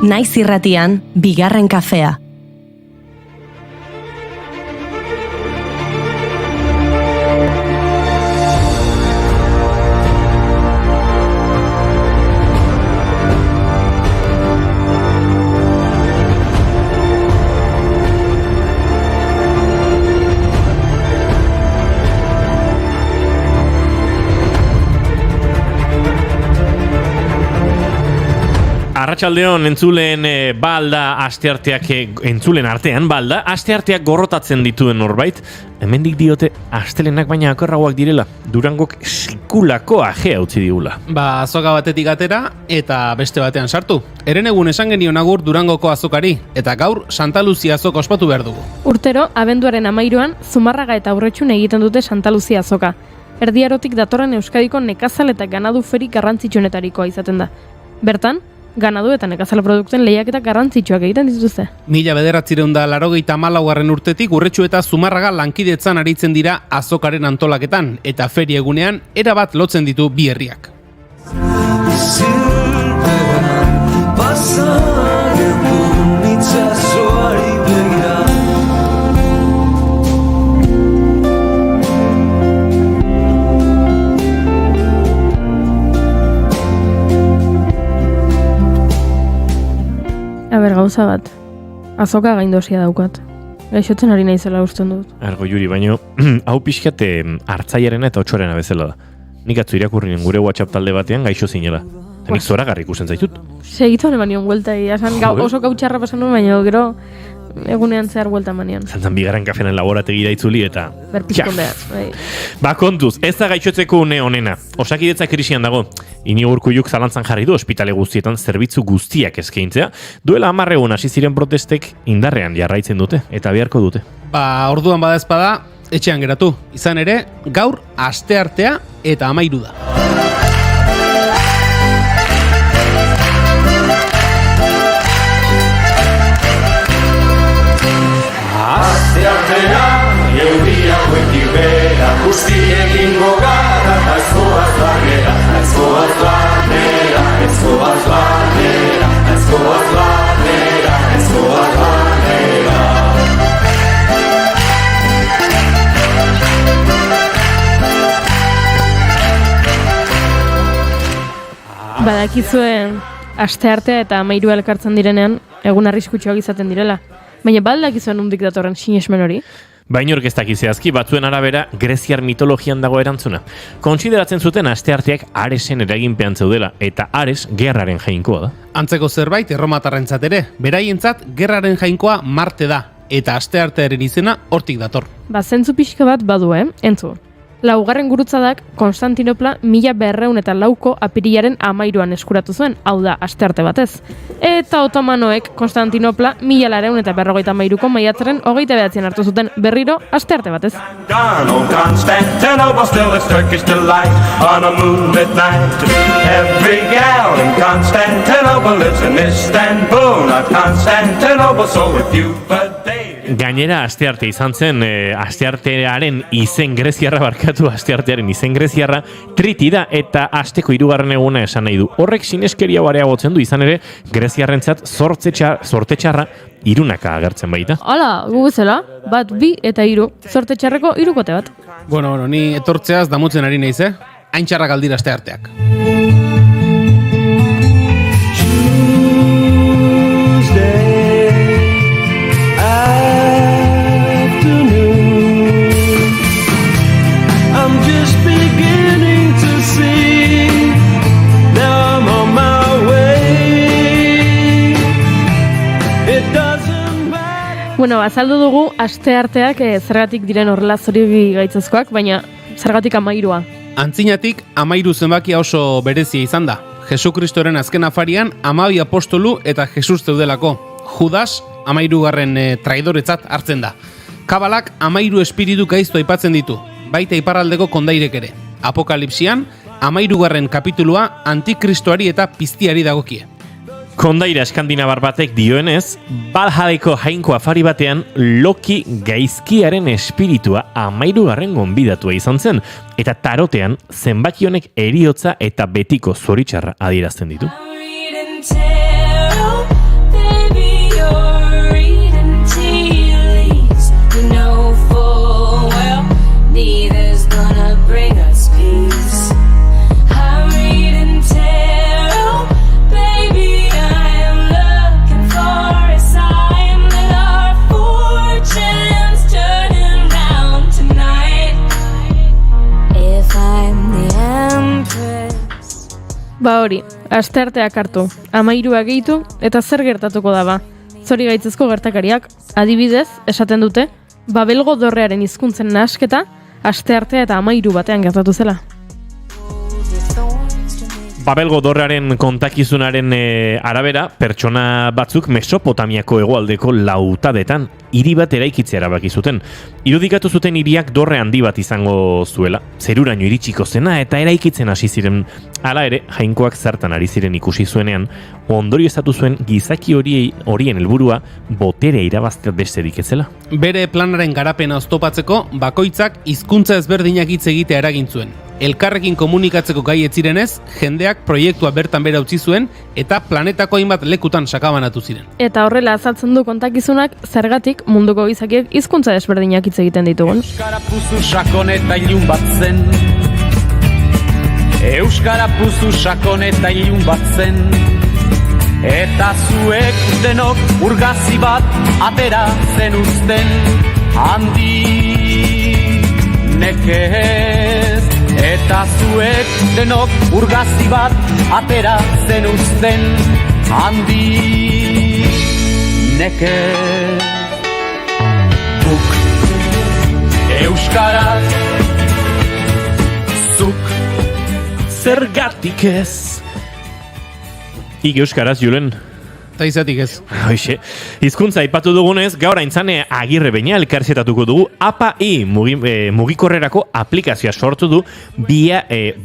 Naiz irratian, bigarren kafea. Arratsaldeon entzulen balda astearteak entzulen artean balda astearteak gorrotatzen dituen norbait, hemendik diote astelenak baina okerragoak direla. Durangok sikulako ajea utzi digula. Azoka batetik atera eta beste batean sartu. Herenegun esan genion agur Durangoko azokari eta gaur Santa Luzia azoka ospatu behar dugu. Urtero, abenduaren 13an, Zumarraga eta Aurretxun egiten dute Santa Luzia azoka. Erdiarotik datorren Euskadiko nekazal eta ganadu ferik garrantzitsuenetarikoa izaten da. Bertan, ganadu eta nekazal produktuen lehiaketak garrantzitsuak egiten dituzte. 1984 urtetik Urretxu eta Zumarraga lankidetzan aritzen dira azokaren antolaketan eta feria egunean erabat lotzen ditu bi herriak. Gauza bat, azoka gaindosia daukat. Gaixotzen ari naizela usten dut. Argo Juri, baino, hau pixkate hartzaiarena eta otxorena bezala da. Nik atzu irakurrinen gure WhatsApp talde batean gaixo zinela. Eta nik zoragarri ikusten zaitut. Segituan emanion guelta, oso gautxarra pasan nuen, baina gero egunean zehar guelta emanion. Zantzan bigarren kafenan laborategira itzuli eta... Berpizkondeaz, bai. Kontuz, ez da gaixotzeko une honena. Osakidetza krisian dago. Inigo Urkulluk zalantzan jarri du ospitale guztietan zerbitzu guztiak eskaintzea. Duela 10 egun hasi ziren protestek indarrean jarraitzen dute eta beharko dute. Orduan bada ezpada, etxean geratu. Izan ere, gaur asteartea eta 13 da. Asteartea, euria huetik bera, guztiekin gogara, aizkoaz lanera, aizkoaz lanera, aizkoaz lanera, aizkoaz lanera, aizkoaz lanera. Badakizuen asteartea eta 13 elkartzen direnean, egun arriskutsuak izaten direla. Baina badakizuen nondik datorren sinesmen hori? Bainork ez dakiz zehazki, batzuen arabera greziar mitologian dago erantzuna. Kontsideratzen zuten astearteak Aresen eraginpean zeudela, eta Ares gerraren jainkoa da. Antzeko zerbait erromatarrentzat ere, beraientzat gerraren jainkoa Marte da, eta asteartearen izena hortik dator. Zentzu pixka bat badu, entzu. Laugarren gurutzadak Konstantinopla 1204ko apirilaren 13an eskuratu zuen, hau da, astearte batez. Eta otomanoek Konstantinopla 1253ko maiatzaren 29an hartu zuten berriro astearte batez. Constantinople still its Turkish delight on a moonlit night. Every gal in Constantinople lives in Istanbul, not Constantinople, so if you but they... Gainera, astearte izan zen, asteartearen izen greziarra barkatu, asteartearen izen greziarra triti da eta asteko 3. eguna esan nahi du. Horrek sineskeria areagotzen du, izan ere, greziarrentzat zorte txarra irunaka agertzen baita. Hala, guguzela, 1, 2 eta 3, zorte txarreko 3kote bat. Bueno, ni etortzeaz damutzen ari naiz, hain txarrak aldira astearteak. Bueno, azaldu dugu astearteak zergatik diren horrela zori gaitzazkoak, baina zergatik 13a. Antzinatik 13 zenbakia oso berezia izan da. Jesukristoren azken afarian 12 apostolu eta Jesus zeudelako. Judas 13. Traidoretzat hartzen da. Kabalak 13 espiritu gaizto aipatzen ditu, baita iparraldeko kondairek ere. Apokalipsian 13. kapitulua antikristoari eta piztiari dagokie. Kondaira eskandinabar batek dioenez, Valhallako jainko afari batean Loki gaizkiaren espiritua 13. gonbidatua izan zen, eta tarotean zenbaki honek heriotza eta betiko zoritxarra adierazten ditu. Ba hori, astearteak hartu, 13 gehitu eta zer gertatuko da ba. Zori gaitzezko gertakariak, adibidez, esaten dute, Babelgo dorrearen hizkuntzen nahasketa, asteartea eta 13 batean gertatu zela. Babelgo dorrearen kontakizunaren arabera, pertsona batzuk Mesopotamiako hegoaldeko lautadetan hiri bat eraikitzea erabaki zuten. Irudikatu zuten hiriak dorre handi bat izango zuela, zeruraino iritsiko zena eta eraikitzen hasi ziren. Hala ere, jainkoak zertan ari ziren ikusi zuenean, ondorioztatu zuen gizaki horien helburua boterea irabaztea besterik ez zela. Bere planaren garapena oztopatzeko, bakoitzak hizkuntza ezberdinak hitz egitea eragin zuen. Elkarrekin komunikatzeko gai ez zirenez, jendeak proiektua bertan bera utzi zuen eta planetako hainbat lekutan sakabanatu ziren. Eta horrela azaltzen du kontakizunak zergatik munduko gizakiek hizkuntza desberdinak hitz egiten ditugun. Euskara puzu sakon eta ilun bat zen. Euskara puzu sakon eta ilun bat zen. Eta zuek denok urgazi bat atera zen uzten. Handi nekez. Eta zuek denok urgazi bat atera zen uzten. Handi nekez. Buk euskaraz zuk Zergatik ez? Ig euskaraz, Julen. Eta izatik ez. Hoxe, hizkuntza aipatu dugunez, gaur aintzane Agirre Beña elkarzetatuko dugu APA-i mugikorrerako aplikazioa sortu du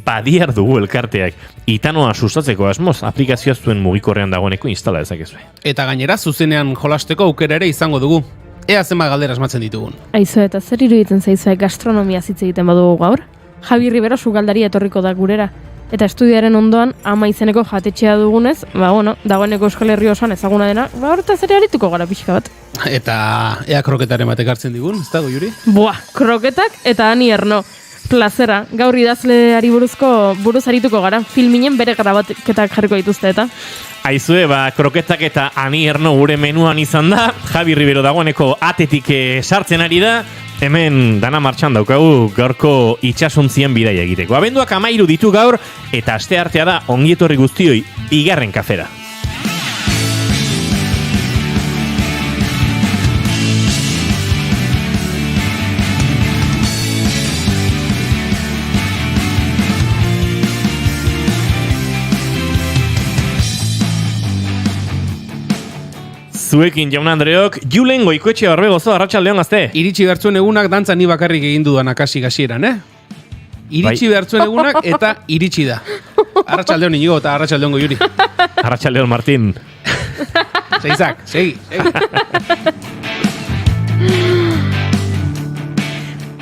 badiar dugu elkarteak. Itanoa sustatzeko asmoz, aplikazioa zuen mugikorrean dagoeneko instala dezakezue. Eta gainera, zuzenean jolasteko aukera ere izango dugu. Ea zenbat galdera asmatzen ditugun. Aizu eta zer iruditzen zaizue gastronomia hitz egiten badugu gaur? Javi Rivero sukaldari etorriko da gurera. Eta estudiaren ondoan ama izeneko jatetxea dugunez, dagoeneko Euskal Herri osoan ezaguna dena, horretaz ere arituko gara pixka bat. Eta ea kroketaren batek hartzen digun, ez dago, Juri? Buah, kroketak eta Ani Erno. Plazera, gaur idazleari buruz arituko gara, filminen bere grabaketak jarriko dituzte eta. Aizue, kroketak eta Ani Erno gure menuan izan da, Javi Rivero dagoeneko atetik sartzen ari da, hemen dana martxan daukagu gaurko itxasontzien bidaia egiteko. Abenduak 13 ditu gaur, eta asteartea da ongietorri guztioi bigarren kafera. Zuekin jaun Andreok, Julen Goikoetxea Barbegozo, arratsaldeon gazte. Iritsi bertzuen egunak dantza ni bakarrik egin dudan akasi gasieran, Iritsi bertzuen egunak eta iritsi da. Arratsaldeon Inigo eta arratsaldeon Goiuri. Arratsaldeon Martin. Seizak, segi.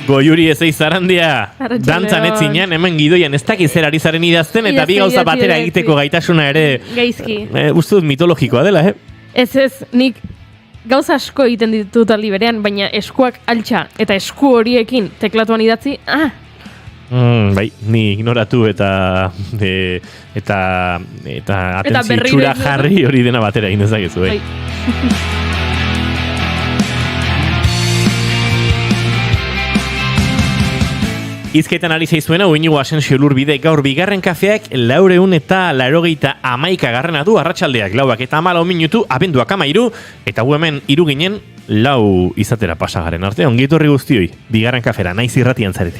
Goiuri ezei zarandia, dantzan etzinean, hemen gidoian ez dakiz zer ari zaren idazten, eta bi gauza batera egiteko gaitasuna ere, gaizki. Uste dut mitologikoa dela, Ez, nik gauza asko egiten ditut aldi berean, baina eskuak altxa eta esku horiekin teklatuan idatzi, bai, ni ignoratu eta atentzitxura jarri hori dena batera egin dezakezu, bai. Izketan ari zaizuena, Inigo Asensio Lurbide gaur bigarren kafeak 481 garrena du arratsaldeak 4 eta 14 minutu, abenduak 13, eta gu hemen 3 ginen 4 izatera pasagaren arte. Ongi etorri guztioi, bigarren kafera, naiz irratian zarete.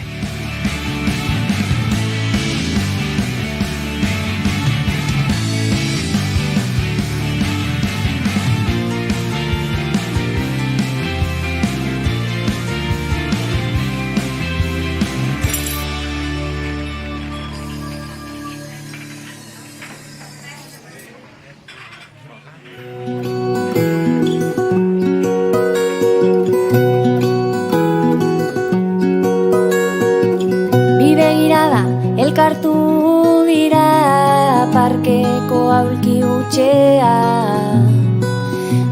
Elkartu dira parkeko aulki utxea,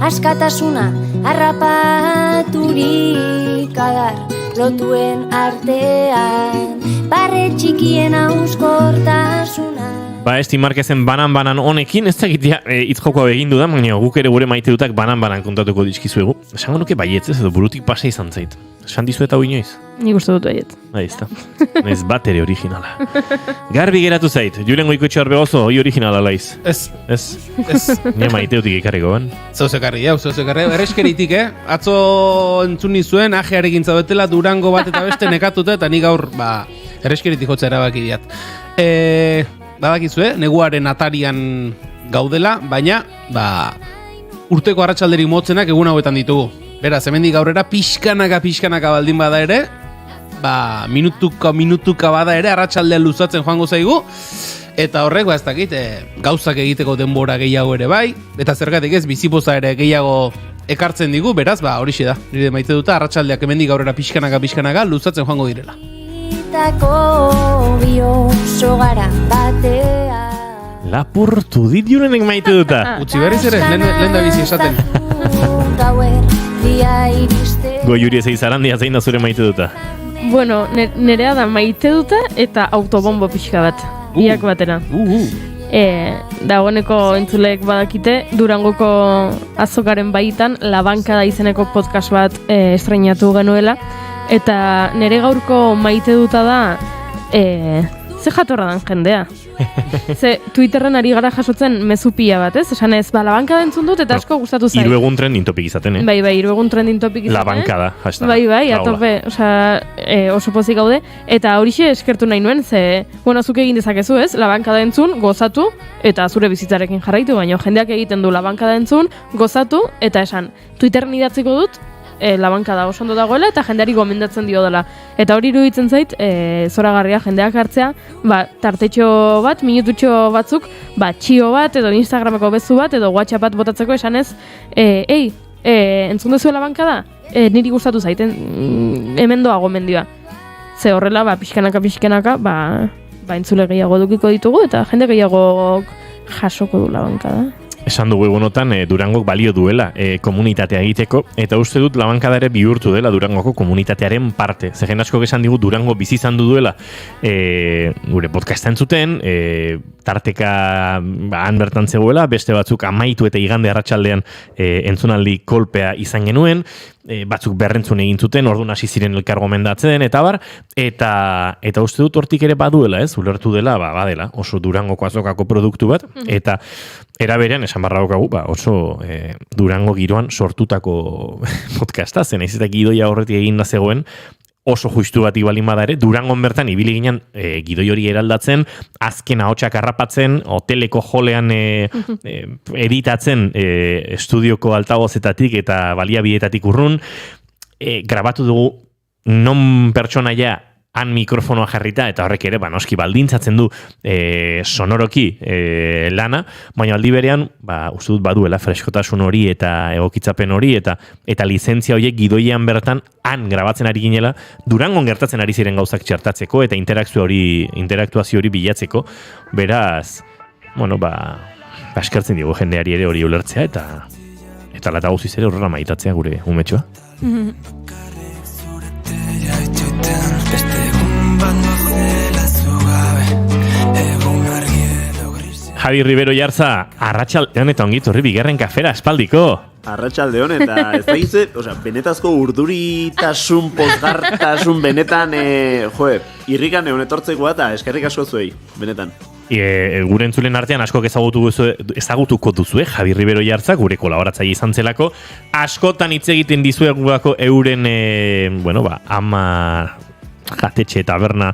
askatasuna harrapaturik adar lotuen artean, barre txikien auskortasuna. Ba, Esti Marquezen banan honekin, ez dakitia itzjokoa egin dudan, baina guk ere gure maite dutak banan kontatuko dizkizuegu. Esango nuke baietz ez, edo burutik pasa izan zait. Esan dizuet hau inoiz? Nik uste dut baiet. Ahí está. Ez bat ere originala. Garbi geratu zait, Julen Goikoetxe Arbegozo, hoi originala laiz. Ez. Nire maiteutik ikarriko ban. Zeuzekarri, erreskeritik, Atzo entzun nizuen, ajearekin zaudetela Durango bat eta beste nekatuta, eta nik gaur, erreskeritik jotza erabaki diat. Badakizue, neguaren atarian gaudela, baina, urteko arratsalderik motzenak egun hauetan ditugu. Beraz, hemendik aurrera pixkanaka baldin bada ere, minutuka bada ere, arratsaldean luzatzen joango zaigu, eta horrek, ez dakit, gauzak egiteko denbora gehiago ere bai, eta zergatik ez, bizipoza ere gehiago ekartzen digu, beraz, horixe da, nire maite duta, arratsaldeak hemendik aurrera pixkanaka luzatzen joango direla. Itako bioso gara batea. Lapurtu dit Julenek maite duta. Utzi berriz ere, lehen da bizi esaten. Goi Juri ezei zarandia zein da zure maite duta. Bueno, nerea da maite duta eta autobombo pixka bat. Iak batera. Dagoeneko entzulek badakite, Durangoko azokaren baitan Labankada izeneko podcast bat estreinatu genuela. Eta nere gaurko maite duta da, ze jatorra dan jendea. Ze Twitterren ari gara jasotzen mezupia bat, ez? Esan ez, Labankada entzun dut eta asko gustatu zait. 3 egun trending topic izaten, Bai, 3 egun trending topic izaten. Labankada, hashtag. Bai, atope, oso pozik gaude. Eta horixe eskertu nahi nuen, ze, zuk egin dezakezu, ez? Labankada entzun, gozatu, eta zure bizitzarekin jarraitu, baina jendeak egiten du Labankada entzun, gozatu, eta esan, Twitterren idatziko dut, Labankada oso ondo dagoela eta jendeari gomendatzen dio dela. Eta hori iruditzen zait, zoragarria jendeak hartzea, tartetxo bat, minututxo batzuk, txio bat, edo Instagrameko bezu bat, edo WhatsApp bat botatzeko esanez, entzun dezu Labankada? Niri gustatu zaiten, hemen doa gomendioa. Ze horrela, pixkanaka, entzule gehiago dukiko ditugu, eta jende gehiago jasoko du Labankada. Esan dugu egunotan Durangok balio duela komunitatea egiteko, eta uste dut Labankada ere bihurtu dela Durangoko komunitatearen parte. Zegen asko esan digu Durango bizi izan duela gure podcasta entzuten, tarteka han bertan zegoela, beste batzuk amaitu eta igande arratsaldean entzunaldi kolpea izan genuen, batzuk berrentzun egin zuten, orduan hasi ziren elkar gomendatzen, eta bar, eta uste dut hortik ere baduela, ez, ulertu dela, badela, oso Durangoko azokako produktu bat, eta eraberean, esan barra daukagu, oso Durango giroan sortutako podcasta, zen ez eta gidoia horretik egin da zegoen, oso justu bat ibalin bada ere, Durangon bertan ibili ginen gidoi hori eraldatzen, azken ahotsak harrapatzen, hoteleko jolean editatzen estudioko altagozetatik eta baliabideetatik urrun, grabatu dugu non pertsonaia han mikrofonoa jarrita, eta horrek ere, noski baldintzatzen du sonoroki lana, baina aldi berean, uste dut baduela freskotasun hori eta egokitzapen hori, eta lizentzia horiek gidoian bertan han grabatzen ari ginela, Durangon gertatzen ari ziren gauzak txertatzeko, eta interaktuazio hori bilatzeko, beraz, eskertzen digu jendeari ere hori ulertzea, eta lata guziz ere horrela maitatzea gure umetxoa. Javi Rivero Jarza, arratsaldean eta ongit horri bigarren kafera espaldiko. Arratsaldeon eta ez da gize, benetazko urduritasun, pozgartasun, benetan, irrikan egon etortzeko eta eskerrik asko zuei, benetan. Gure entzulen artean askok ezagutuko duzue, Javi Rivero Jarza, gure kolaboratzaile izan zelako, askotan hitz egiten dizuegulako euren, ama jatetxe taberna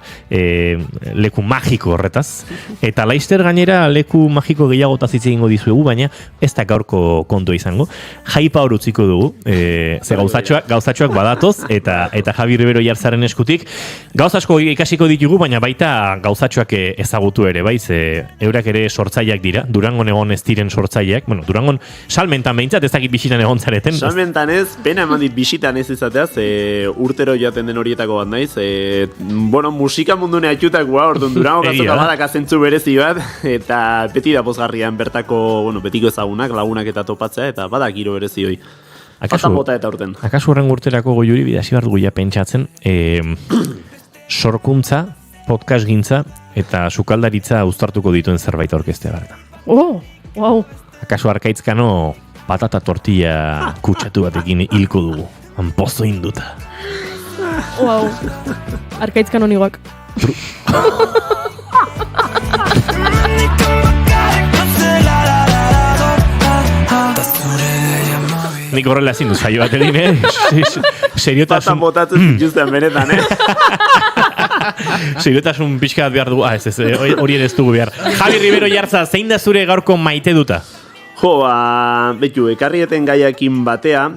leku magiko horretaz. Eta Laister gainera leku magiko gehiagotaz hitz egingo dizuegu, baina ez da gaurko kontua izango. Jaipa hor utziko dugu, ze gauzatxoak badatoz, eta Javi Rivero Jarzaren eskutik. Gauz asko ikasiko ditugu, baina baita gauzatxoak ezagutu ere, bai, ze eurak ere sortzaileak dira. Durangon egon ez diren sortzaileak. Durangon salmentan behintzat, ez dakit bisitan egon zareten. Salmentan ez, pena eman dit bisitan ez izateaz, urtero jaten den horietako bat naiz, musika mundune atxutakoa, orduan Durango gazoka badak azentzu berezi bat, eta beti da pozgarrian bertako, betiko ezagunak, lagunak eta topatzea, eta badak giro berezi hoi. Bota eta urten. Akaso horren urterako Goiuri bidasi behar dugu ja pentsatzen, sorkuntza podcast gintza eta sukaldaritza uztartuko dituen zerbait aurkeztea bertan. Oh, wow. Akaso Arkaitzkano patata tortilla kutsatu batekin hilko dugu. Pozo induta. Wow. Arkaitzkano nigoak. Nik horrela ezin du saio bat egin, seriotasun... Patan botatzen zituzten benetan, Seriotasun pixka behar dugu, hori ere ez dugu behar. Javi Rivero Jartza, zein da zure gaurko maite duta? Betu, ekarrieten gaiakin batea,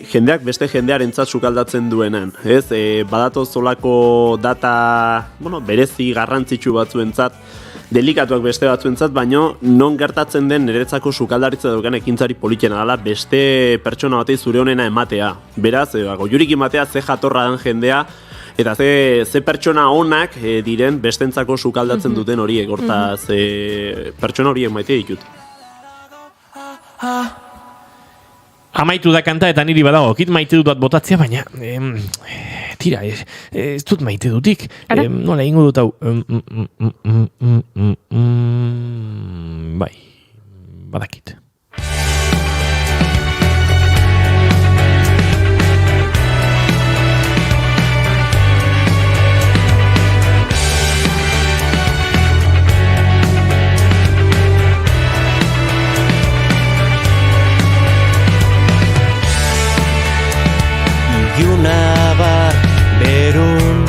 jendeak beste jendearentzat sukaldatzen duenan, ez? Badatoz zolako data, berezi garrantzitsu batzuentzat, delikatuak beste batzuentzat, baino non gertatzen den niretzako sukaldaritza daukan ekintzari politxena dela beste pertsona batei zure honena ematea. Beraz, goiurik ematea ze jatorra den jendea, eta ze pertsona onak diren bestentzako sukaldatzen duten horiek, hortaz pertsona horiek maite ditut. Amaitu da kanta eta niri badago, kit maite dut bat botatzea, baina tira, ez dut maite dutik. Nola, ingo dut hau. Bai, badakit. Ilunabar berun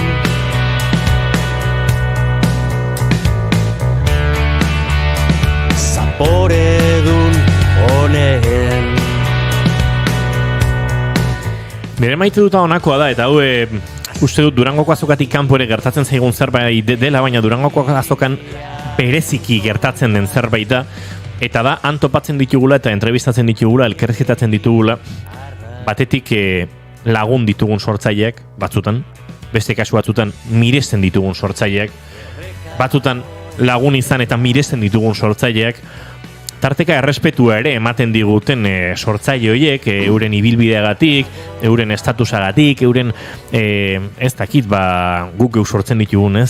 zaporedun honen. Nire maite duta honakoa da, eta hau uste dut Durangoko azokatik kanpo ere gertatzen zaigun zerbait dela, baina Durangoko azokan bereziki gertatzen den zerbait da, eta da han topatzen ditugula eta entrebistatzen ditugula, elkarrizketatzen ditugula, batetik lagun ditugun sortzaileak batzutan, beste kasu batzutan miresten ditugun sortzaileak, batzutan lagun izan eta miresten ditugun sortzaileak, tarteka errespetua ere ematen diguten sortzaile horiek, euren ibilbideagatik, euren estatusagatik, euren ez dakit, guk sortzen ditugun,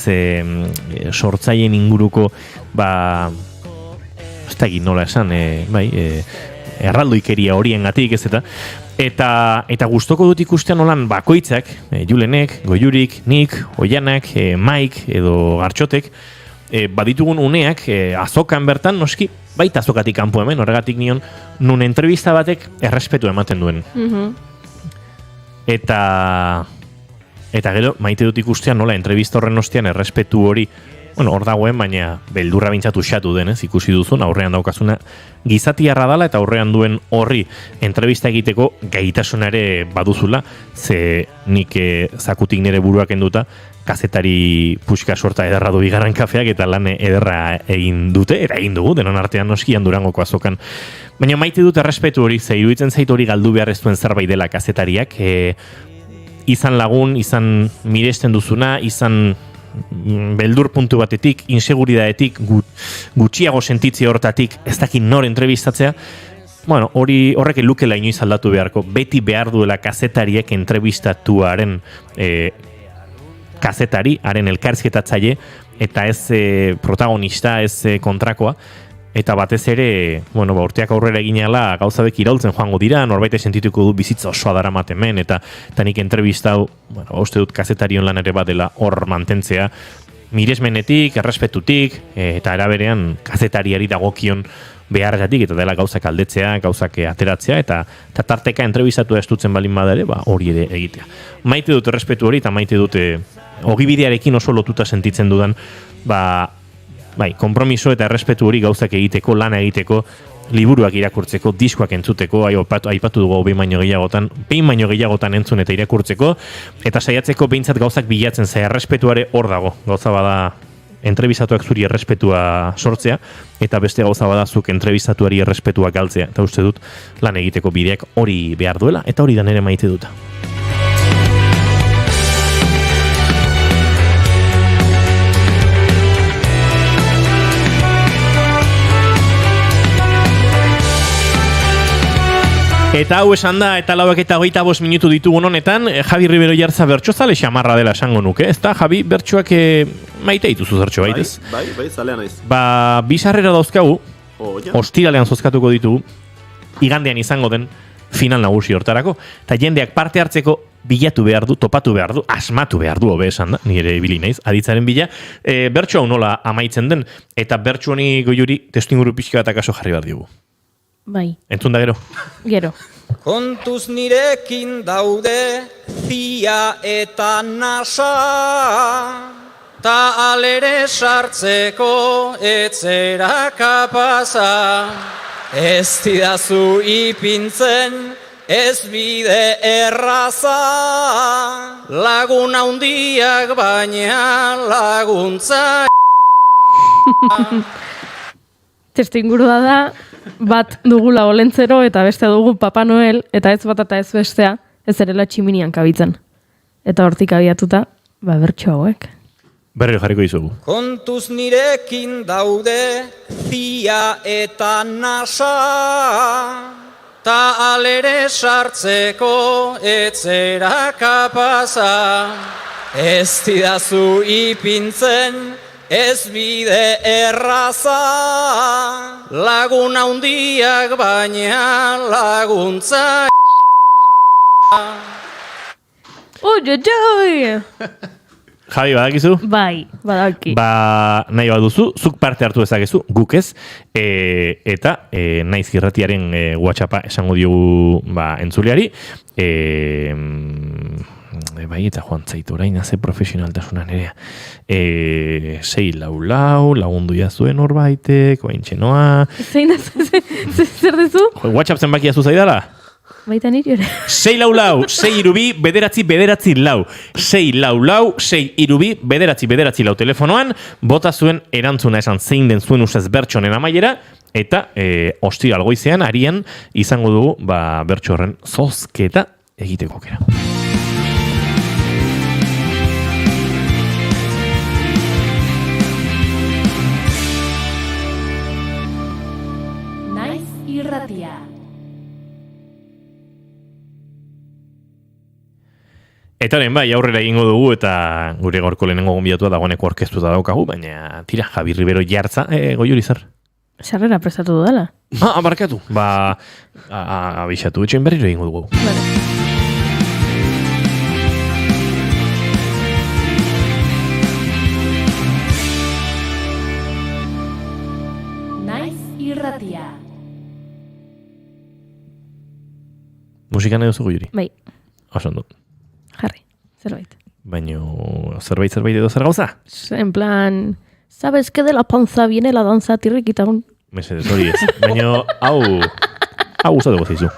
sortzaileen inguruko, ez dakit nola esan, erraldoikeria horiengatik, ez eta gustoko dut ikustean olan bakoitzak, Julenek, Goiurik, Nik, Oianak, Maik edo Gartxotek, baditugun uneak azokan bertan, noski, baita azokatik kanpo hemen, horregatik nion, nun entrevista batek errespetu ematen duen. Eta gero, maite dut ikustean nola entrevista horren ostean errespetu hori, hor dagoen, baina beldurra bintzatu xatu denez, ikusi duzun, aurrean daukazuna gizatiarra dala eta aurrean duen horri entrevista egiteko gaitasuna ere baduzula, ze nik zakutik nire buruak enduta, kazetari puxka sorta ederra du bigarren kafeak eta lan ederra egin dute, eta egin dugu, denon artean noskian Durangoko azokan. Baina maite dut errespetu hori, ze iruditzen zait hori galdu behar ez duen zerbait dela kazetariak, izan lagun, izan miresten duzuna, izan beldur puntu batetik, inseguridadetik, gutxiago sentitze hortatik, ez dakit nor entrebistatzea, horrek lukela inoiz aldatu beharko, beti behar duela kazetariek entrebistatuaren kazetari, haren elkarrizketatzaile, eta ez protagonista, ez kontrakoa, eta batez ere, urteak aurrera eginela gauzabek iraultzen joango dira, norbaite sentituko du bizitza osoa daramaten men, eta nik entrevistau, uste dut kazetarion lan ere badela hor mantentzea, miresmenetik, errespetutik, eta eraberean kazetariari dagokion behargatik, eta dela gauzak aldetzea, gauzak ateratzea, eta tarteka entrevistatu ez dutzen balin bada ere, hori ere egitea. Maite dut errespetu hori, eta maite dut ogibidearekin oso lotuta sentitzen dudan, konpromiso eta errespetu hori gauzak egiteko, lana egiteko, liburuak irakurtzeko, diskoak entzuteko, aipatu dugu behin baino gehiagotan entzun eta irakurtzeko, eta saiatzeko behintzat gauzak bilatzen, ze errespetuare hor dago, gauza bada entrebizatuak zuri errespetua sortzea, eta beste gauza bada zuk entrebizatuari errespetua galtzea, eta uste dut lan egiteko bideak hori behar duela, eta hori da nere maite duta. Eta hau esan da, eta 4:25 minutu ditugun honetan, Javi Ribero Jartza bertxozale xamarra dela esango nuke, ez da? Javi, bertxoak maite dituzu zertxo baitez? Bai, zalea naiz. Ba, bi sarrera dauzkagu, Ja. ostiralean zozkatuko ditugu, igandean izango den final nagusi hortarako, eta jendeak parte hartzeko bilatu behar du, topatu behar du, asmatu behar du, hobe esan da, nire ibili naiz, aditzaren bila, bertxo hau nola amaitzen den, eta bertxo honi Goiuri testuinguru pixka bat akaso jarri behar digu. Bai, Entzun da gero? gero. Kontuz nirekin daude zia eta nasa, ta alere sartzeko etzera kapaza. Ez didazu ipintzen ez bide erraza, lagun handiak baina laguntza. Testuingurua da, bat dugula olentzero eta beste dugu Papa Noel, eta ez bat eta ez bestea, ez erela tximinian kabitzen. Eta hortik abiatuta, bertxo hauek. Berriro jarriko dizugu. Kontuz nirekin daude zia eta nasa, ta alere sartzeko etzera kapaza. Ez didazu ipintzen ez bide erraza, lagun handiak baina laguntza. Oi! Javi, badakizu? Bai, badaki. Ba, nahi baduzu, zuk parte hartu dezakezu, guk ez, eta naiz irratiaren WhatsAppa esango diogu entzuleari, bai, eta joan zaitu orain, ze profesionaltasunan ere. 644, lagundu jazuen horbaitek, oain txenoa. Zein da, zer dezu? WhatsApp zenbakia zu zaidala? Baita niri ere. 644, 6 bederatzi lau. 644, 6 bederatzi lau telefonoan, bota zuen erantzuna esan zein den zuen ustez bertxonen amaiera, eta ostiral goizean, arian, izango dugu, bertxo horren zozketa egiteko aukera. Naiz irratia. Eta bai, aurrera egingo dugu eta gure gaurko lehenengo gonbidatua dagoeneko orkestuta daukagu, baina tira, Javi Ribero Jartza, Goiuri zer? Sarrera prestatu dudala. Barkatu. Abixatu etxein berriro egingo dugu. Naiz irratia. Musika nahi duzu Goiuri? Bai, Oso ondo. jarri, zerbait. Baina zerbait edo zer gauza? En plan, ¿sabes que de la panza viene la danza tirriquita? Mesedez, hori ez. Baina hau gustatuko zaizu.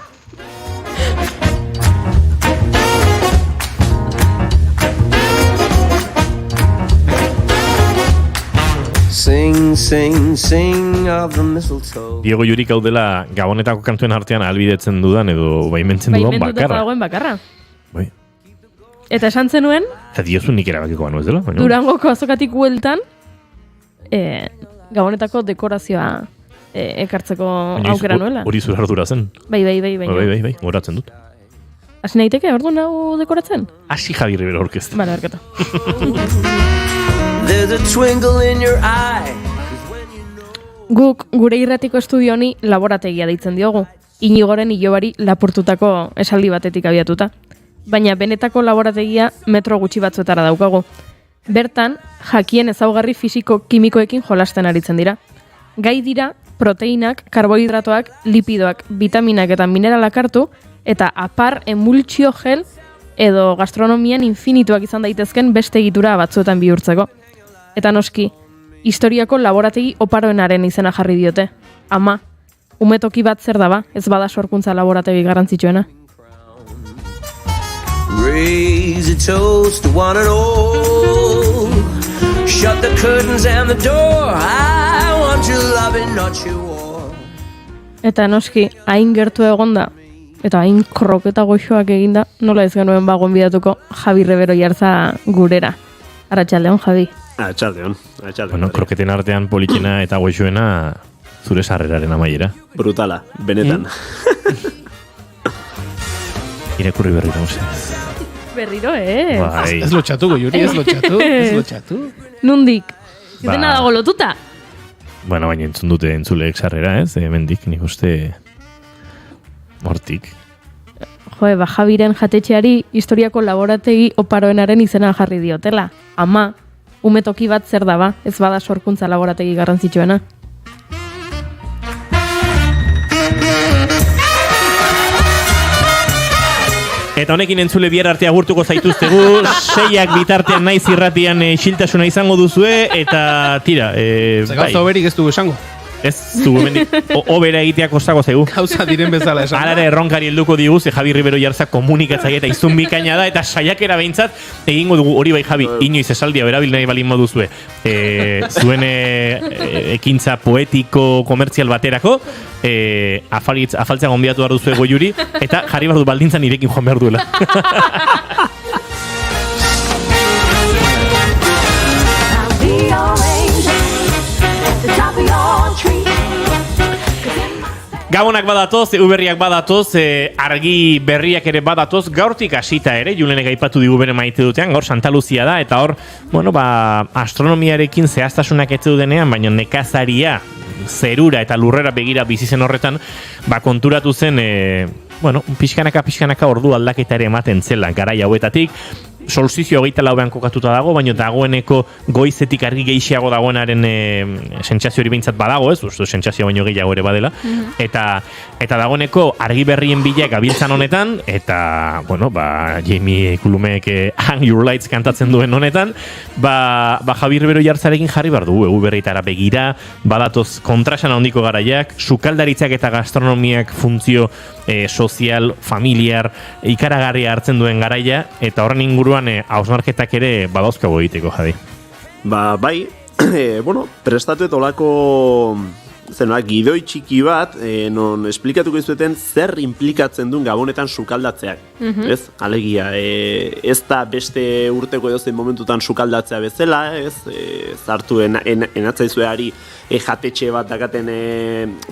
Sing, sing, sing of the mistletoe. Diego Jurik hau dela Gabonetako kantuen artean albidetzen dudan edo baimentzen dudan bakarra. dagoen bakarra. Bai. Eta esan zenuen, Eta diozu nik erabakiko banu ez dela? Baina... Durangoko azokatik hueltan, Gabonetako dekorazioa ekartzeko aukera nuela. Hori zure ardura zen. Bai. Bai, goratzen dut. Hasi naiteke, orduan hau dekoratzen? Hasi Javi Ribero orkestra. Bale, barkatu. There's a twinkle in your eye. Guk gure irratiko estudio honi laborategia deitzen diogu. Inigoren ilobari lapurtutako esaldi batetik abiatuta. Baina benetako laborategia metro gutxi batzuetara daukagu. Bertan, jakien ezaugarri fisiko-kimikoekin jolasten aritzen dira. Gai dira, proteinak, karbohidratoak, lipidoak, vitaminak eta mineralak hartu, eta apar emultsio gel edo gastronomian infinituak izan daitezken beste egitura batzuetan bihurtzeko. Eta noski, historiako laborategi oparoenaren izena jarri diote. Ama, umetoki bat zer daba, ez bada sorkuntza laborategi garrantzitsuena. Raise a toast to one and all. Shut the curtains and the door. I want your loving, not your war. Eta noski, hain gertu egonda, eta hain kroketa goxoak eginda, nola ez genuen gonbidatuko Javi Ribero Jartza gurera. Arratsaldeon, Javi. Atxaldeon. Bueno, kroketen artean politxena eta goixoena zure sarreraren amaiera. Brutala, benetan. Irakurri berriro, mesedez. Berriro, ez? Bai. Ez lotxatu, Goiuri, ez lotxatu. Nundik? Dena dago lotuta? Bueno, baina entzun dute entzuleek sarrera, ez? Hemendik, nik uste hortik. Jo, Javiren jatetxeari historiako laborategi oparoenaren izena jarri diotela. Ama, umetoki bat zer da ba, ez bada sorkuntza laborategi garrantzitsuena. Eta honekin entzule bihar arte agurtuko zaituztegu, 6ak bitartean naiz irratian xiltasuna izango duzue, eta tira, Gauza oberik ez dugu esango. Ez dugu mendik, obera egitea kostako zaigu. Gauza diren bezala esango. Alare erronkari helduko digu, ze Javi Ribero Jarza komunikatzaile eta izun bikaina da, eta saiakera behintzat, egingo dugu hori bai Javi, inoiz esaldia berabil nahi balin moduzue, zuen ekintza poetiko komertzial baterako, afaltzea gonbiatu behar duzue Goiuri, eta jarri behar du baldintzan irekin joan behar duela. Gabonak badatoz, berriak badatoz, argi berriak ere badatoz, gaurtik hasita ere, Julenek aipatu digu bere maite dutean, gaur Santa Luzia da, eta hor, bueno, astronomiarekin zehaztasunak ez denean, baina nekazaria, zerura eta lurrera begira bizi zen horretan, konturatu zen, pixkanaka ordu aldaketa ere ematen zela, garai hauetatik, solstizio 24an kokatuta dago, baina dagoeneko goizetik argi gehiago dagoenaren sentsazio hori behintzat badago, ez? Uste sentsazio baino gehiago ere badela. Eta dagoeneko argi berrien bila gabiltzan honetan, eta, Jamie Kulumek Hang Your Lights kantatzen duen honetan, Javi Ribero Jartzarekin jarri behar dugu, berritara begira, badatoz kontrasan handiko garaiak, sukaldaritzak eta gastronomiak funtzio sozial, familiar, ikaragarria hartzen duen garaia, eta horren inguruan hausnarketak ere badauzkago egiteko, Jadi. Bai, prestatuet olako gidoi txiki bat, non esplikatuko izueten zer implikatzen duen gabonetan sukaldatzeak. Ez? Alegia, ez da beste urteko edozein momentutan sukaldatzea bezala, ez? Zartu enatzaizueari jatetxe bat dakaten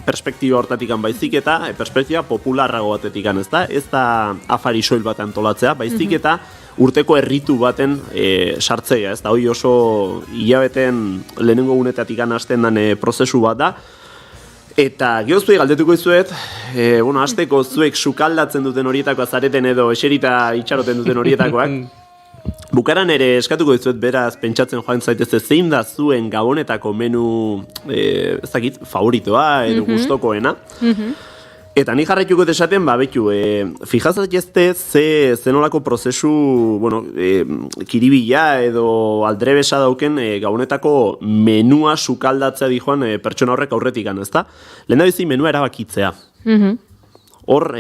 perspektiba hortatikan baizik eta perspektiba popularrago batetikan, ez da? Ez da afari soil bat antolatzea, baizik eta urteko erritu baten sartzea, ez da? Hoi oso hilabeten lehenengo gunetatik hasten den prozesu bat da. Eta geoztuei galdetuko izuet, hasteko zuek sukaldatzen duten horietako zareten edo eserita itxaroten duten horietakoak. Bukaran ere eskatuko dizuet beraz pentsatzen joan zaitezte zein da zuen gabonetako menu favoritoa edo gustokoena. Eta ni jarraituko esaten, fijazatzezte zenolako prozesu, kiribila edo aldrebesa dauken gabonetako menua sukaldatzea dijoan pertsona horrek aurretikan, ezta? Lehen da bizi menua erabakitzea. Hor,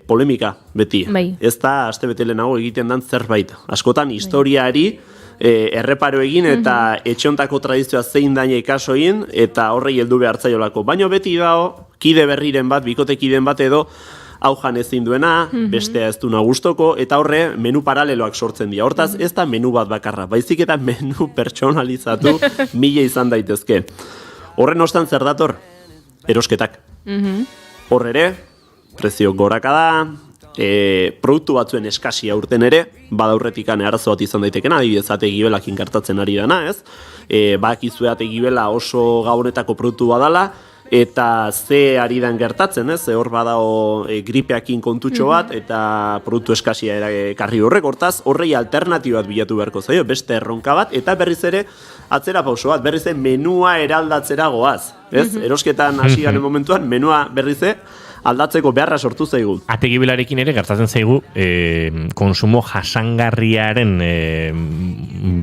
polemika beti. Ez da, aste bete lehenago egiten dan zerbait. Askotan, historiari erreparo egin eta etxontako tradizioa zein daina ikaso egin eta horrei heldu behartzaiolako. Baina beti dago, kide berriren bat, bikotekideen bat edo, hau jan ezin duena, bestea ez duna gustoko, eta horre menu paraleloak sortzen dira. Hortaz, ez da menu bat bakarra, baizik eta menu pertsonalizatu mila izan daitezke. Horren ostan zer dator? Erosketak. Hor ere, prezio goraka da, produktu batzuen eskasia urten ere, badaurretikan arazo bat izan daitekena, adibidez ategibelakin gertatzen ari dana, ez? Bakizue ategibela oso gabonetako produktu badala, eta ze ari dan gertatzen, ez? Hor badao gripeakin kontutxo bat, eta produktu eskasia ekarri horrek, hortaz, horrei alternatibat bilatu beharko zaio, beste erronka bat, eta berriz ere, atzera pauso bat, berriz ere menua eraldatzera goaz, ez? Erosketan hasi garen momentuan, menua berriz ere, aldatzeko beharra sortu zaigu. Ategibelarekin ere gertatzen zaigu konsumo jasangarriaren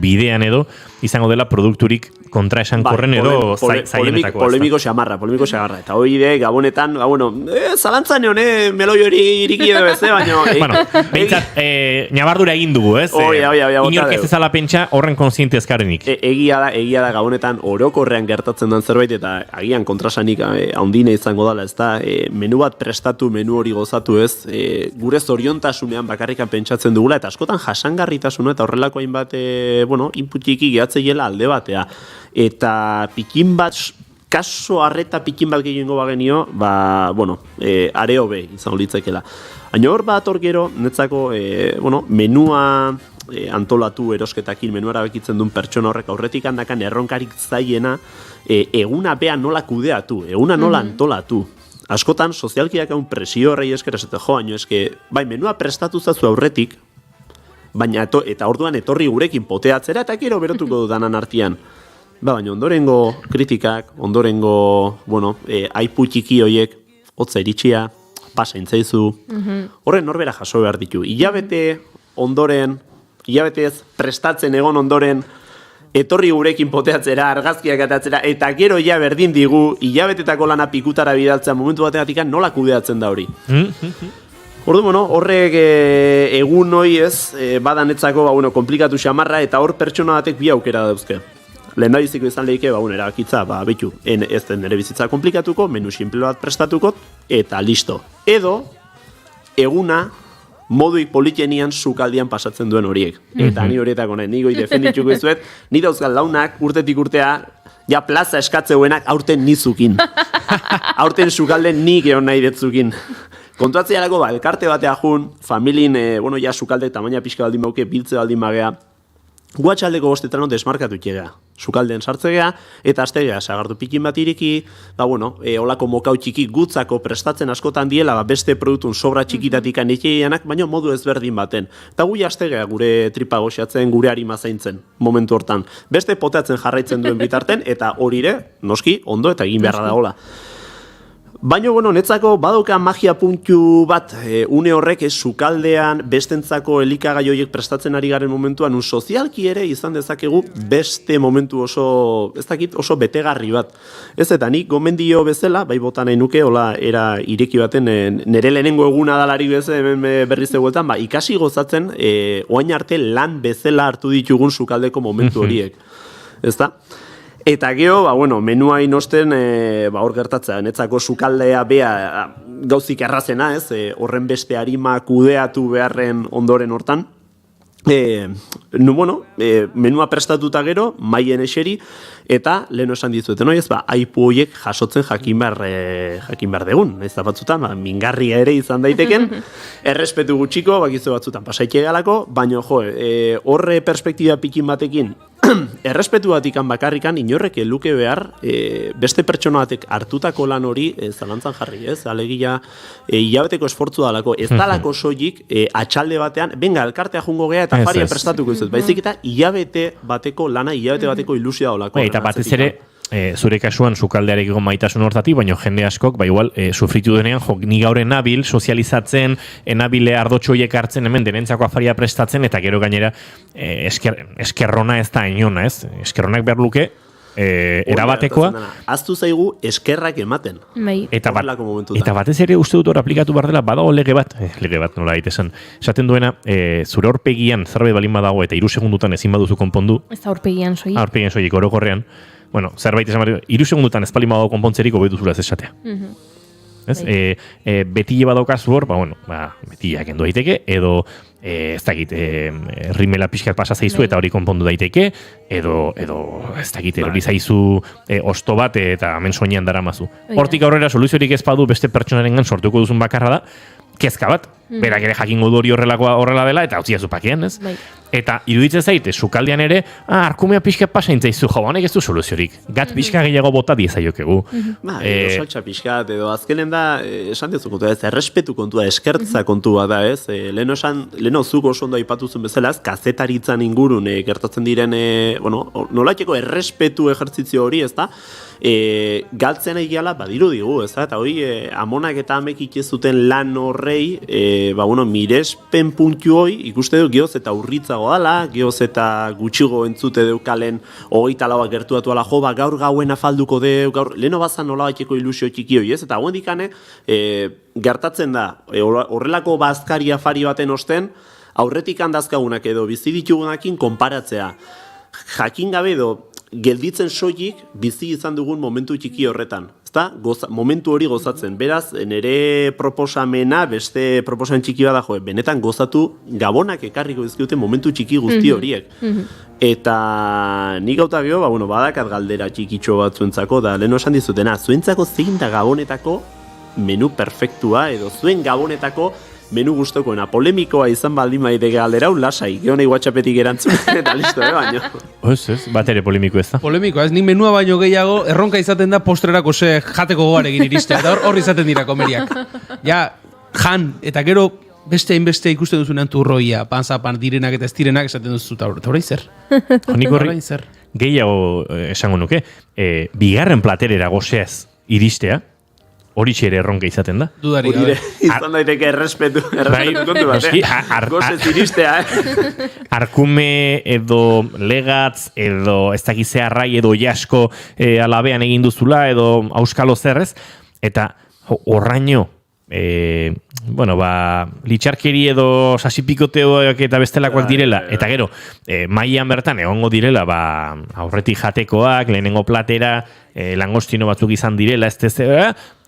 bidean edo izango dela produkturik kontraesankorren edo zaienetako. Polemiko xamarra. Eta hoi de, gabonetan, zalantzan egon, meloi hori iriki edo beze, baina... Bentsat, nabardura egin dugu, ez? Inork ez ezala pentsa horren konsiente ezkarenik. Egia da gabonetan orokorrean gertatzen den zerbait, eta agian kontrasanik haundine izango dela, ez da, menu bat prestatu, menu hori gozatu, ez? Gure zoriontasunean bakarrikan pentsatzen dugula, eta askotan jasangarritasuna eta horrelako hainbat, inputiki gehatzeiela alde batea. Eta pikin bat, kaso arreta pikin bat gehiengo bagenio, are hobe izan litzekela. Baina hor bat hor gero, netzako, menua antolatu erosketakin, menua erabekitzen duen pertsona horrek aurretik handakan erronkarik zaiena, eguna bea nola kudeatu, eguna nola antolatu. Askotan, sozialkiak haun presio horrei esker esate, baina eske, bai, menua prestatu zazu aurretik, baina eta orduan etorri gurekin poteatzera eta gero berotuko danan artean. Baina ondorengo kritikak, ondorengo, aipu txiki hoiek, hotza iritsia, pasaintzaizu, horren norbera jaso behar ditu. Hilabetez prestatzen egon ondoren, etorri gurekin poteatzera, argazkiak atatzera, eta gero ja berdin digu, hilabetetako lana pikutara bidaltzen momentu bateatik nola kudeatzen da hori. Ordu, horrek egun hoi ez, badanetzako, komplikatu xamarra, eta hor pertsona batek bi aukera dauzke. Lehen da biziko izan lehike, erabakitza, betu, ez den nire bizitza komplikatuko, menu simple bat prestatuko, eta listo. Edo, eguna, moduik politenian sukaldian pasatzen duen horiek. Eta ni horietako nahi, nigoi defenditzuko izuet, ni dauzkat launak urtetik urtea, ja plaza eskatzeuenak aurten nizukin. Aurten sukalden nik egon nahi detzukin. Kontuatzearako, elkarte batea jun, familin, ja sukalde tamaina pixka baldin bauke, biltze baldin bagea, guatxaldeko bostetan desmarkatu itxegea. Sukalden sartzegea, eta aztegea sagartu pikin bat iriki, olako mokau txiki gutzako prestatzen askotan diela, beste produktun sobra txikitatik anitxegianak, baina modu ezberdin baten. Eta gui aztegea gure tripa goxatzen, gure harima zaintzen, momentu hortan. Beste poteatzen jarraitzen duen bitarten, eta horire, noski, ondo eta egin beharra dagoela. Baina, netzako badauka magia puntu bat, une horrek sukaldean bestentzako elikagai horiek prestatzen ari garen momentuan, un sozialki ere izan dezakegu beste momentu oso betegarri bat. Ez eta nik gomendio bezala, bai bota nahi nuke, hola era ireki baten, nire lehenengo eguna dalari hemen berriz eguetan, ikasi gozatzen, oain arte lan bezala hartu ditugun sukaldeko momentu horiek. Ez da? Eta geho, menua inosten, hor gertatzea, netzako sukaldea bea gauzik errazena, ez? Horren beste harima kudeatu beharren ondoren hortan. Menua prestatuta gero, maien eseri, eta lehen esan dizueten, aipu horiek jasotzen jakin behar degun. Ez da batzutan, mingarria ere izan daiteken, errespetu gutxiko, bakizu batzutan pasaike galako, baina horre perspektiba pikin batekin, errespetu batikan bakarrikan inorrek luke behar beste pertsona batek hartutako lan hori zalantzan jarri, ez? Alegia hilabeteko esfortzu dalako, ez dalako soilik atxalde batean, benga, elkartea jungo gea eta faria prestatuko izuz, baizik eta hilabete bateko lana, hilabete bateko ilusioa olako. Eta batez ere, zure kasuan sukaldearekiko maitasun hortatik, baina jende askok, igual, sufritu denean, ni gaur enabil, sozializatzen, enabile ardotxoiek hartzen, hemen denentzako afaria prestatzen, eta gero gainera, eskerrona ez da inona, ez? Eskerronak behar luke, erabatekoa. Aztu zaigu eskerrak ematen. Eta batez ere uste dut hor aplikatu behar dela, badago lege bat nola daitezen. Esaten duena, zure horpegian zerbait balin badago eta 3 segundutan ezin baduzu konpondu. Ez da horpegian soilik. Horpegian soilik, orokorrean. Zerbait esan behar, 3 segundutan ez balin badago konpontzerik hobetu zura ez esatea. Beti badaukazu hor, betiak endo daiteke, edo ez dakit, rimela pixkat pasa zaizu eta hori konpondu daiteke, edo ez dakit, hori zaizu osto bat eta hemen soinean daramazu. Hortik aurrera soluziorik ez badu beste pertsonarengan sortuko duzun bakarra da, kezka bat, berak ere jakingo du hori horrela dela, eta utziazu pakean, ez? Eta iruditzen zaite, sukaldean ere, arkumea pixka pasaintzaizu, honek ez du soluziorik. Gat pixka gehiago bota diezaiokegu. Saltxa pixkat, edo azkenen da, esan dezu kontua, ez, errespetu kontua, eskertza kontua da, ez? Leheno zuk oso ondo aipatuzun bezala, ez, kazetaritzan ingurun gertatzen diren, nolaiteko errespetu ejertzizio hori, ez da? Galtzen egiala badiru digu, ez da? Eta hori, amonak eta amek ikezuten lan horrei, mirespen puntu hoi, ikuste du, geoz eta urritzago dala, geoz eta gutxigo entzute deukalen 24 gertuatu ala, gaur gauen afalduko deu, leheno bazan nola baiteko ilusio txiki hoi, ez? Eta hauen dikane, gertatzen da, horrelako bazkari afari baten osten, aurretik handazkagunak edo bizi ditugunakin konparatzea. Jakin gabe edo, gelditzen soilik bizi izan dugun momentu txiki horretan. Momentu hori gozatzen. Beraz, nire proposamena, beste proposamen txiki bada benetan gozatu gabonak ekarriko dizkiute momentu txiki guzti horiek. Eta nik gauta geho, badakat galdera txikitxo bat zuentzako, da leheno esan dizutena, zuentzako zein da gabonetako menu perfektua, edo zuen gabonetako menu gustokoena polemikoa izan baldin maiteke galderau, lasai, geonei WhatsAppetik erantzun, eta listo, baino. Ez, bat ere polemiko ez da. Polemikoa, ez, nik menua baino gehiago, erronka izaten da postrerako ze jateko gogarekin iristea, eta hor izaten dira komeriak. Ja, jan, eta gero beste hainbeste ikusten duzunean turroia, panzapan direnak eta ez direnak esaten duzu, eta orain zer? Nik horri gehiago esango nuke, bigarren platerera gozeaz iristea, hori ere erronka izaten da. Dudari gabe. Izan daiteke errespetu kontu bat, gozez iristea, Arkume edo legatz edo ez dakizea arrai edo jasko alabean egin duzula edo auskalo zerrez, eta horraino litxarkeri edo sasipikoteoak eta bestelakoak direla, eta gero, mailan bertan egongo direla, aurretik jatekoak, lehenengo platera, langostino batzuk izan direla,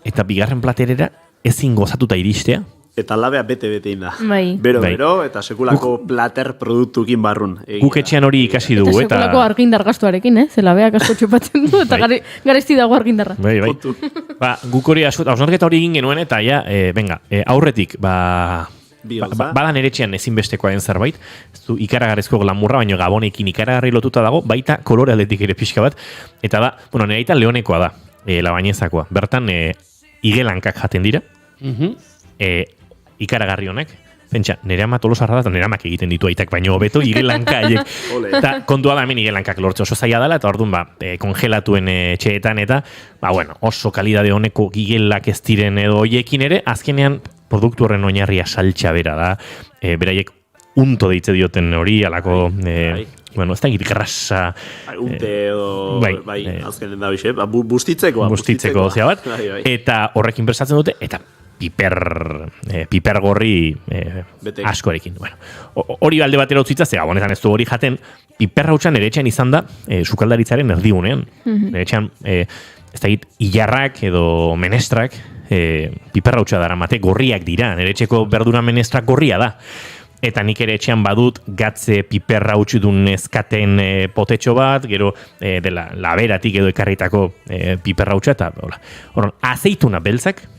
eta bigarren platerera ezin gozatuta iristea. Eta labea bete-bete inda. Bai. Bero, eta sekulako plater produktukin barrun. Guk etxean hori ikasi dugu, eta sekulako argindar gastuarekin, ze labeak asko txupatzen du, eta garesti dago argindarra. Bai. Guk hori hausnarketa hori egin genuen, eta aurretik, badan eretxean ezinbestekoa den zerbait, zu ikaragarrizko glamurra, baino gabonekin ikaragarri lotuta dago, baita kolore aldetik ere pixka bat, eta da, nire aita leonekoa da, labanezakoa. Bertan, igelankak jaten dira, ikaragarri honek, pentsa, nire ama tolosarra da, eta nire amak egiten ditu aitak, baino hobeto igelanka haiek. Eta kontua da hemen igelankak lortze oso zaila dela, eta orduan kongelatuen etxeetan, eta oso kalidade honeko igelak ez diren edo hoiekin ere, azkenean produktu horren oinarria saltxa bera da, beraiek unto deitze dioten hori, alako, ez da egit grasa... Unte edo, azkenen da bixe, bustitzeko zea bat, eta horrekin bersatzen dute, eta piper gorri askorekin. Hori alde batera utzitza, ze gabonetan ez du hori jaten, piper hautsan ere etxean izan da, sukaldaritzaren erdigunean. Ere etxean, ez da egit, ilarrak edo menestrak, piper hautsa dara mate, gorriak dira, nire etxeko berdura menestrak gorria da. Eta nik ere etxean badut gatze piperra utxudun eskaten potetxo bat, gero dela laberatik edo ekarritako piperra utxa, eta azeituna beltzak,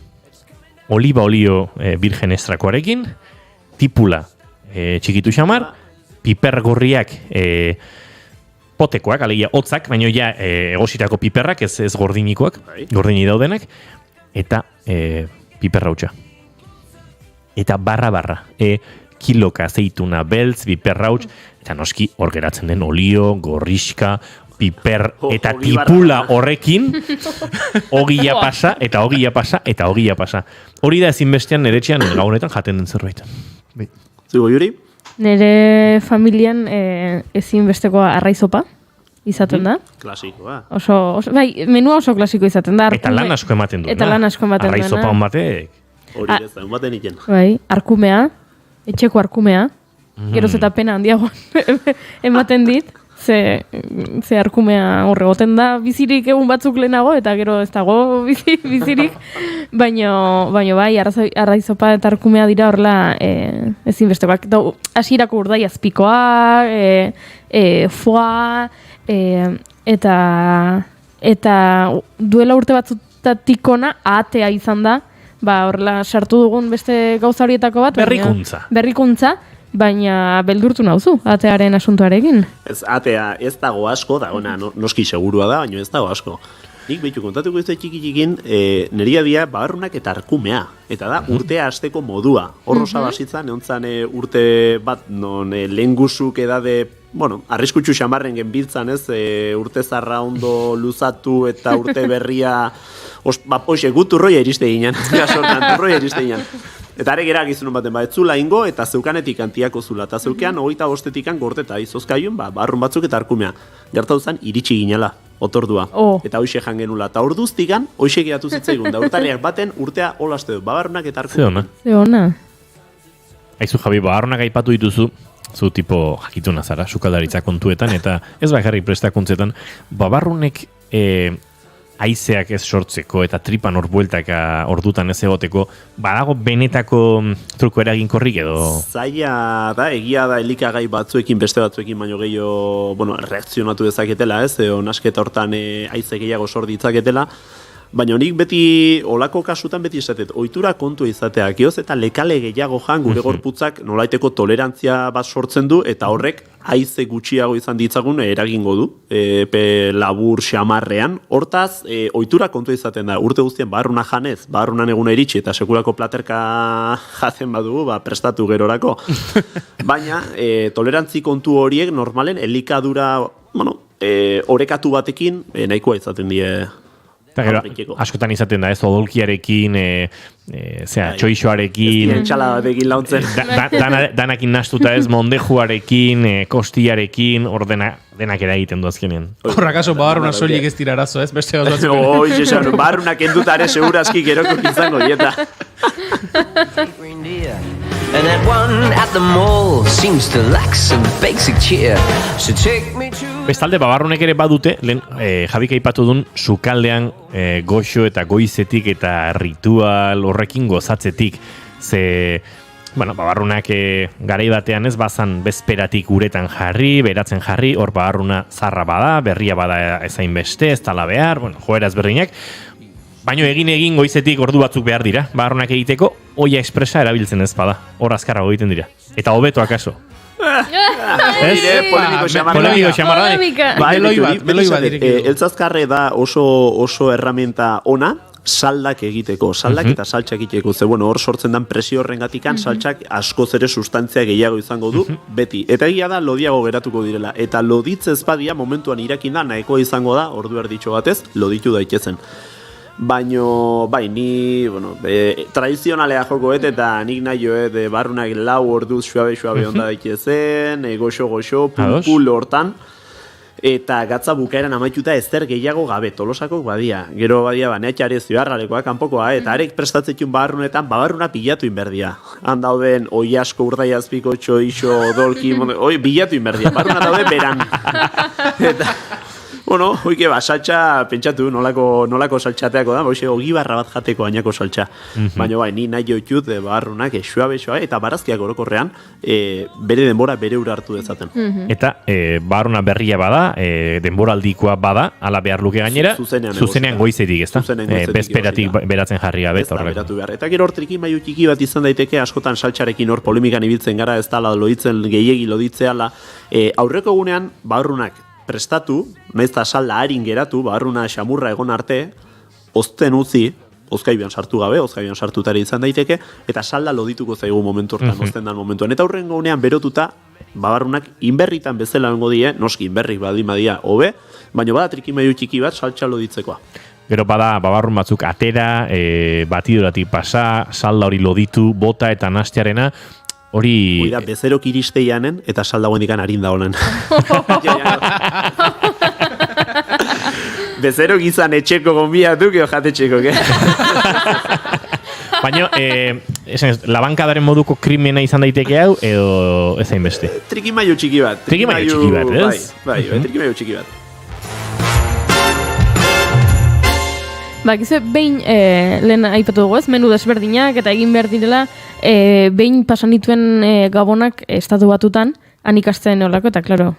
oliba olio virgen estrakoarekin, tipula txikitu xamar, piper gorriak potekoak, alegia hotzak, baina ja egositako piperrak, ez gordinikoak, gordini daudenak, eta piperra utxa. Eta barra, kiloka azeituna beltz, piperrauts, eta noski hor geratzen den olio, gorriska, piper eta tipula horrekin, ogia pasa, eta ogia pasa, eta ogia pasa. Hori da ezinbestean nire etxean gabonetan jaten den zerbait. Zugo, Juri? Nire familian ezinbestekoa arraizopa izaten da. Klasikoa. Menua oso klasiko izaten da. Eta lan asko ematen du. Arraizopa hon batek. Hori ez da, hon baten iken. Bai, arkumea, etxeko arkumea, geroz eta pena handiagoan ematen dit, ze arkumea horregoten da bizirik egun batzuk lehenago, eta gero ez dago bizirik, baino bai, arraizopa eta arkumea dira horrela ezinbestekoak. Hasierako urdai azpikoa, foa, eta duela urte batzutatik ona ahatea izan da, horrela sartu dugun beste gauza horietako bat. Berrikuntza, baina beldurtu nauzu, atearen asuntuarekin. Atea ez dago asko, da ona noski segurua da, baina ez dago asko. Nik behitu kontatuko ez da txiki-txikin, neria dia babarrunak eta arkumea. Eta da, urtea hasteko modua. Horrosa basitzan, egontzan urte bat, non lehen guzuk edade, arriskutsu xamarren genbiltzan, ez, urte zarra ondo luzatu eta urte berria, turroia iriste ginen, turroia iriste ginen. Eta are gerak izunun baten, ez zula ingo, eta zeukanetik antiako zula, eta zeukean 25 gordeta izozkaiun, barrun batzuk eta arkumea. Gertau zen, iritsi ginela, otordua. Eta hoxe jan genula, eta orduztikan, hoxe gehiatu zitzaigun, da urtaleak baten urtea holaste du, babarrunak eta arkumea. Zeona. Aizu, Javi, babarrunak aipatu dituzu, zu tipo jakituna zara, sukaldaritza kontuetan, eta ez bakarrik prestakuntzetan, babarrunek haizeak ez sortzeko eta tripan hor bueltaka ordutan ez egoteko, badago benetako truko eraginkorrik edo? Zaila da, egia da elikagai batzuekin, beste batzuekin baino gehiago, reakzionatu dezaketela, ez, nasketa hortan haize gehiago sor ditzaketela. Baina nik beti, olako kasutan beti esatet, ohitura kontu izatea, gioz eta lekale gehiago jan gure gorputzak nolaiteko tolerantzia bat sortzen du, eta horrek haize gutxiago izan ditzagun eragingo du, epe labur xamarrean. Hortaz, ohitura kontu izaten da, urte guztien barruna janez, barrunan eguna iritsi, eta sekulako platerka jaten badugu, prestatu gerorako. Baina, tolerantzi kontu horiek normalen elikadura, orekatu batekin nahikoa izaten die. Eta gero, askotan izaten da, ez odolkiarekin, txoixoarekin, entxala batekin launtzen. Danakin nastuta ez, mondejuarekin, kostiarekin, denak ere egiten du azkenean. Horrakaso barruna soilik ez dira arazo, ez? Beste gauza batzuk. Oi, barrunak endutare segurazki geroko izango dieta. And that one at the mall seems to lack some basic cheer. So take me to... Bestalde, babarrunek ere badute, lehen Jabik aipatu duen sukaldean goxo eta goizetik eta ritual horrekin gozatzetik. Ze, babarrunak garai batean ez bazan bezperatik uretan jarri, beratzen jarri, hor babarruna zarra bada, berria bada ezain beste, ez tala behar, joera ezberdinak. Baina egin goizetik ordu batzuk behar dira, babarrunak egiteko, oia espresa erabiltzen ez bada, hor azkarra egiten dira. Eta hobeto akaso. Polemiko xamarra. Eltzazkarre da oso herramienta ona, saldak egiteko, saldak eta saltxak egiteko. Ze, hor sortzen dan presio horrengatikan, saltxak askoz ere sustantzia gehiago izango du, beti. Eta egia da, lodiago geratuko direla. Eta loditzez badia, momentuan irakin da, nahiko izango da, ordu erditxo batez, loditu daitezen. Baino, ni, tradizionalea joko eta nik nahi joet barrunak lau orduz suabe onda daitezen, goxo, pulpul hortan, eta gatza bukaeran amaituta ezer gehiago gabe, Tolosakok badia. Gero badia, neatxare zioarralekoa, kanpokoa, eta arek prestatzetun barrunetan, barruna pilatu inberdia. Han dauden, oi asko urdaiazpiko, txoixo, dolki, bilatu inberdia, barruna daude beran. Eta... hoike saltxa, pentsatu, nolako saltxateako da, ogibarra bat jateko ainako saltxa. Baina ni nahi joitut barrunak suabe, eta barazkiak orokorrean bere denbora bere ura hartu dezaten. Eta barruna berria bada, denboraldikoa bada, ala behar luke gainera, zuzenean goizetik, ez da? Bezperatik beratzen jarri gabe. Eta gero hor trikimailu txiki bat izan daiteke, askotan saltxarekin hor polemikan ibiltzen gara, ez da, loditzen gehiegi loditzeala. Aurreko egunean, barrunak prestatu, naiz eta salda harin geratu, barruna xamurra egon arte, ozten utzi, ozkaibian sartu gabe, ozkaibian sartutari izan daiteke, eta salda lodituko zaigu momentu hortan, ozten dan momentuan. Eta aurrengo unean berotuta, barrunak inberritan bezala ongo die, noski inberrik badimadia hobe, baina bada trikimailu txiki bat saltxa loditzekoa. Gero bada babarrun batzuk atera, batidoratik pasa, salda hori loditu, bota eta nastearena, hori da, bezerok iristeianen, eta saldagoen dikan harin da honen. Bezerok izan etxeko gonbiatu, keo jatetxeko, ke? Baina, labankadaren moduko krimena izan daiteke hau, edo ezain beste? Trikimailu txiki bat. Trikimailu txiki bat, ez? Bai, trikimailu txiki bat. Bakizu, behin lehen aipatu dugu ez, menu desberdinak eta egin behar direla, behin pasanituen gabonak estatu batutan, han ikasten olako, eta klaro,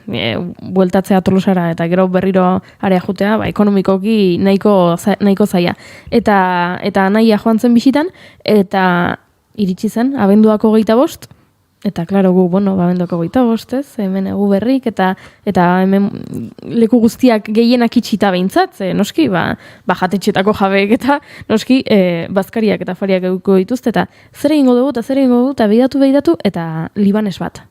bueltatzea Tolosara, eta gero berriro area jutea, ekonomikoki nahiko zaia. Eta nahia joan zen bisitan, eta iritsi zen, abenduako 25, eta klaro gu, abenduako 25, ez, hemen egu berrik, eta hemen leku guztiak gehienak itxita behintzat, noski, jatetxetako jabeek eta noski, bazkariak eta fariak eguko dituzte, eta zer egingo dugu, eta behidatu, eta libanes bat.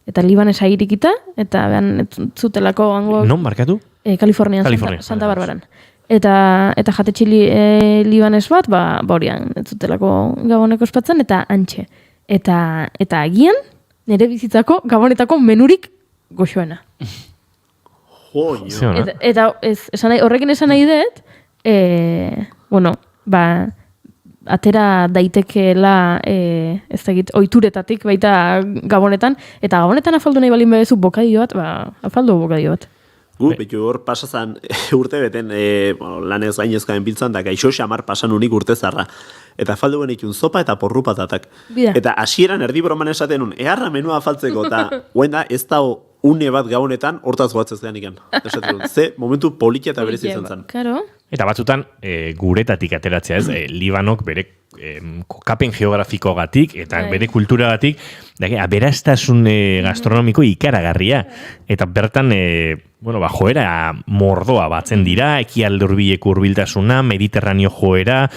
Eta libanesa irikita, eta behan zutelako hango... Non, markatu? Kalifornian, Santa Barbaran. Eta jatetxi libanes bat, horian, zutelako gaboneko espatzen, eta antxe. Eta agian, nire bizitzako gabonetako menurik goxoena. Eta horrekin esan nahi dut, atera daitekeela ez dakit, ohituretatik baita gabonetan, eta gabonetan afaldu nahi balin bedezu bokadio bat, afaldu bokadio bat. Betu hor pasazan urte beten, lanez gainezkaen biltzan, da gaixo xamar pasan unik urte zarra. Eta faldu genitun zopa eta porru patatak. Eta hasieran erdi broman esaten un, eharra menua afaltzeko, eta da ez da une bat gabonetan, hortaz goatzez gehan ikan. Ze momentu politia eta berezi izan zen. Claro. Eta batzutan guretatik ateratzea, ez? Libanok bere kokapen geografikogatik eta bere kulturagatik aberastasun gastronomiko ikaragarria. Eta bertan, joera mordoa batzen dira, ekialde hurbileko hurbiltasuna, mediterraneo joera,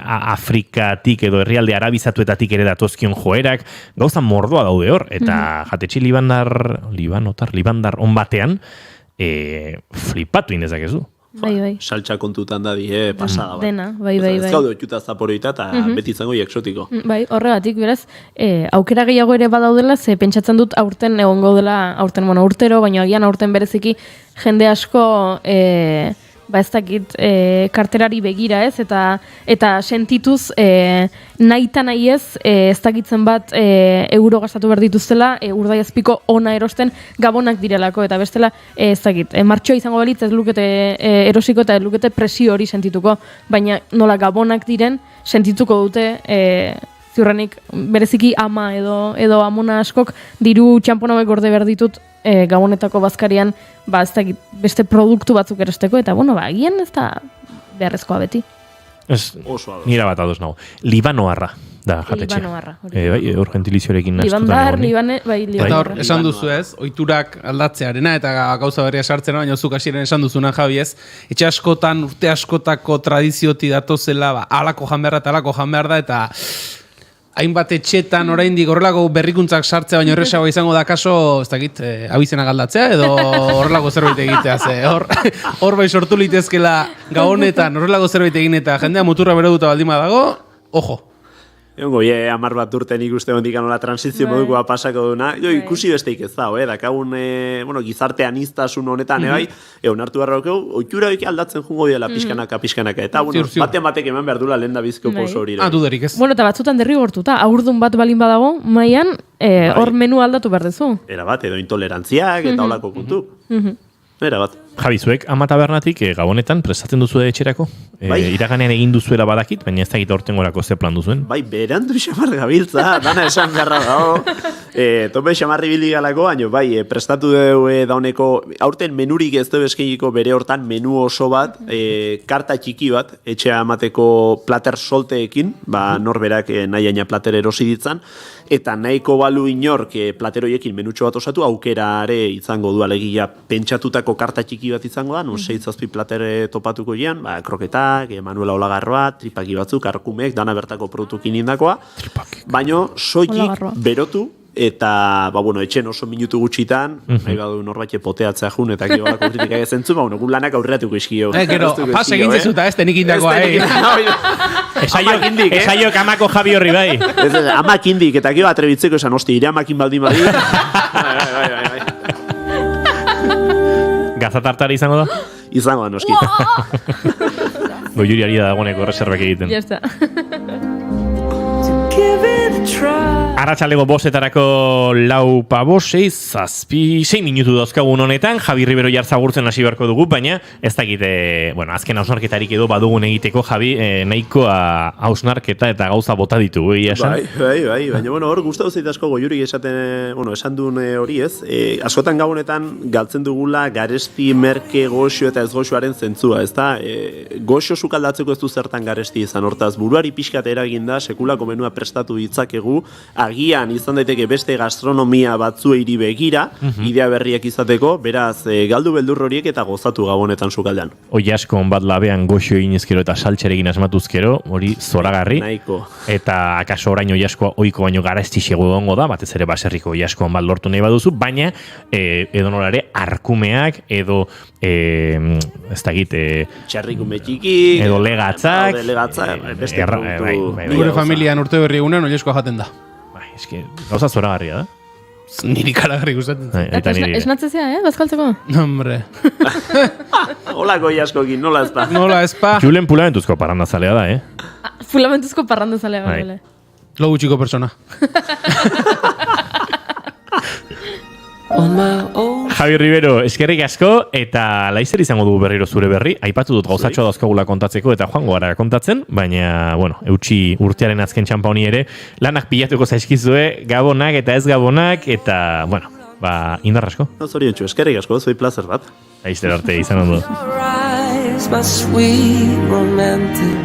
Afrikatik edo herrialde arabizatuetatik ere datozkion joerak, gauza mordoa daude hor. Eta jatetxe libandar on batean, flipatu indezakezu. Bai. Saltxa kontutan da pasada. Dena, bai. Ez gaude otxuta zaporoita eta beti izango exotiko. Bai, horregatik, beraz, aukera gehiago ere badaudela, ze pentsatzen dut aurten egongo dela, urtero, baina agian aurten bereziki jende asko ez dakit karterari begira ez, eta sentituz nahita nahi ez dakitzen bat euro gastatu behar dituztela urdaiazpiko ona erosten gabonak direlako, eta bestela ez dakit, martxoa izango balitz ez lukete erosiko eta ez lukete presio hori sentituko, baina nola gabonak diren sentituko dute ziurrenik bereziki ama edo amona askok diru txamponauek gorde behar ditut gabonetako bazkarian ez dakit, beste produktu batzuk erosteko, eta agian ez da beharrezkoa beti. Nira bat ados nago. Libanoarra da jatetxe. Libanoarra. Hor gentilizioarekin nastuta. Eta hor, esan duzu ez, ohiturak aldatzearena eta gauza berria sartzena, baina zuk hasieran esan duzuna, Javi, ez, etxe askotan, urte askotako tradizioti datozela, alako jan behar da, eta hainbat etxetan oraindik horrelako berrikuntzak sartzea baino erresagoa izango da kaso, ez dakit, abizena galdatzea edo horrelako zerbait egitea, hor bai sortu litezkela gabonetan horrelako zerbait egin eta jendea muturra beroduta baldin badago, ojo. Egongo, 10 bat urte nik uste hondik anola transizio modukoa pasako duna. Ikusi besteik ez dago, dakagun gizartean iztasun honetan, onartu barraukeu, oitura aldatzen jungo diela pixkanaka. Eta, batek eman behar dula lehen da bizko poso hori. Dudarik ez. Eta batzutan derrigortuta, aurdun bat balin badago, maian, hor menu aldatu behar dezu. Era bat, edo intolerantziak eta holako puntu. Era bat. Javi, zuek ama tabernatik gabonetan prestatzen duzu etxerako? Iraganean egin duzuela badakit, baina ez da gita hortengorako ze plan duzuen? Bai, berandu xamar gabiltza, dana esan garra dago. Tope xamarri biligalako, baina prestatu dugu dauneko, aurten menurik ez dugu eskeniko bere hortan menu oso bat, karta txiki bat, etxea amateko plater solteekin, norberak nahi aina plater erosi ditzan, eta nahiko balu inork plateroiekin menutxo bat osatu, aukerare izango du alegia pentsatutako karta txiki bat izango da, 6-7 platere topatuko gian, kroketak, Manuela Olagarroa, tripaki batzuk, arkumek, dana bertako produktukin indakoa, baino soilik berotu, eta, etxen oso minutu gutxitan, nahi badu norbait poteatzea jun, eta geholako kritikak ezentzu, gu lanak aurreatuko iskio. Pas egin zezuta, ez tenik indakoa, Esaiok amako Javi horri bai. Amak indik, eta gero atrebitzeko esan, ire amakin baldin badi. Gazatartara izango da? Izango da, noski. Goiuri ari da dagoeneko reservak egiten. Ya está. Arratsaleko 5:00 lau pabo, 6 minutu dauzkagun honetan, Javi Ribero jartzagurtzen hasi beharko dugu, baina ez dakite, azken hausnarketarik edo badugun egiteko, Javi, nahikoa hausnarketa eta gauza bota ditugu, egia esan. Bai, baina hor gustatu zait asko Goiurik esan duen hori ez, askotan gabonetan galtzen dugula garesti, merke, goxo eta ez goxoaren zentzua, ez da, goxo sukaldatzeko ez du zertan garesti izan, hortaz buruari pixkat eragin da, sekulako menua prestatu ditzakegu, agian izan daiteke beste gastronomia batzueiri begira, idea berriak izateko, beraz, galdu beldur horiek eta gozatu gabonetan sukaldean. Hoi asko bat labean goxo eginezkero eta saltxerekin asmatuzkero, hori zoragarri. Nahiko. Eta akaso orain hoi asko oiko baino garestixego dongo da, batez ere baserriko hoi asko bat lortu nahi baduzu, baina edo nolare arkumeak, edo ez dakit txarrikume txiki, edo legatzak, beste produktu. Gure familian urte berri egunean oieskoa jaten da. Eske, gauza zoragarria da. Niri karagarri gustatzen. Esnatzezea, bazkaltzeko? Hombre. Hola goi askokin, nola ezpa. Nola ezpa. Julen pulamentuzko parrandazalea da, Pulamentuzko parrandazalea, bale. Lo gutxiko persona. Javi Ribero, eskerrik asko, eta laizer izango dugu berriro zure berri. Aipatu dut gauzatxoa dauzkagula kontatzeko eta joango gara kontatzen, baina, eutxi urtearen azken txampa honi ere, lanak pilatuko zaizkizue, gabonak eta ez gabonak, eta, indarra asko. Zoriontxu, eskerrik asko, zoi plazer bat. Aizter arte, izan ondo. eyes, my sweet romantic.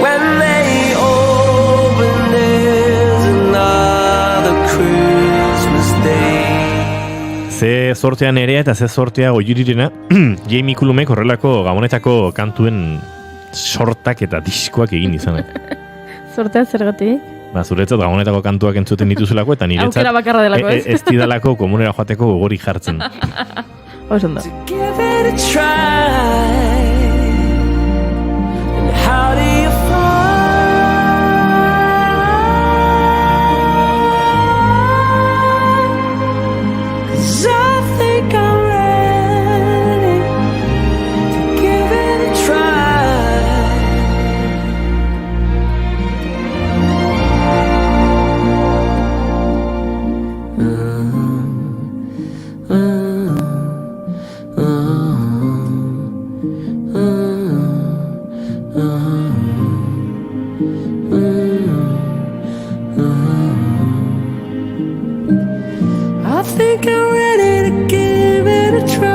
When they open, there's another Christmas day. Ze sortea nerea eta ze sortea oiurirena, Jamie Cullum horrelako gabonetako kantuen sortak eta diskoak egin izanak. Sortea zergatik? Zuretzat gabonetako kantuak entzuten dituzulako eta niretzat aukera bakarra delako, ez? Ez didalako komunera joateko gogorik jartzen. Osondo. Give it a try. And how do you find? 'Cause I think I'm ready to give it a try. I think I'm ready to give it a try.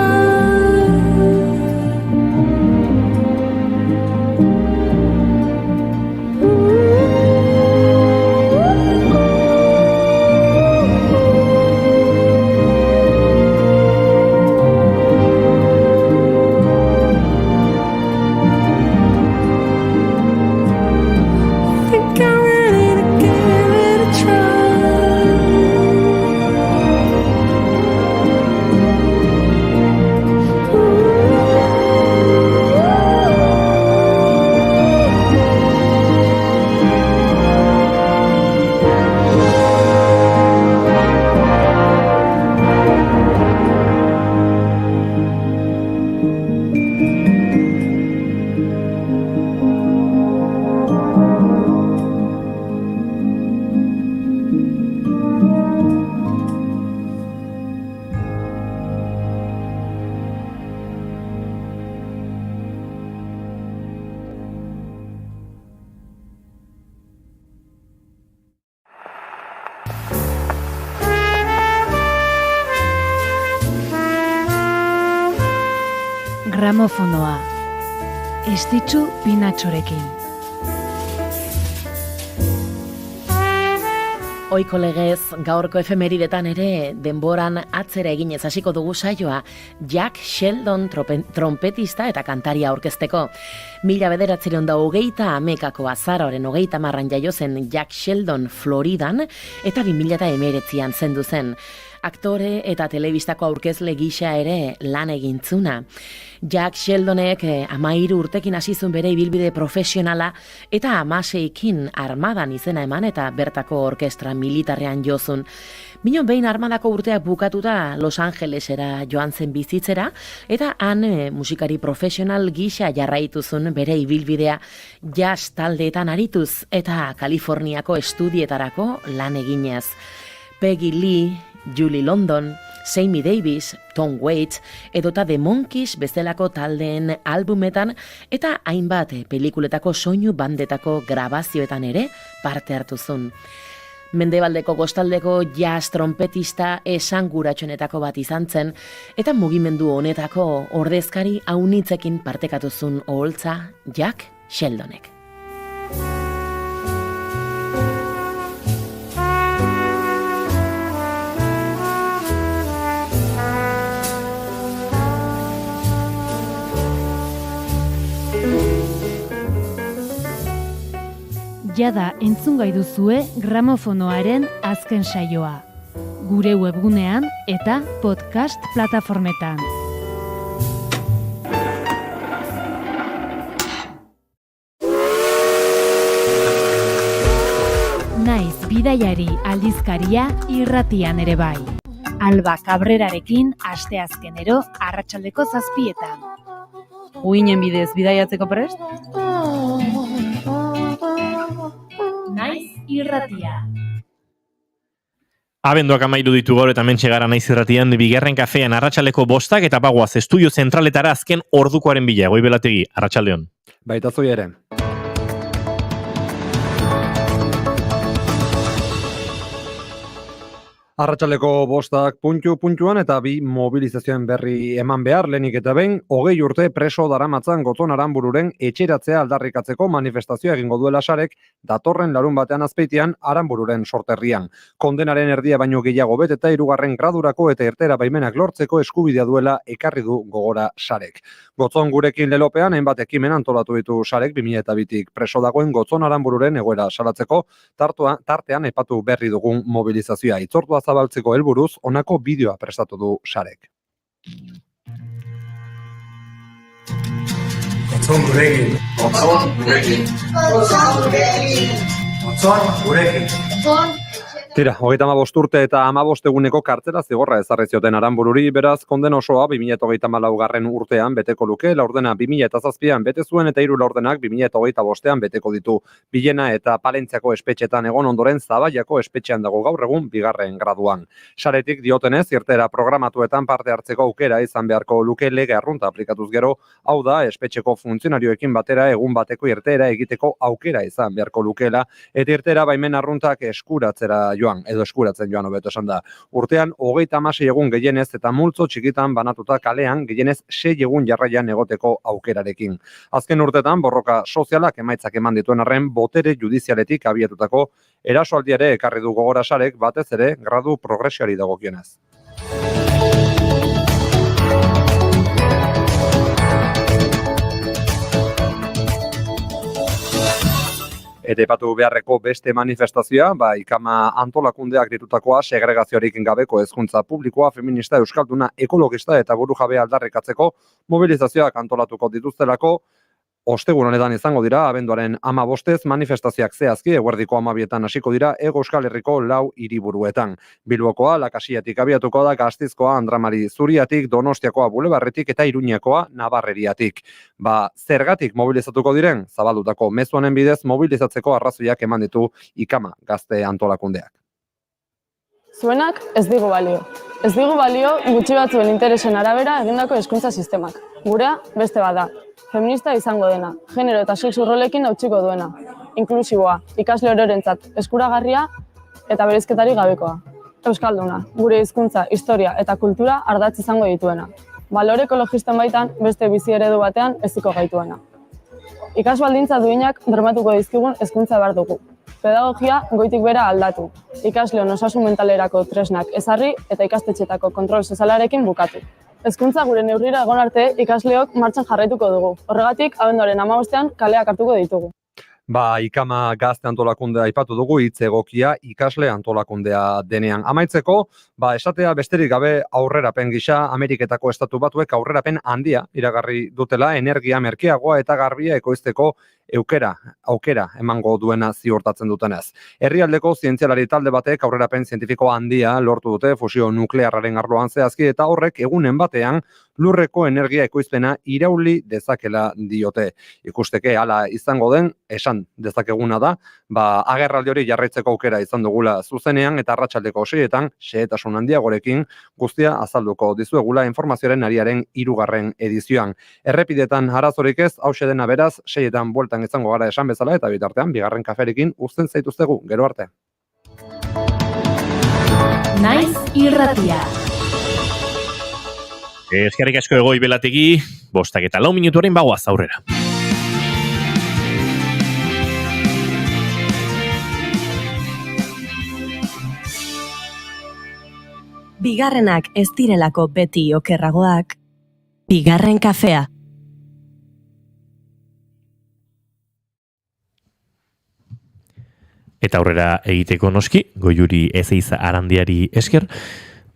Gramofonoa. Estitxu Pinatxorekin. Oiko legez, gaurko efemeridetan ere denboran atzera eginez hasiko dugu saioa Jack Sheldon trompetista eta kantaria aurkezteko. 1920 azaroaren 30 jaio zen Jack Sheldon Floridan eta 2019an zendu zen. Aktore eta telebistako aurkezle gisa ere lan egintzuna. Jack Sheldonek 13 urtekin hasi zuen bere ibilbide profesionala eta 16ekin armadan izena eman eta bertako orkestra militarrean jozun. Binon behin armadako urteak bukatuta Los Angelesera joan zen bizitzera eta han musikari profesional gisa jarraituzun bere ibilbidea jazz taldeetan arituz eta Kaliforniako estudietarako lan eginez. Peggy Lee, Julie London, Sammy Davis, Tom Waits edota The Monkees bezalako taldeen albumetan eta hainbat pelikuletako soinu bandetako grabazioetan ere parte hartuzun. Mendebaldeko kostaldeko jazz trompetista esanguratsuenetako bat izan zen eta mugimendu honetako ordezkari aunitzekin partekatuzun oholtza Jack Sheldonek. Jada entzungai duzue Gramofonoaren azken saioa. Gure webgunean eta podcast plataformetan. Naiz bidaiari aldizkaria irratian ere bai. Alba Cabrerarekin asteazkenero arratsaldeko 7:00. Uinen bidez bidaiatzeko prest? Naiz irratia. Abenduak 13 ditu gaur eta mentxe gara Naiz irratian bigarren kafean arratsaldeko 5:00 eta bagoaz estudio zentraletara azken ordukoaren bila. Goibelategi, arratsaldeon. Baita zui ere. Arratsaleko 5 puntuan eta 2 mobilizazioen berri eman behar lehenik eta behin, 20 urte preso daramatzan Gotzon Aranbururen etxeratzea aldarrikatzeko manifestazioa egingo duela Sarek datorren larun batean Azpeitian Aranbururen sorterrian. Kondenaren erdia baino gehiago beteta 3. gradurako eta irteera baimenak lortzeko eskubidea duela ekarri du gogora Sarek. Gotzon gurekin lelopean hainbat ekimen antolatu ditu Sarek 2002tik preso dagoen Gotzon Aranbururen egoera salatzeko tartean aipatu berri dugun mobilizazioa. Itzordua zabaltzeko helburuz honako bideoa prestatu du Sarek. Gotzon gurekin. Gotzon gurekin. Gotzon gurekin. Gotzon gurekin. Tira, 35 urte eta 15 eguneko kartzela zigorra ezarri zioten Aranbururi, beraz konden osoa 2024 urtean beteko luke, laurdena 2007an bete zuen eta 3 laurdenak 2025an beteko ditu. Bilena eta Palentziako espetxetan egon ondoren Zabaiako espetxean dago gaur egun 2. graduan. Saretik diotenez, irteera programatuetan parte hartzeko aukera izan beharko luke lege arrunta aplikatuz gero, hau da espetxeko funtzionarioekin batera egun bateko irteera egiteko aukera izan beharko lukeela, eta irteera baimen arruntak eskuratzen joan hobeto esan da. Urtean 36 egun gehienez eta multzo txikitan banatuta kalean gehienez 6 egun jarraian egoteko aukerarekin. Azken urtetan borroka sozialak emaitzak eman dituen arren botere judizialetik abiatutako erasoaldiare ekarri du gogora Sarek batez ere gradu progresioari dagokionez. Eta epatu beharreko beste manifestazioa, ikama antolakundeak ditutakoa segregaziorik gabeko hezkuntza publikoa, feminista, euskalduna, ekologista eta burujabe aldarrikatzeko mobilizazioak antolatuko dituztelako. Ostegun honetan izango dira, abenduaren 15 manifestazioak zehazki, eguerdiko 12etan hasiko dira, Hego Euskal Herriko 4 hiriburuetan. Bilbokoa, Lakasiatik abiatuko da, Gastizkoa, Andramari Zuriatik, Donostiakoa, Bulebarretik eta Iruñekoa, Nabarreriatik. Zergatik mobilizatuko diren, zabaldutako mezuanen bidez mobilizatzeko arrazoiak eman ditu ikama gazte antolakundeak. Zuenak ez digu balio. Ez digu balio gutxi batzuen interesen arabera egindako hezkuntza sistemak. Gurea beste bada. Feminista izango dena, genero eta sexu rolekin hautsiko duena, inklusiboa, ikasle ororentzat eskuragarria eta bereizketarik gabekoa. Euskalduna, gure hizkuntza, historia eta kultura ardatz izango dituena. Balore ekologisten baitan beste bizi eredu batean heziko gaituena. Ikasbaldintza duinak bermatuko dizkigun hezkuntza behar dugu. Pedagogia goitik bera aldatu. Ikasleon osasun mentalerako tresnak ezarri eta ikastetxetako kontrol sozialarekin bukatu. Hezkuntza gure neurrira egon arte ikasleok martxan jarraituko dugu. Horregatik, abenduaren 15ean kaleak hartuko ditugu. Ikama gazte antolakundea aipatu dugu, hitz egokia ikasle antolakundea denean. Amaitzeko, esatea besterik gabe aurrerapen gisa Ameriketako estatu batuek aurrerapen handia iragarri dutela energia merkeagoa eta garbia ekoizteko aukera emango duena ziurtatzen dutenez. Herrialdeko zientzialari talde batek aurrerapen zientifiko handia lortu dute fusio nuklearraren arloan zehazki eta horrek egunen batean lurreko energia ekoizpena irauli dezakela diote. Ikusteke hala izango den, esan dezakeguna da, agerraldi hori jarraitzeko aukera izan dugula zuzenean eta arratsaldeko 6etan xehetasun handiagorekin guztia azalduko dizuegula informazioaren ariaren 3. edizioan. Errepidetan arazorik ez, hauxe dena beraz, 6etan bueltan izango gara esan bezala eta bitartean 2. kaferekin uzten zaituztegu, gero arte. Naiz irratia. Eskerrik asko Egoi Belategi, 5:04 minutuaren bagoaz aurrera. Bigarrenak ez direlako beti okerragoak. Bigarren kafea. Eta aurrera egiteko noski, Goiuri Ezeiza Arandiari esker,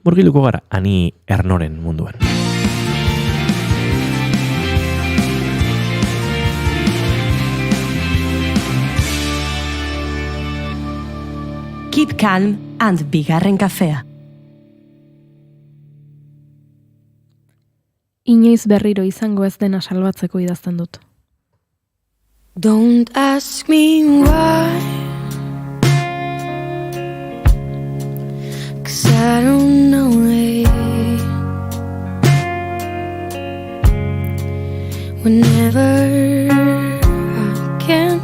murgiluko gara Ani Ernoren munduan. Keep calm and bigarren kafea. Inoiz berriro izango ez dena salbatzeko idazten dut. Don't ask me why, 'cause I don't know it. Whenever I can.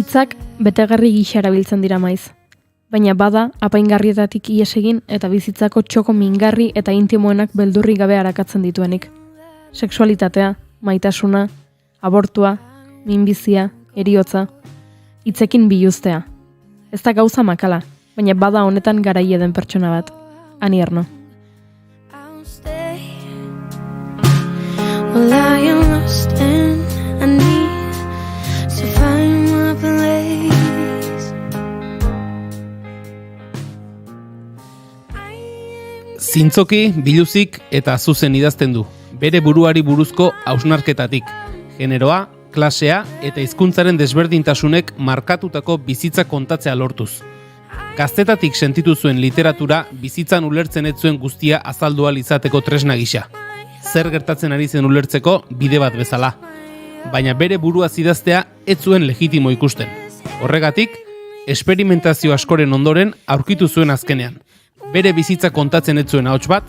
Hitzak betegarri gisa erabiltzen dira maiz. Baina bada apaingarrietatik ihes egin eta bizitzako txoko mingarri eta intimoenak beldurri gabe arakatzen dituenik. Sexualitatea, maitasuna, abortua, minbizia, eriotza, hitzekin biluztea. Ez da gauza makala, baina bada honetan garaile den pertsona bat. Ani Erno. Well, I am lost and I need to find my place. Zintzoki, biluzik eta zuzen idazten du. Bere buruari buruzko hausnarketatik. Generoa, klasea eta hizkuntzaren desberdintasunek markatutako bizitza kontatzea lortuz. Gaztetatik sentitu zuen literatura bizitzan ulertzen ez zuen guztia azaldu ahal izateko tresna gisa. Zer gertatzen ari zen ulertzeko bide bat bezala. Baina bere buruaz idaztea ez zuen legitimo ikusten. Horregatik, esperimentazio askoren ondoren aurkitu zuen azkenean. Bere bizitza kontatzen ez zuen ahots bat,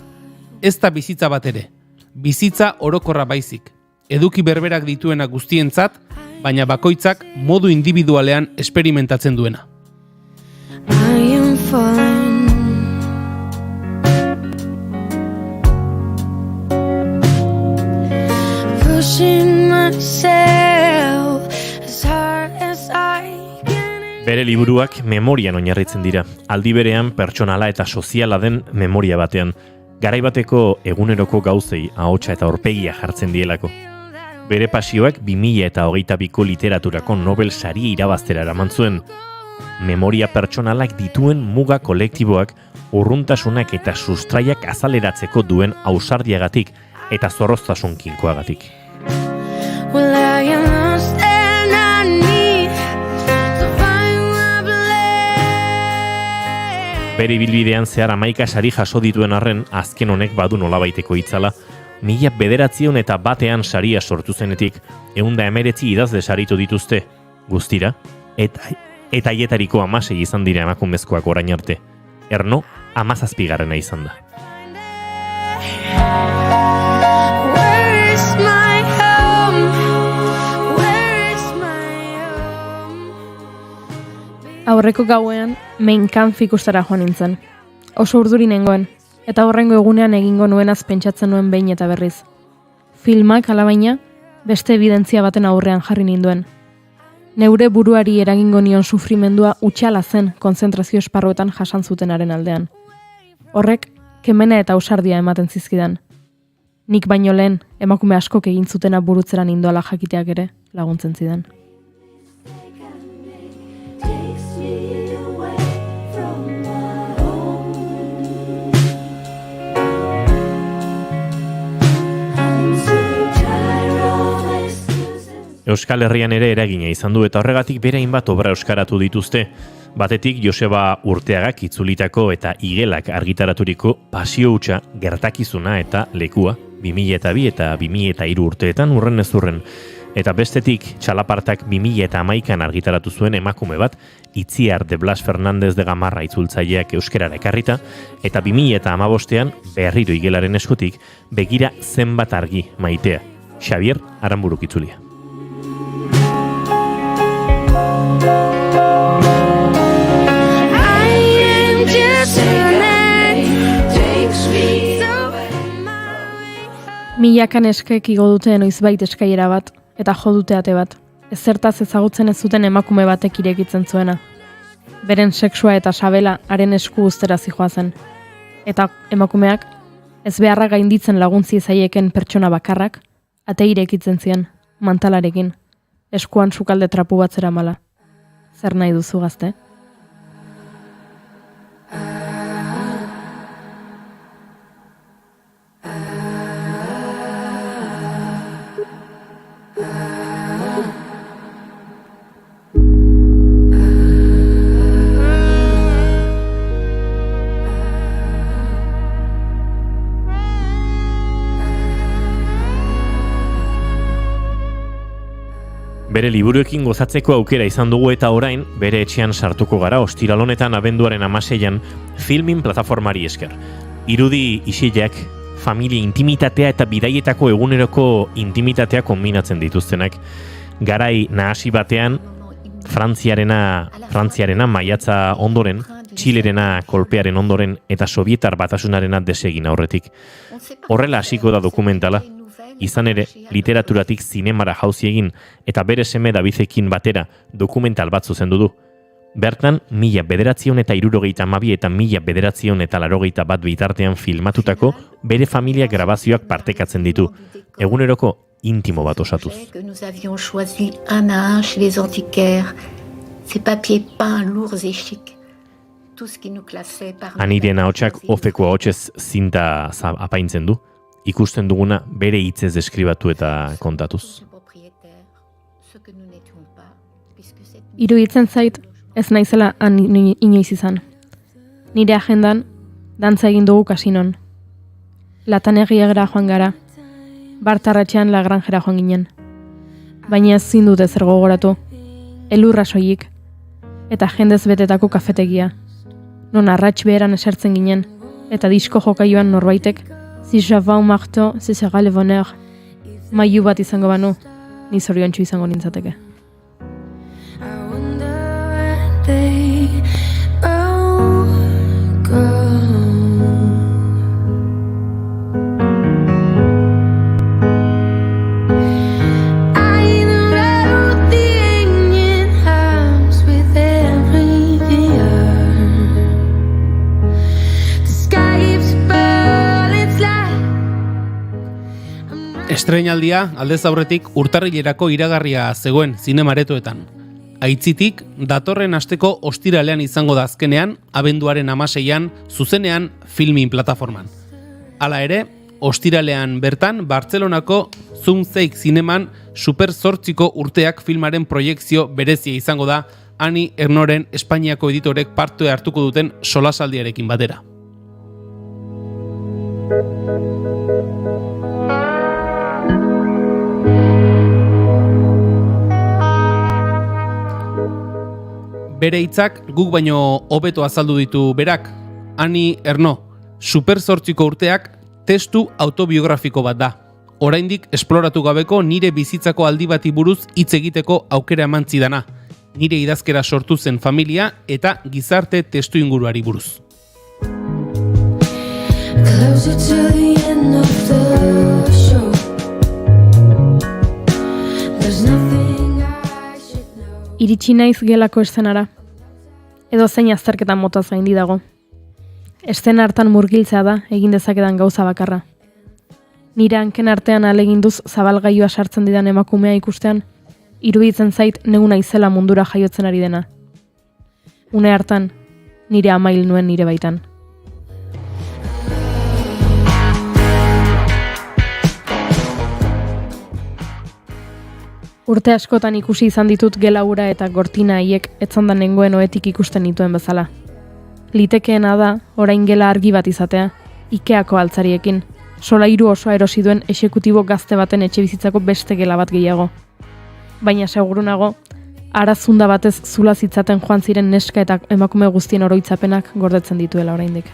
ez da bizitza bat ere. Bizitza orokorra baizik. Eduki berberak dituena guztientzat, baina bakoitzak modu individualean esperimentatzen duena. I am falling. Pushing myself as hard as I can. Bere liburuak memorian oinarritzen dira. Aldi berean pertsonala eta soziala den memoria batean. Garaibateko eguneroko gauzei ahotsa eta aurpegia jartzen dielako. Bere pasioak 2022ko literaturako Nobel saria irabaztera eraman zuen. Memoria pertsonalak dituen muga kolektiboak urruntasunak eta sustraiak azaleratzeko duen ausardiagatik eta zorroztasun kinkoagatik. Well, I am lost and I need to find my place. Bere ibilbidean zehar 11 sari jaso dituen arren, azken honek badu nolabaiteko itzala. 1901 saria sortu zenetik, 119 idazle saritu dituzte, guztira, eta hietariko 16 izan dira emakumezkoak orain arte. Erno, 17garrena izan da. Where is my home? Where is my home? Aurreko gauean, Mein Kampf ikustera joan nintzen. Oso urduri nengoen, eta horrengo egunean egingo nuenaz pentsatzen nuen behin eta berriz. Filmak, alabaina, beste evidentzia baten aurrean jarri ninduen. Neure buruari eragingo nion sufrimendua utxala zen konzentrazio esparruetan jasan zutenaren aldean. Horrek, kemena eta ausardia ematen zizkidan. Nik baino lehen, emakume askok egin zutena burutzera nindoala jakiteak ere laguntzen zidan. Euskal Herrian ere eragina izan du eta horregatik bere hainbat obra euskaratu dituzte. Batetik Joseba Urteagak itzulitako eta igelak argitaraturiko Pasio hutsa, gertakizuna eta lekua 2002 eta 2003 urteetan urren ez urren. Eta bestetik Txalapartak 2011an argitaratu zuen emakume bat, Itziar de Blas Fernández de Gamarra itzultzaileak euskerara ekarrita, eta 2015ean berriro igelaren eskutik Begira zenbat argi maitea, Xavier Aranburuk itzulia. Milaka neskek igo dute noizbait eskaiera bat, eta jo dute ate bat, ezertaz ezagutzen ez zuten emakume batek irekitzen zuena. Beren sexua eta sabela haren esku uztera zijoazen. Eta emakumeak, ez beharra gainditzen laguntzi zaieken pertsona bakarrak, ate irekitzen zien, mantalarekin, eskuan sukalde trapu bat zeramala. Zer nahi duzu gazte? Bere liburuekin gozatzeko aukera izan dugu eta orain bere etxean sartuko gara ostiral honetan abenduaren 16an Filmin plataformari esker. Irudi isilak, familia intimitatea eta bidaietako eguneroko intimitatea konbinatzen dituztenak. Garai nahasi batean Frantziarena maiatza ondoren, Txilerena kolpearen ondoren eta Sobietar Batasunarena desegin aurretik. Horrela hasiko da dokumentala, izan ere literaturatik zinemara jauzi egin eta bere seme Davidekin batera dokumental bat zuzendu du. Bertan, 1972 eta 1981 bitartean filmatutako bere familia grabazioak partekatzen ditu, eguneroko intimo bat osatuz. Que nous avions choisi un à un chez les antiquaires, ces papiers peints lourds et chics. Tout ce qui nous classait par Anirien ahotsak ofeko ahotsez zinta apaintzen du, ikusten duguna bere hitzez deskribatu eta kontatuz. Iruditzen zait, ez naizela inoiz izan. Nire agendan, dantza egin dugu kasinon. Latanegiagera joan gara, Bartarratxean Lagranjera joan ginen. Baina ez zindut ezer gogoratu, elurra soilik, eta jendez betetako kafetegia. Non arratx beheran esertzen ginen, eta disko jokaioan norbaitek, si j'avais un marteau, ce sera le bonheur. Mailu bat izango banu, ni zoriontsu izango nintzateke. Estreinaldia aldez aurretik urtarrilerako iragarria zegoen zinemaretoetan. Aitzitik, datorren asteko ostiralean izango da azkenean, abenduaren 16an, zuzenean filmin plataforman. Hala ere, ostiralean bertan, Bartzelonako Zumzeik zineman Super 8 urteak filmaren proiekzio berezia izango da, Ani Ernoren Espainiako editorek parte hartuko duten solasaldiarekin batera. Bere hitzak guk baino hobeto azaldu ditu berak. Ani Erno, Super 8 urteak testu autobiografiko bat da. Oraindik esploratu gabeko nire bizitzako aldi bati buruz hitz egiteko aukera eman zidana. Nire idazkera sortu zen familia eta gizarte testu inguruari buruz. Iritsi naiz gelako eszenara. Edo zein azterketan motaz gaindi dago. Eszena hartan murgiltzea da egin dezakedan gauza bakarra. Nire hanken artean aleginduz zabalgailua sartzen didan emakumea ikustean, iruditzen zait neu naizela mundura jaiotzen ari dena. Une hartan, nire amail nuen nire baitan. Urte askotan ikusi izan ditut gela ura eta gortina haiek etzandan nengoen oetik ikusten nituen bezala. Litekeena da, orain gela argi bat izatea, Ikeako altzariekin, solairu osoa erosi duen exekutibo gazte baten etxe bizitzako beste gela bat gehiago. Baina seguru nago, arazunda batez zula zitzaten joan ziren neska eta emakume guztien oroitzapenak gordetzen dituela oraindik.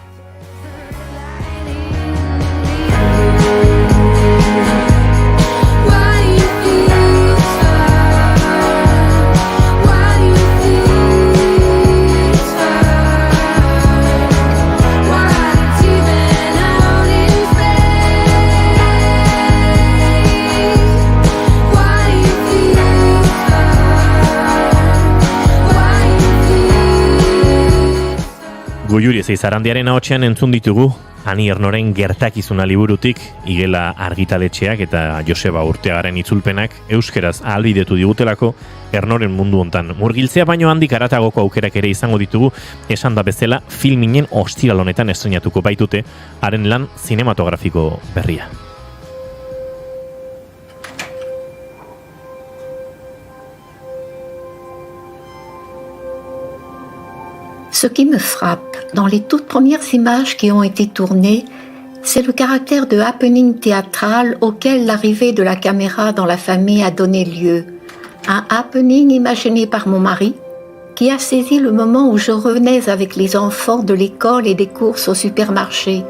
Goiuri Zeizarandiaren ahotsean entzun ditugu Ani Ernoren gertakizuna liburutik, Igela argitaletxeak eta Joseba Urteagaren itzulpenak euskeraz ahalbidetu digutelako Ernoren mundu hontan murgiltzea, baino handik haratagoko aukerak ere izango ditugu, esan da bezala filminen ostiral honetan estreinatuko baitute haren lan zinematografiko berria. Ce qui me frappe dans les toutes premières images qui ont été tournées, c'est le caractère de happening théâtral auquel l'arrivée de la caméra dans la famille a donné lieu. Un happening imaginé par mon mari, qui a saisi le moment où je revenais avec les enfants de l'école et des courses au supermarché.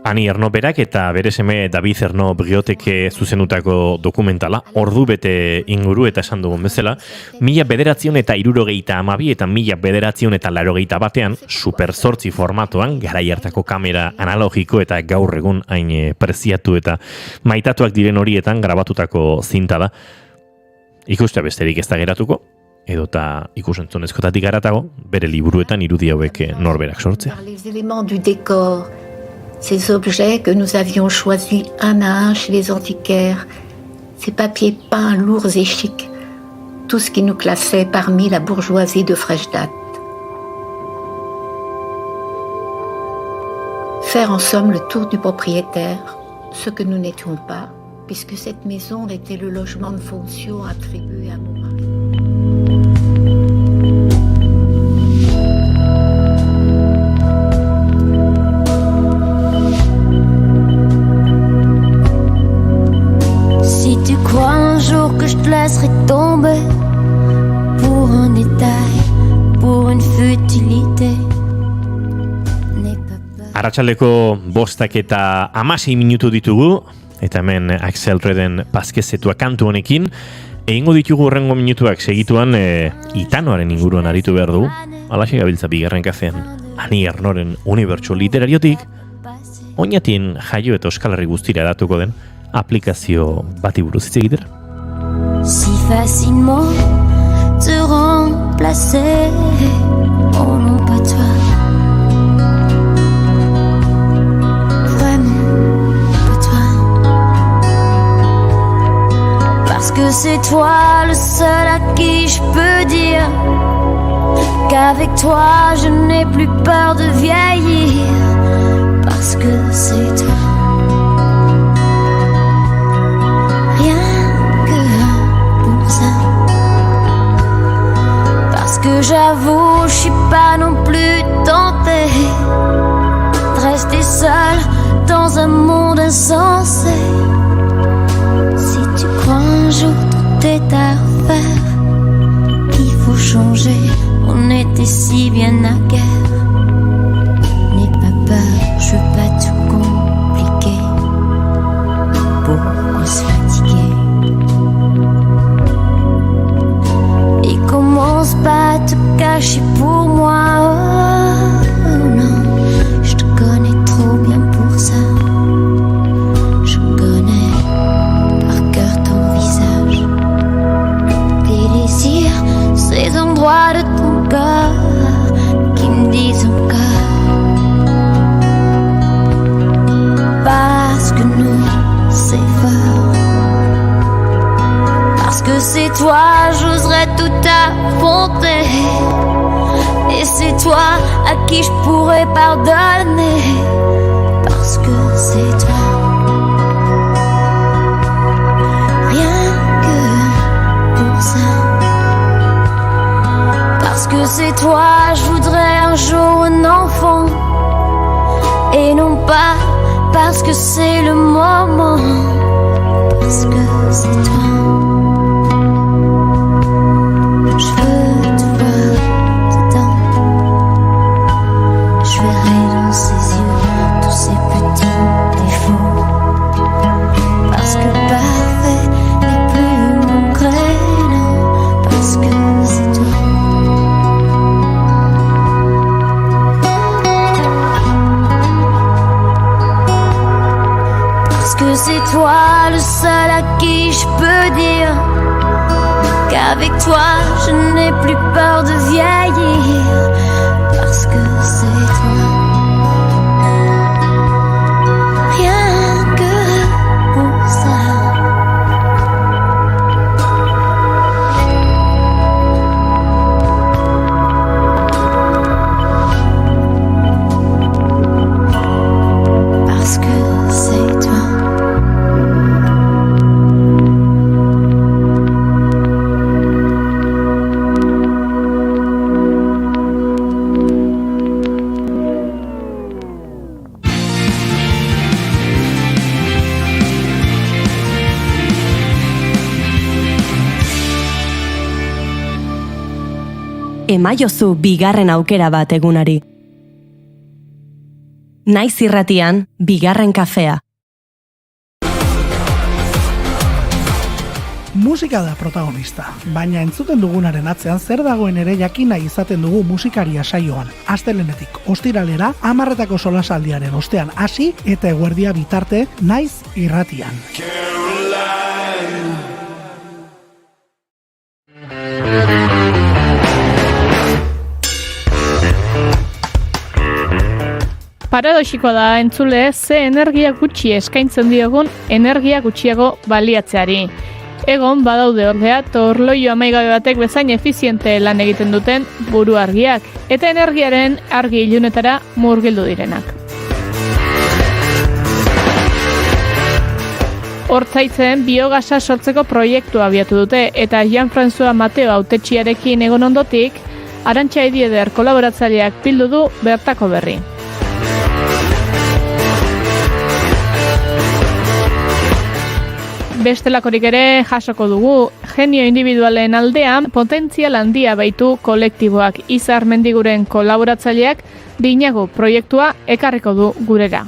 Ani Erno berak eta bere seme David Erno Brioteke zuzenutako dokumentala, ordu bete inguru eta esan dugun bezala, 1972 eta 1981 Super 8 formatoan, garai hartako kamera analogiko eta gaur egun hain preziatu eta maitatuak diren horietan grabatutako zinta da. Ikustea besterik ez da geratuko, edota ikusentzunezkotatik garatago, bere liburuetan irudi hauek norberak sortzea. Les éléments du décor, ces objets que nous avions choisis un à un chez les antiquaires, ces papiers peints lourds et chics, tout ce qui nous classait parmi la bourgeoisie de fraîche date. Faire en somme le tour du propriétaire, ce que nous n'étions pas, puisque cette maison était le logement de fonction attribué à mon mari. Si tu crois un jour que je te laisserai tomber pour un détail, pour une futilité. Arratsaldeko 5 eta 16 minutu ditugu, eta hemen Axel Reden Pazkezetua kantu honekin, egingo ditugu horrengo minutuak segituan Itanoaren inguruan aritu behar du, alaxe gabiltza bigarren kafean, Ani Ernoren unibertso literariotik, oinatin jaio eta Euskal Herri guztira datuko den aplikazio bati buruz hitz egitera. Si facilement te remplacer, oh non pas toi. Parce que c'est toi le seul à qui je peux dire qu'avec toi je n'ai plus peur de vieillir. Parce que c'est toi. Rien que pour ça. Parce que j'avoue, je suis pas non plus tentée de rester seule dans un monde insensé. Si tu crois un jour tout est à refaire, qu'il faut changer, on était si bien naguère. N'aie pas peur, je veux pas tout compliquer pour qu'on se fatiguer. Et commence pas à te cacher pour moi, oh non, je te connais trop bien pour ça. Ces endroits de ton corps qui me disent encore. Parce que nous, c'est fort. Parce que c'est toi, j'oserais tout affronter. Et c'est toi à qui je pourrais pardonner. Parce que c'est toi. Rien que pour ça. Parce que c'est toi, je voudrais un jour un enfant. Et non pas parce que c'est le moment. Parce que c'est toi. Je veux te voir dedans. Je verrai dans ses yeux tous ces petits défauts. Parce que parfait n'est plus mon créneau. Parce que c'est toi. Que c'est toi le seul à qui je peux dire qu'avec toi je n'ai plus peur de vieillir. Parce que c'est toi. Rien que pour ça. Parce que c'est toi. Emaiozu bigarren aukera bat egunari. Naiz irratian, bigarren kafea. Musika da protagonista, baina entzuten dugunaren atzean zer dagoen ere jakin nahi izaten dugu musikaria saioan. Astelehenetik ostiralera 10:00 solasaldiaren ostean hasi eta eguerdia bitarte Naiz irratian. Paradoxikoa da entzule ze energia gutxi eskaintzen diogun energia gutxiago baliatzeari. Egon badaude ordea torloio amaigabe batek bezain efiziente lan egiten duten buru argiak eta energiaren argi ilunetara murgildu direnak. Hortzaitzen biogasa sortzeko proiektua abiatu dute eta Jean-François Mateo hautetsiarekin egon ondotik Arantxa Edieder kolaboratzaileak bildu du bertako berri. Bestelakorik ere jasoko dugu, genio individualen aldean potentzial handia baitu kolektiboak. Izar Mendiguren kolaboratzaileak Dinagu proiektua ekarriko du gurera.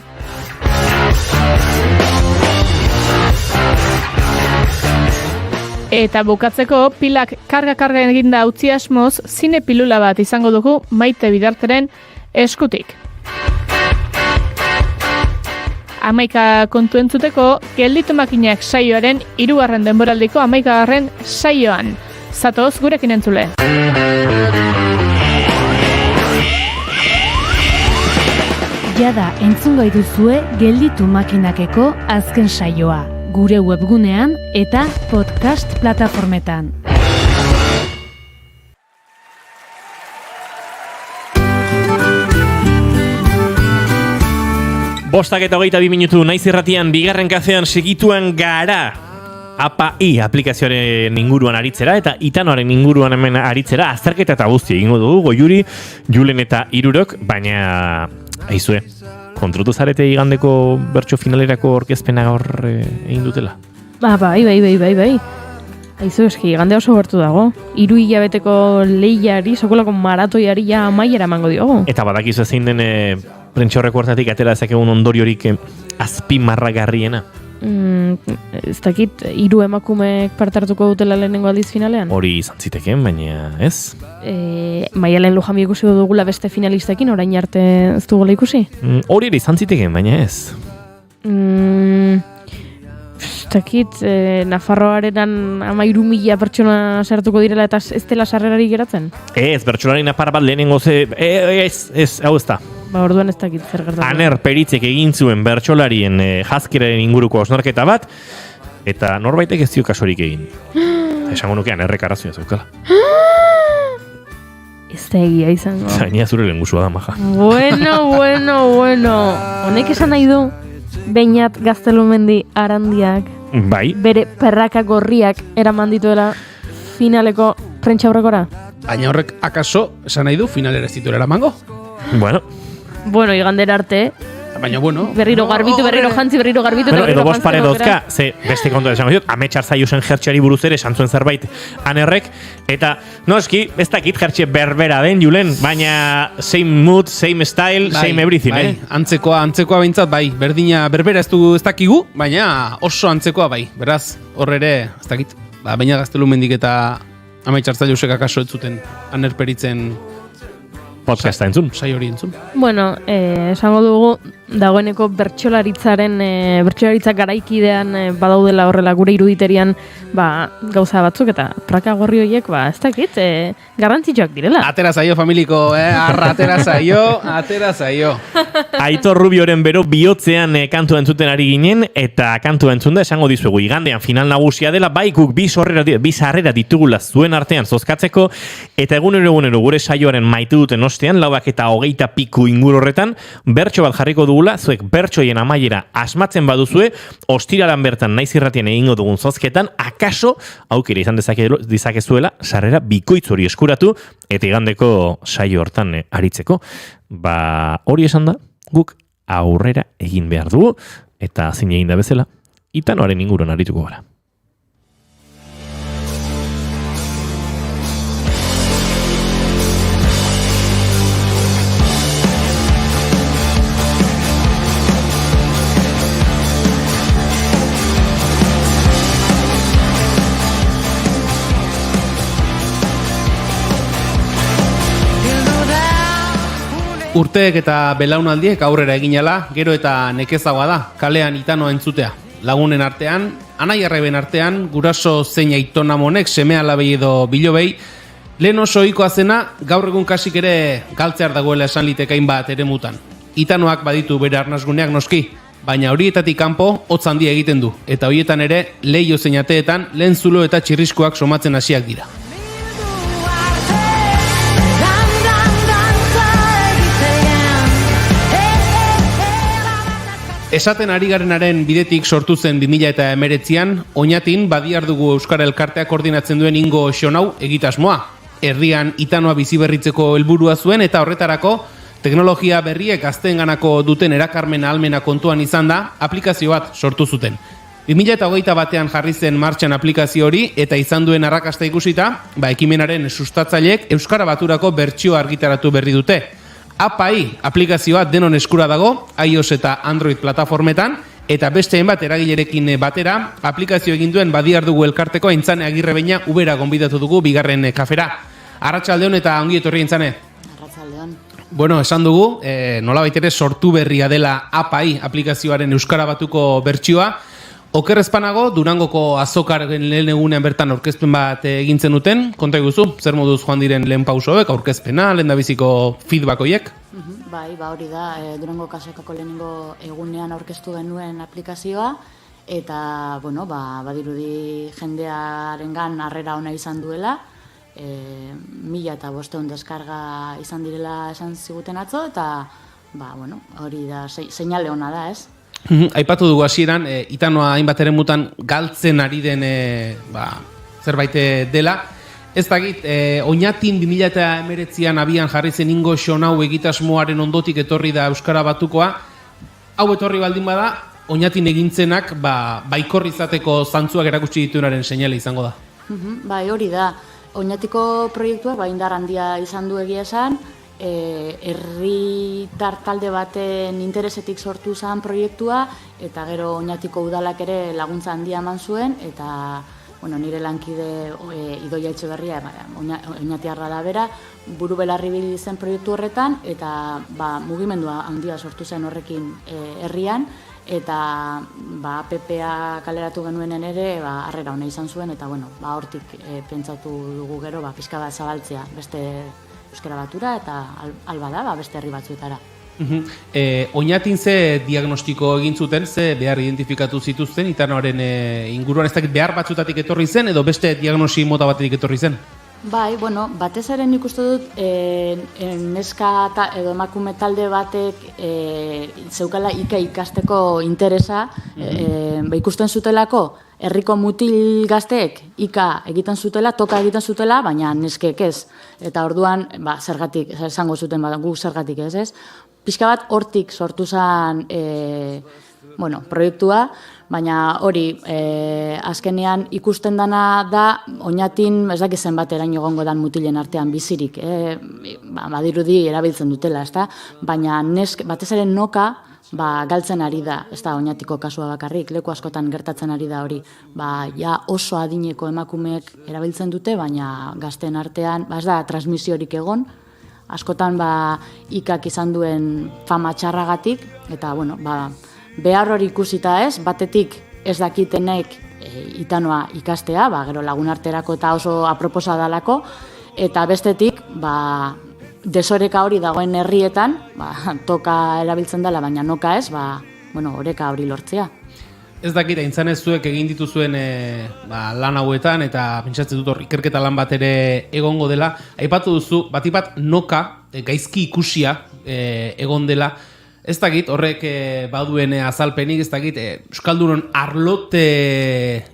Eta bukatzeko, pilak karga eginda utzi asmoz, zine pilula bat izango dugu Maite Bidarteren eskutik. 11 kontu entzuteko, gelditu makinak saioaren 3. denboraldiko 11. saioan. Zatoz gurekin entzule. Jada entzungo dituzue gelditu makinakeko azken saioa. Gure webgunean eta podcast plataformetan. Bostak eta 22 minutu Naiz irratian bigarren kafean segituen gara API aplikazioaren inguruan aritzera eta Itanoaren inguruan hemen aritzera azterketa eta guzti egingo dugu Goiuri, Julen eta Irurok, baina aizue, kontrutu zarete igandeko bertso finalerako orkezpena gaur egin dutela? Bai. Aizu eski, igande oso gertu dago. 3 hilabeteko lehiari, sokolako maratoiari ja amaiera emango diogu. Eta badakizu zein den prentxorreko hortatik atera ezakegun ondoriorik azpimarragarriena. Ez dakit, 3 emakumeek parte hartuko dutela lehenengo aldiz finalean? Hori izan ziteken, baina ez? Maialen Lujami ikusi dugula beste finalistekin, orain arte ez dugula ikusi? Hori ere izan ziteken, baina ez? Ez dakit, Nafarroarenan 13.000 pertsona sartuko direla eta ez dela sarrerari geratzen? Ez, bertsolari napar bat lehenengo ez, hau ez da. Orduan ez dakit zer gertatu. Aner Peritzek egin zuen bertsolarien jazkeraren inguruko osnarketa bat, eta norbaitek ez dio kasurik egin. Esango nuke Anerrek arrazoia zeukala. Ez da egia izango. Zaina zure lengusua da, maja. Bueno. Honek esan nahi du, Beñat Gaztelumendi Arandiak bai. Bere perraka gorriak eraman dituela finaleko prentxaurrekora. Baina horrek akaso esan nahi du finalera ez dituela eramango? Bueno, igandera arte. Baina bueno. Berriro garbitu, berriro jantzi, berriro garbitu. Bueno, edo bost pare dozka, ze beste kontu esango diot, Ametsar Zaiusen jertxeari buruz ere esan zuen zerbait Anerrek, eta noski, ez dakit jertxe berbera den, Julen, baina same mood, same style, same everything, Antzekoa behintzat, bai, berdina berbera ez dakigu, baina oso antzekoa bai, beraz, horre ere, ez dakit, baina Gaztelumendik eta Ametsar Zaiusek akaso ez zuten Aner Peritzen podcasta entzun. Sai hori entzun. Bueno, esango dugu, dagoeneko bertsolaritzak garaikidean badaudela horrela gure iruditerian gauza batzuk eta praka gorri horiek, ez dakit, garrantzitsuak direla. Atera zaio, familiko, atera zaio. Aitor Rubioren bero bihotzean kantua entzuten ari ginen, eta kantua entzun da esango dizuegu igandean final nagusia dela, baikuk bi sarrera ditugula zuen artean zozkatzeko, eta egunero gure saioaren maitu duten ostean, 9:20 piku inguru horretan, bertso bat jarriko dugula, zuek bertsoien amaiera asmatzen baduzue, ostiralan bertan Naiz irratien egingo dugun zozketan, akaso aukera izan dezakezuela sarrera bikoitz hori eskuratu, eta igandeko saio hortan aritzeko. Hori esan da, guk aurrera egin behar dugu, eta zin egin da bezala, Itanoaren inguruan arituko gara. Urteek eta belaunaldiek aurrera eginala, gero eta nekezagoa da, kalean Itanoa entzutea. Lagunen artean, anai-arreben artean, guraso zein aitona monek, seme alabei edo bilobei, lehen oso ohikoa zena, gaur egun kasik ere galtzear dagoela esan litekain bat eremutan. Itanoak baditu bere arnasguneak noski, baina horietatik kanpo hotz handia egiten du, eta horietan ere leiho zein ateetan lehen zulo eta txirriskuak somatzen hasiak dira. Esaten ari garenaren bidetik sortu zen 2019an, Oñatin badiar dugu Euskara Elkartea koordinatzen duen Ingo Xonau egitasmoa. Herrian Itanoa biziberritzeko helburua zuen eta horretarako teknologia berriek gazteenganako duten erakarmen ahalmena kontuan izan da, aplikazio bat sortu zuten. 2021an jarri zen martxan aplikazio hori eta izan duen arrakasta ikusita, ekimenaren sustatzaileek Euskara Baturako bertsioa argitaratu berri dute. API aplikazioa denon eskura dago, iOS eta Android plataformetan, eta beste hainbat eragilerekin batera, aplikazio egin duen badiar dugu elkarteko Aintzane Agirrebeina ubera gonbidatu dugu bigarren kafera. Arratsaldeon eta ongi etorri Aintzane. Arratsaldeon. Bueno, esan dugu, nolabait ere sortu berria dela API aplikazioaren Euskara Batuko bertsioa. Okerrezpanago, Durangoko azokaren lehen egunean bertan aurkezpen bat egintzen duten, konta iguzu, zer moduz joan diren lehen pausoek, aurkezpena, lehen da biziko feedback horiek? Bai, hori da, Durangoko azokako lehenengo egunean aurkeztu genuen aplikazioa, eta, badirudi jendearengan harrera ona izan duela, 1.500 deskarga izan direla esan ziguten atzo, eta, hori da, seinale ona da, ez? Aipatu dugu hasieran, Itanoa hainbat eremutan galtzen ari den zerbait dela. Ez dakit, Oñatin 2019an abian jarri zen Ingo Xonau egitasmoaren ondotik etorri da Euskara Batukoa. Hau etorri baldin bada, Oñatin egintzenak baikor izateko zantzuak erakutsi dituenaren seinale izango da. Bai, hori da. Oñatiko proiektuak indar handia izan du egia esan, herritar talde baten interesetik sortu zen proiektua, eta gero Oñatiko udalak ere laguntza handia eman zuen, eta nire lankide Idoia Etxeberria, Oñatiarra da bera, buru belarri bil zen proiektu horretan, eta mugimendua handia sortu zen horrekin herrian, eta PPA kaleratu genuenen ere harrera ona izan zuen, eta hortik pentsatu dugu gero pixka bat zabaltzea beste Euskara Batura eta alba da, beste herri batzuetara. Oñatin ze diagnostiko egin zuten, ze behar identifikatu zituzten, Itanoaren inguruan ez dakit behar batzutatik etorri zen, edo beste diagnosi mota batetik etorri zen? Bai, batez ere nik uste dut neska edo emakume talde batek zeukala ikasteko interesa, ikusten zutelako, herriko mutil gazteek ika egiten zutela, toka egiten zutela, baina neskek ez. Eta orduan, zergatik, esango zuten guk zergatik ez. Pixka bat hortik sortu zen proiektua, baina hori azkenean ikusten dana da Oñatin ez dakit zenbat eraino egongo dan mutilen artean bizirik. Badirudi erabiltzen dutela, ezta? Baina batez ere noka galtzen ari da, ez da Oñatiko kasua bakarrik, leku askotan gertatzen ari da hori. Oso adineko emakumeek erabiltzen dute, baina gazten artean, ez da transmisiorik egon, askotan ikak izan duen fama txarragatik, eta behar hori ikusita ez, batetik ez dakitenek Itanoa ikastea, gero lagunarterako eta oso aproposa dalako, eta bestetik, desoreka hori dagoen herrietan, toka erabiltzen dela, baina noka ez, oreka hori lortzea. Ez dakit, Aintzane zuek egin dituzuen lan hauetan, eta pentsatzen dut hor ikerketa lan bat ere egongo dela. Aipatu duzu, batipat noka, gaizki ikusia egon dela. Ez dakit, horrek baduen azalpenik, ez dakit, Euskaldunon arlote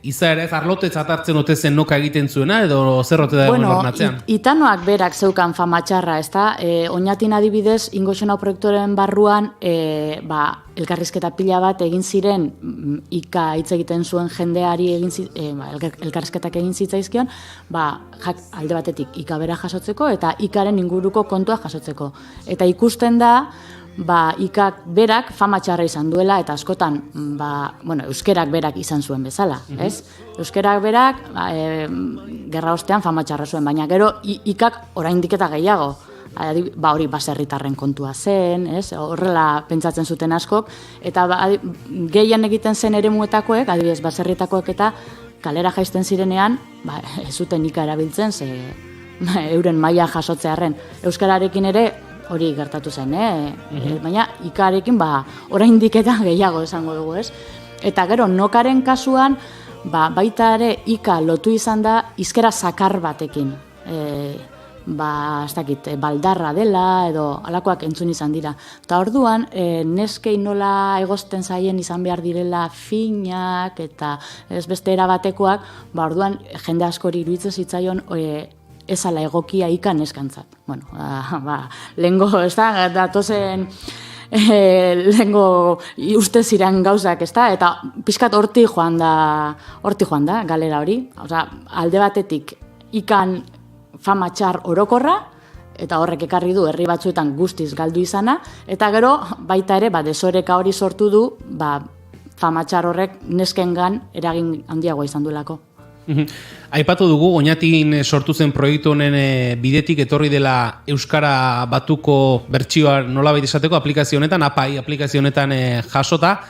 izaera ez, arlote zatartzen ote zen noka egiten zuena, edo zerrote da egon hornatzean? Itanoak berak zeukan fama txarra, ez da? Oñatin adibidez, Ingo Xonau proiektuaren barruan, elkarrizketa pila bat egin ziren, ika hitz egiten zuen jendeari elkarrizketak egin zitzaizkion, alde batetik ika bera jasotzeko, eta ikaren inguruko kontua jasotzeko. Eta ikusten da, ikak berak fama txarra izan duela, eta askotan, euskerak berak izan zuen bezala, ez? Euskerak berak, gerra ostean fama txarra zuen, baina gero ikak oraindik eta gehiago. hori baserritarren kontua zen, ez? Horrela pentsatzen zuten askok, eta gehien egiten zen eremuetakoek, adibidez baserritakoek eta kalera jaisten zirenean, ez zuten ika erabiltzen, euren maila jasotzearren. Euskararekin ere hori gertatu zen, baina ikarekin oraindik eta gehiago esango dugu, ez? Eta gero nokaren kasuan, baita ere ika lotu izan da hizkera zakar batekin. Ez dakit, baldarra dela edo alakoak entzun izan dira. Eta orduan, neskei nola egosten zaien izan behar direla finak eta ez beste erabatekoak, orduan jende askori iruditzen zitzaion ezala egokia ika neskantzat. Bueno, lehengo, ez da, datozen lehengo uste ziren gauzak, ez da, eta pixkat horti joan da galera hori. Alde batetik ikan fama txar orokorra, eta horrek ekarri du herri batzuetan guztiz galdu izana, eta gero baita ere desoreka hori sortu du fama txar horrek neskengan eragin handiagoa izan duelako. Aipatu dugu, Oñatin sortu zen proiektu honen bidetik etorri dela Euskara Batuko bertsioa nolabait esateko aplikazio honetan, APAI aplikazio honetan jasota.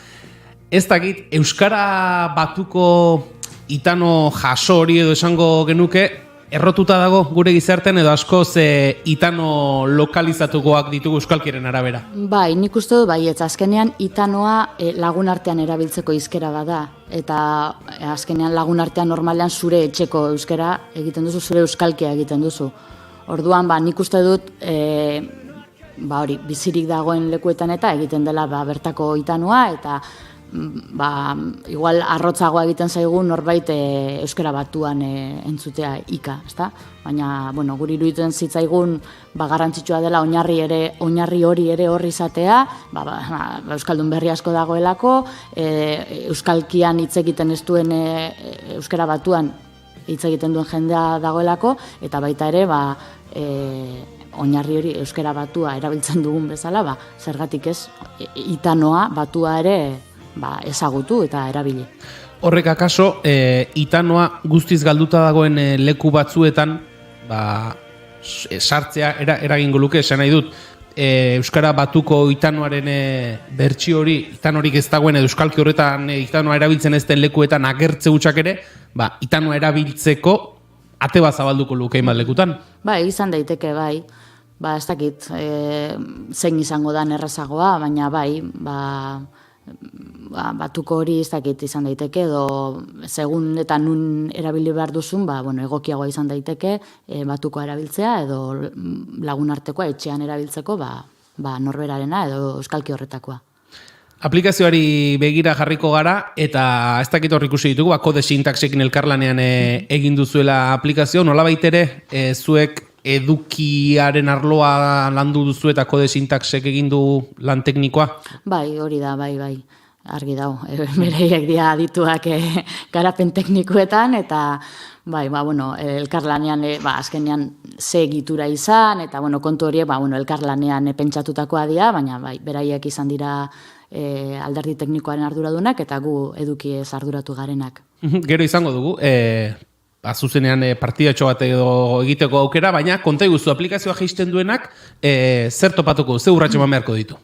Ez dakit, Euskara Batuko itano jaso hori edo esango genuke, errotuta dago gure gizartean edo askoz itano lokalizatukoak ditugu euskalkiren arabera? Bai, nik uste du, ez azkenean itanoa lagun artean erabiltzeko hizkera bada. Eta azkenean lagun artean normalean zure etxeko euskera egiten duzu, zure euskalkia egiten duzu. Orduan, nik uste dut, hori, bizirik dagoen lekuetan eta egiten dela bertako itanoa, eta igual arrotzagoa egiten zaigu norbait Euskara Batuan entzutea ika, ezta? Baina, guri iruditzen zitzaigun garrantzitsua dela oinarri hori ere horri izatea, Euskaldun berri asko dagoelako, euskalkian hitz egiten ez duen Euskara Batuan hitz egiten duen jendea dagoelako, eta baita ere, oinarri hori Euskara Batua erabiltzen dugun bezala, zergatik ez, itanoa Batua ere ezagutu eta erabili. Horrek akaso, itanoa guztiz galduta dagoen leku batzuetan, sartzea eragingo luke, esan nahi dut, Euskara Batuko itanoaren bertsio hori, itanorik ez dagoen edo euskalki horretan itanoa erabiltzen ez den lekuetan agertze gutxak ere, itanoa erabiltzeko ate bat zabalduko luke hainbat lekutan. Izan daiteke, ez dakit, zein izango da errazagoa, baina Batuko hori ez dakit izan daiteke, edo segun eta nun erabili behar duzun, egokiagoa izan daiteke Batukoa erabiltzea, edo lagun artekoa etxean erabiltzeko, norberarena edo euskalki horretakoa. Aplikazioari begira jarriko gara, eta ez dakit hor ikusi ditugu, kode sintaxekin elkarlanean egin duzuela aplikazio, nolabait ere, zuek edukiaren arloa landu duzu eta kode sintaxek egin du lan teknikoa? Hori da, argi dau. Bereiek dira adituak garapen teknikoetan, eta elkarlanean azkenean ze egitura izan, eta kontu horiek elkarlanean pentsatutakoa dira, baina beraiek izan dira alderdi teknikoaren arduradunak, eta gu edukiez arduratu garenak. Gero izango dugu, zuzenean partidatxo bat edo egiteko aukera, baina konta iguzu aplikazioa jaisten duenak, zer topatuko, ze urratxe eman beharko ditu?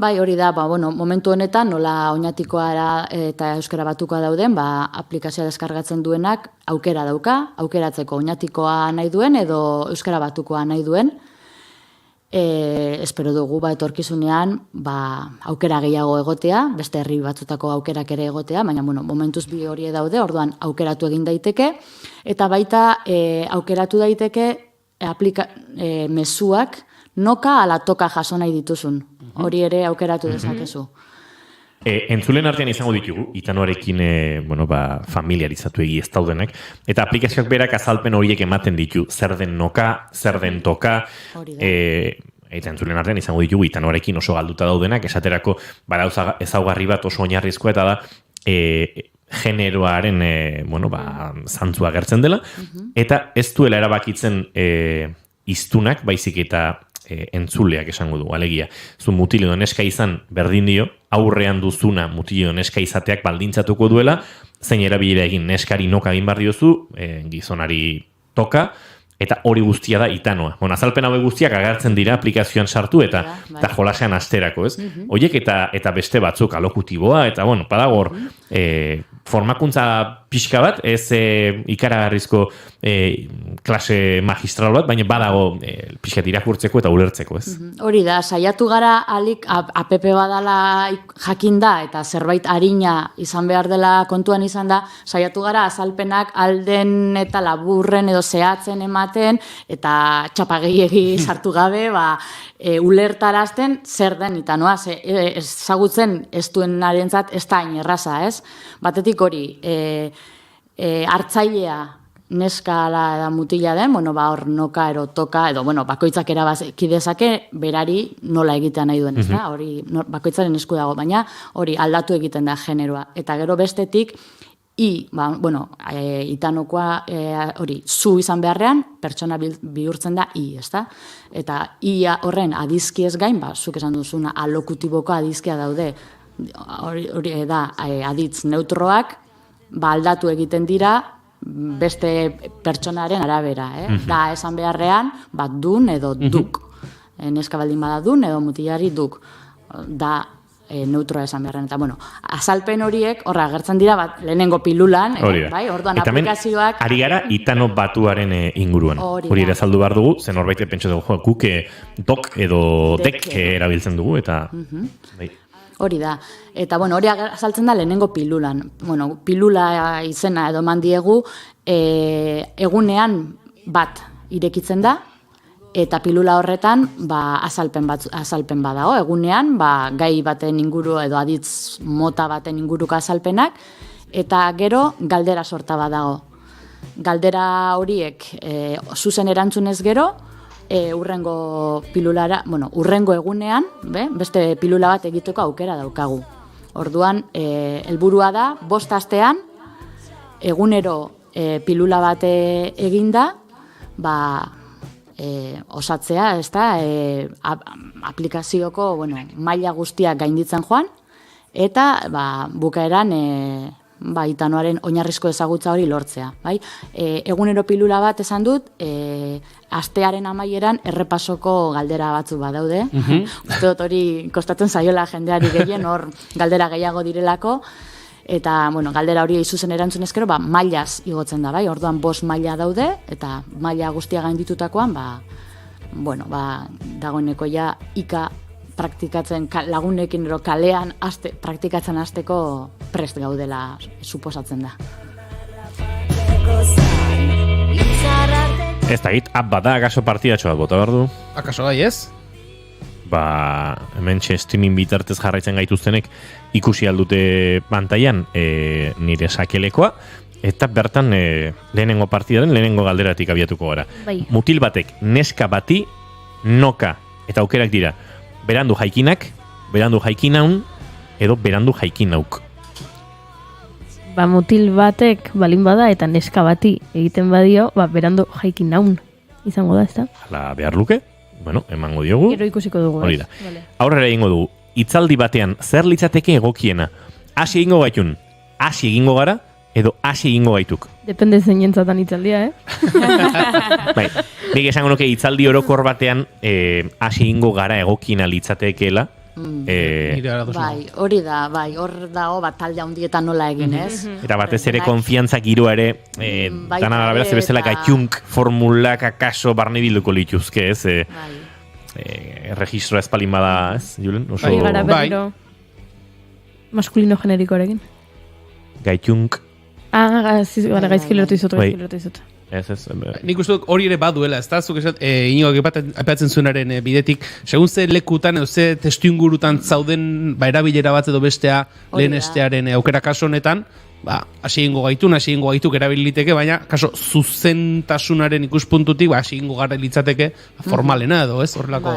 Hori da, momentu honetan, nola Oñatikoa eta Euskara Batukoa dauden, aplikazioa deskargatzen duenak aukera dauka, aukeratzeko Oñatikoa nahi duen edo Euskara Batukoa nahi duen. Espero dugu, etorkizunean, aukera gehiago egotea, beste herri batzutako aukerak ere egotea, baina, momentuz bi hori daude, orduan aukeratu egin daiteke, eta baita aukeratu daiteke mezuak noka ala toka jaso nahi dituzun. Hori ere aukeratu dezakezu. Entzulen artean izango ditugu, itanoarekin familiarizatu egi ez daudenak, eta aplikazioak berak azalpen horiek ematen ditu, zer den noka, zer den toka, eta entzulen artean izango ditugu, itanoarekin oso galduta daudenak, esaterako ezaugarri bat oso oinarrizkoa, eta da, generoaren zantzua gertzen dela, eta ez duela erabakitzen iztunak, baizik eta entzuleak esango du, alegia. Zu mutil edo neska izan berdin dio, aurrean duzuna mutil edo neska izateak baldintzatuko duela, zein erabilera egin neskari noka egin behar diozu, gizonari toka, eta hori guztia da itanoa. Bueno, azalpen hauek guztiak agertzen dira aplikazioan sartu eta jolasean asterako, ez? Hoiek eta beste batzuk alokutiboa, eta bueno, badagor formakuntza pixka bat, ez ikaragarrizko klase magistral bat, baina badago pixkat irakurtzeko eta ulertzeko, ez? Hori da, saiatu gara alik app badala jakinda eta zerbait arina izan behar dela kontuan izan da, saiatu gara azalpenak alden eta laburren edo zehatzen ematen eta txapagehiegi sartu gabe, ulertarazten zer den itanoa, ezagutzen ez duenarentzat ez da hain erraza, ez? Batetik hori, hartzailea neskala da mutila den, hor noka ero toka, edo bakoitzak erabaki dezake berari nola egitea nahi duen, ez da? Hori bakoitzaren esku dago, baina hori aldatu egiten da generoa. Eta gero bestetik, itanokoa hori zu izan beharrean, pertsona bihurtzen da i, ez da? Eta i horren adizki ez gain, zuk esan duzuna alokutiboko adizkia daude, hori da aditz neutroak, aldatu egiten dira beste pertsonaren arabera, da esan beharrean, dun edo duk. Neska baldin bada dun edo mutilari duk. Da neutroa esan beharrean. Eta, azalpen horiek, horra, agertzen dira, lehenengo pilulan, orduan aplikazioak... Ari gara, itano batuaren inguruan. Hori ere azaldu behar dugu, zen horbait pentsu dugu, guk dok edo dek erabiltzen dugu, eta... Hori da. Eta, hori azaltzen da lehenengo pilulan. Pilula izena edo mandiegu, egunean bat irekitzen da, eta pilula horretan azalpen badago. Egunean, gai baten inguru edo aditz mota baten inguruko azalpenak, eta gero galdera sorta badago. Galdera horiek zuzen erantzunez gero, urrengo pilulara, urrengo egunean, beste pilula bat egiteko aukera daukagu. Orduan, helburua da, 5 astean, egunero pilula bat eginda, osatzea, ez da, aplikazioko, maila guztiak gainditzen joan, eta bukaeran itanoaren oinarrizko ezagutza hori lortzea. Egunero pilula bat esan dut, astearen amaieran errepasoko galdera batzuk badaude. Uste dut hori kostatzen zaiola jendeari gehien, hor galdera gehiago direlako, eta galdera hori zuzen erantzunezkero, mailaz igotzen da, orduan 5 maila daude, eta maila guztia gainditutakoan, dagoeneko ja ika praktikatzen lagunekin ero kalean praktikatzen hasteko prest gaudela suposatzen da. Ez da git, bada akaso partidatxo bat bota behar du? Akaso gai ez? Hemen streaming bitartez jarraitzen gaituztenek ikusi aldute pantailan nire sakelekoa, eta bertan lehenengo partidaren lehenengo galderatik abiatuko gara. Mutil batek neska bati noka, eta aukerak dira, berandu jaikinak, berandu jaikinaun, edo berandu jaikinauk. Mutil batek balin bada eta neska bati egiten badio, berandu jaikinaun izango da, ez da? Hala behar luke, emango diogu. Gero ikusiko dugu, ez? Aurrera egingo dugu, hitzaldi batean zer litzateke egokiena? Hasi egingo gaitun, hasi egingo gara, edo hasi egingo gaituk? Depende zeinentzatan hitzaldia, Nik esango nuke hitzaldi orokor batean hasi egingo gara egokiena litzatekeela. Hori da, hor dago talde handietan nola egin, ez? Eta batez ere konfiantza giroa ere dana arabera bezala gaitunk formulak akaso barne bilduko lituzke, ez? Registroa espalin bada, ez, Julen? Hori gara berriro maskulino generikoarekin. Gaitunk. Gaizki lertu izut. Nik uste dut hori ere baduela, ez da? Zuk esat, inigoak aipatzen zuenaren bidetik, segun ze lekutan edo ze testu ingurutan zauden erabilera bat edo bestea lehen estearen aukera kaso honetan, hasi egingo gaituk erabiliteke, baina kaso zuzentasunaren ikuspuntutik hasi egingo gara litzateke formalena edo, ez? Horrelako...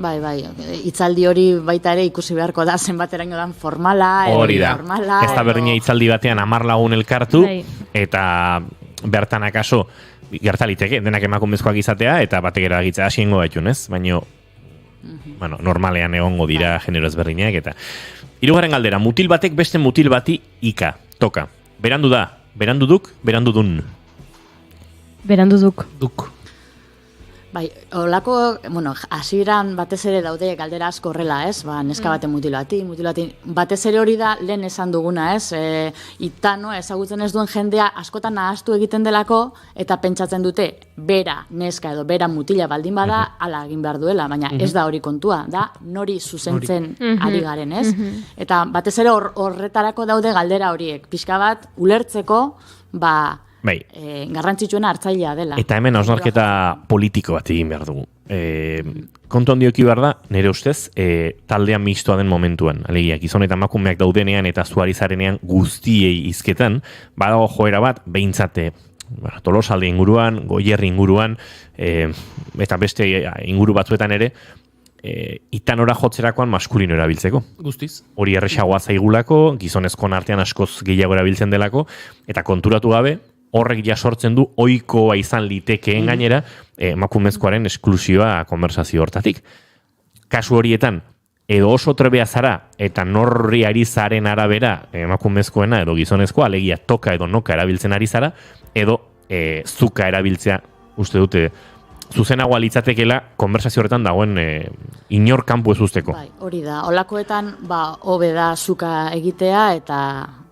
Itzaldi hori baita ere ikusi beharko da zenbateraino dan formala, hori da. Ez da berdina itzaldi batean 10 lagun elkartu, eta bertan akaso gertaliteke, denak emakumezkoak izatea, eta batek eragitza hasi egingo gaitun, ez? Baina, normalean egongo dira genero ezberdinak, eta... Hirugarren galdera, mutil batek beste mutil bati ika, toka. Berandu da, berandu duk, berandu dun. Berandu duk. Bai, olako, hasieran batez ere daude galdera asko horrela, ez? Neska baten mutilati, batez ere hori da lehen esan duguna, ez? Itanoa ezagutzen ez duen jendea askotan nahastu egiten delako eta pentsatzen dute bera neska edo bera mutila baldin bada hala egin behar duela, baina ez da hori kontua, da nori zuzentzen ari garen, ez? Eta batez ere horretarako daude galdera horiek, pixka bat ulertzeko, garrantzitsuena hartzailea dela. Eta hemen hausnarketa politiko bat egin behar dugu. Kontu handioki behar da, nire ustez, taldean mistoa den momentuan. Alegia, gizon eta emakumeak daudenean eta zuari zarenean guztiei izketan, badago joera bat, behintzate, Tolosalde inguruan, Goierri inguruan, eta beste inguru batzuetan ere, itanora jotzerakoan maskulino erabiltzeko. Guztiz. Hori erresagoa zaigulako, gizonezkoen artean askoz gehiago erabiltzen delako, eta konturatu gabe, horrek ja sortzen du ohikoa izan litekeen gainera emakumezkoaren esklusioa konversazio hortatik. Kasu horietan, edo oso trebea zara eta norri ari zaren arabera emakumezkoena edo gizonezkoa, alegia toka edo noka erabiltzen ari zara, edo zuka erabiltzea, uste dute, zuzenagoa litzatekela konversazio horretan dagoen inor kanpo ez usteko. Bai, hori da, olakoetan hobe da zuka egitea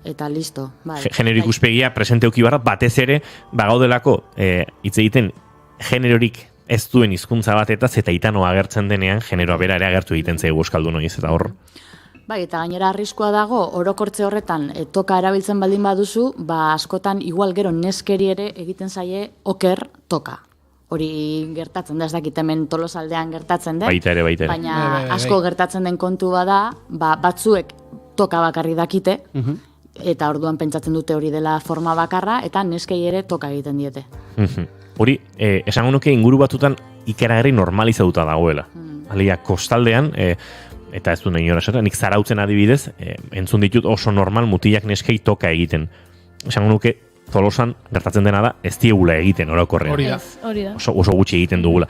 eta listo. Genero ikuspegia presente euki barra, batez ere, gaudelako hitz egiten generorik ez duen hizkuntza batetaz eta itanoa agertzen denean generoa bera ere agertu egiten zaigu euskaldun noiz eta hor. Bai, eta gainera arriskua dago, orokortze horretan toka erabiltzen baldin baduzu, askotan igual gero neskeri ere egiten zaie oker toka. Hori gertatzen da, ez dakit hemen Tolosaldean gertatzen den. Baita ere. Baina asko gertatzen den kontu bada, batzuek toka bakarri dakite, eta orduan pentsatzen dute hori dela forma bakarra, eta neskei ere toka egiten diete. Hori, esango nuke inguru batutan ikaragarri normalizatuta dagoela. Alegia, kostaldean, eta ez du nahi hori esaten, nik Zarautzen adibidez, entzun ditut oso normal mutilak neskei toka egiten. Esango nuke, Tolosan gertatzen dena da, ez diegula egiten orokorrean. Hori da. Oso gutxi egiten dugula.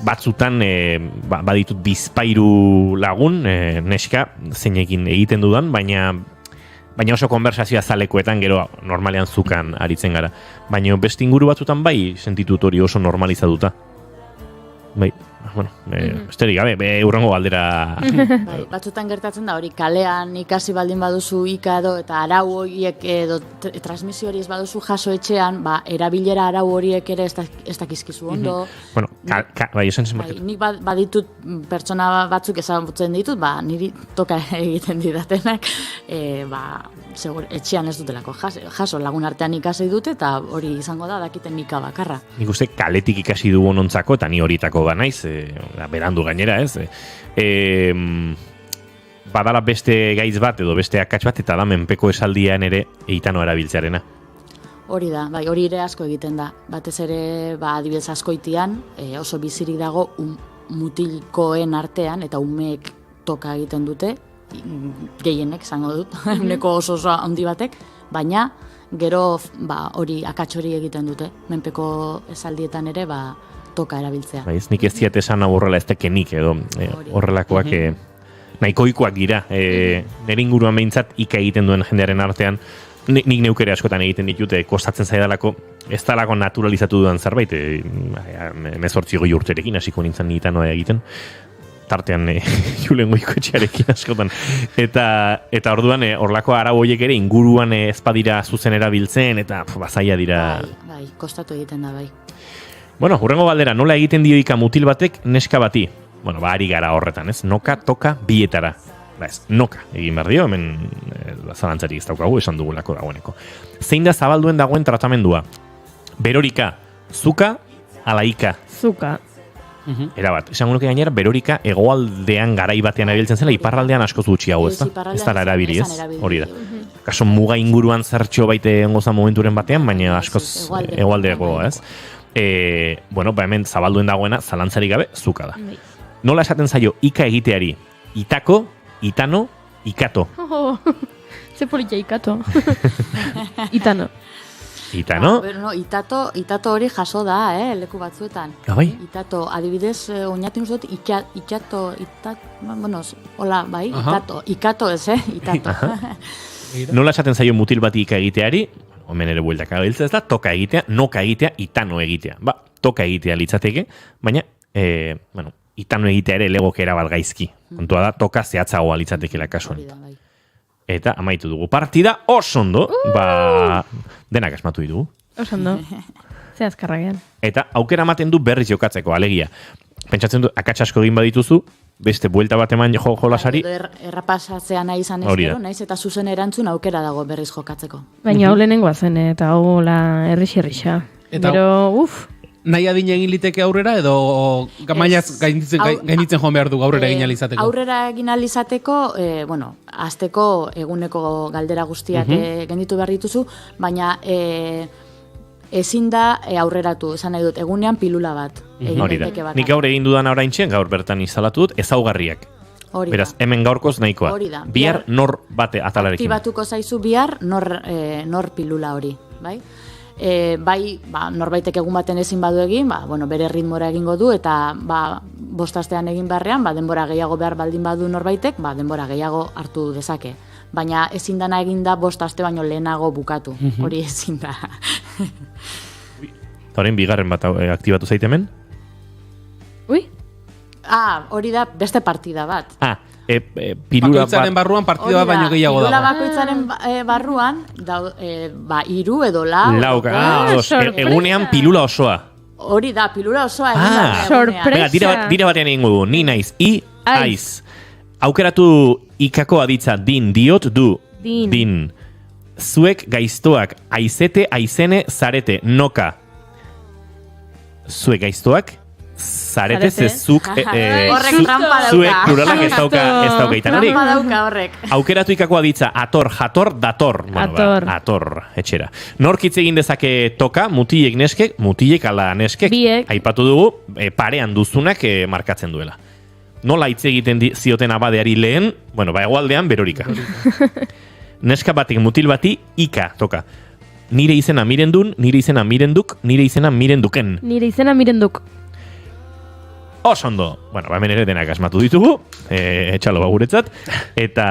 Batzutan, baditut bizpairu lagun, neska, zeinekin egiten dudan, baina oso konversazioa zalekoetan gero normalean zukan aritzen gara. Baina beste inguru batzutan bai sentitut hori oso normalizatuta. Bai, esterik gabe, urrengo galdera. Batzutan gertatzen da hori kalean ikasi baldin baduzu ikado eta arau horiek edo transmisio hori ez baduzu jaso etxean, erabilera arau horiek ere ez dakizkizu ondo. Bueno, esan zenbaketu. Nik baditut pertsona batzuk ezagutzen ditut, niri toka egiten didatenak, etxean ez dutelako jaso lagun artean ikasi dute eta hori izango da dakiten nika bakarra. Nik uste kaletik ikasi dugu nontzako eta ni horietako banaiz, berandu gainera, ez? Badala beste gaitz bat edo beste akats bat eta da menpeko esaldian ere eitano erabiltzearena. Hori da, hori ere asko egiten da. Batez ere, adibidez askoitian, oso bizirik dago mutilkoen artean eta umeek toka egiten dute, gehienek, zango dut, uneko oso handi batek, baina gero hori akats hori egiten dute, menpeko esaldietan ere toka erabiltzea. Nik ez ziat esan horrela ez tekenik edo horrelakoak nahikoikoak dira. Nire inguruan behintzat ika egiten duen jendearen artean, nik neukere askotan egiten ditute, kostatzen zaidalako, ez talako naturalizatu dudan zerbait, 18 urterekin hasiko nintzen nitanoa egiten, tartean Julen Goikoetxearekin askotan. Eta orduan, horlako arau horiek ere inguruan ez badira zuzen erabiltzen, eta zaila dira. Bai, kostatu egiten da, bai. Bueno, hurrengo galdera, nola egiten dioika mutil batek neska bati? Bueno, ari gara horretan, ez? Noka, toka, bietara. Noka egin behar dio, hemen zalantzarik ez daukagu, esan dugulako dagoeneko. Zein da zabalduen dagoen tratamendua? Berorika, zuka, alaika. Zuka. Erabat, esango nuke gainera, berorika hegoaldean garai batean erabiltzen zela, iparraldean askoz gutxiago, ez da? Ez dara erabili, ez? Hori da. Kaso muga inguruan zertxo baite ongoza momenturen batean, baina askoz hegoaldeago, ez? Hemen zabalduen dagoena, zalantzarik gabe, zuka da. Nola esaten zaio, ika egiteari, itako, itano, ikato. Ze politia ikato. Itano. Itano? Itato hori jaso da, leku batzuetan. Bai? Itato, adibidez, oinatik dut, hola, bai, ikato ez, itato. Nola esaten zaio mutil bati ika egiteari, hemen ere bueltaka gabiltza ez da, toka egitea, noka egitea, itano egitea. toka egitea litzateke, baina, bueno, itanu egitea ere legoke erabal gaizki. Kontua da, toka zehatzagoa litzatekela kasuan. Eta amaitu dugu partida, oso ondo, denak asmatu ditugu. Oso ondo, ze azkarragean. Eta aukera ematen du berriz jokatzeko, alegia. Pentsatzen du, akats asko egin badituzu, beste buelta bat eman jolasari. Errapasatzea nahi izan ez gero, naiz eta zuzen erantzun aukera dago berriz jokatzeko. Baina hau lehenengoa zen, eta hau errix-errixa. Pero, nahi adina egin liteke aurrera, edo gamainaz gainitzen joan behar du aurrera egin alizateko? Aurrera egin alizateko, bueno, azteko eguneko galdera guztiak genditu behar dituzu, baina ezin da aurreratu, esan nahi dut, egunean pilula bat. Hori da. Nik gaur egin dudan oraintzen, gaur bertan instalatu dut, ezaugarriak. Beraz, hemen gaurkoz nahikoa. Bihar nor bate atalarekin. Aktibatuko zaizu bihar nor pilula hori, bai? Bai, norbaitek egun baten ezin badu egin, bere ritmora egingo du, eta 5 astean egin beharrean, denbora gehiago behar baldin badu norbaitek, denbora gehiago hartu dezake. Baina ezin dana egin da 5 aste baino lehenago bukatu. Hori ezin da. Horrein bigarren bat aktibatu zaite hemen? Hori da beste partida bat. Pilula bakoitzaren barruan partida bat baino gehiago dago. Pilula bakoitzaren barruan, 3 edo 4. Egunean pilula osoa. Hori da, pilula osoa. Sorpresa. Dira batean egingo du, ni naiz, aiz. Aukeratu ikako aditza din, diot, du. Din. Zuek gaiztoak, aizete, aizene, zarete, noka. Zuek gaiztoak, zarete zezuk zuek pluralak ez daukaitan hori. Aukeratu ikako aditza ator, jator, dator. Ator, etxera. Nork hitz egin dezake toka, mutilek neskek, mutilek ala neskek. Aipatu dugu, parean duzunak markatzen duela. Nola hitz egiten zioten abadeari lehen, egoaldean berorika. Neska batek mutil bati ika toka. Nire izena mirendun, nire izena mirenduk, nire izena mirenduken. Nire izena mirenduk. Osondo, hemen ere denak asmatu ditugu, etxalo guretzat, eta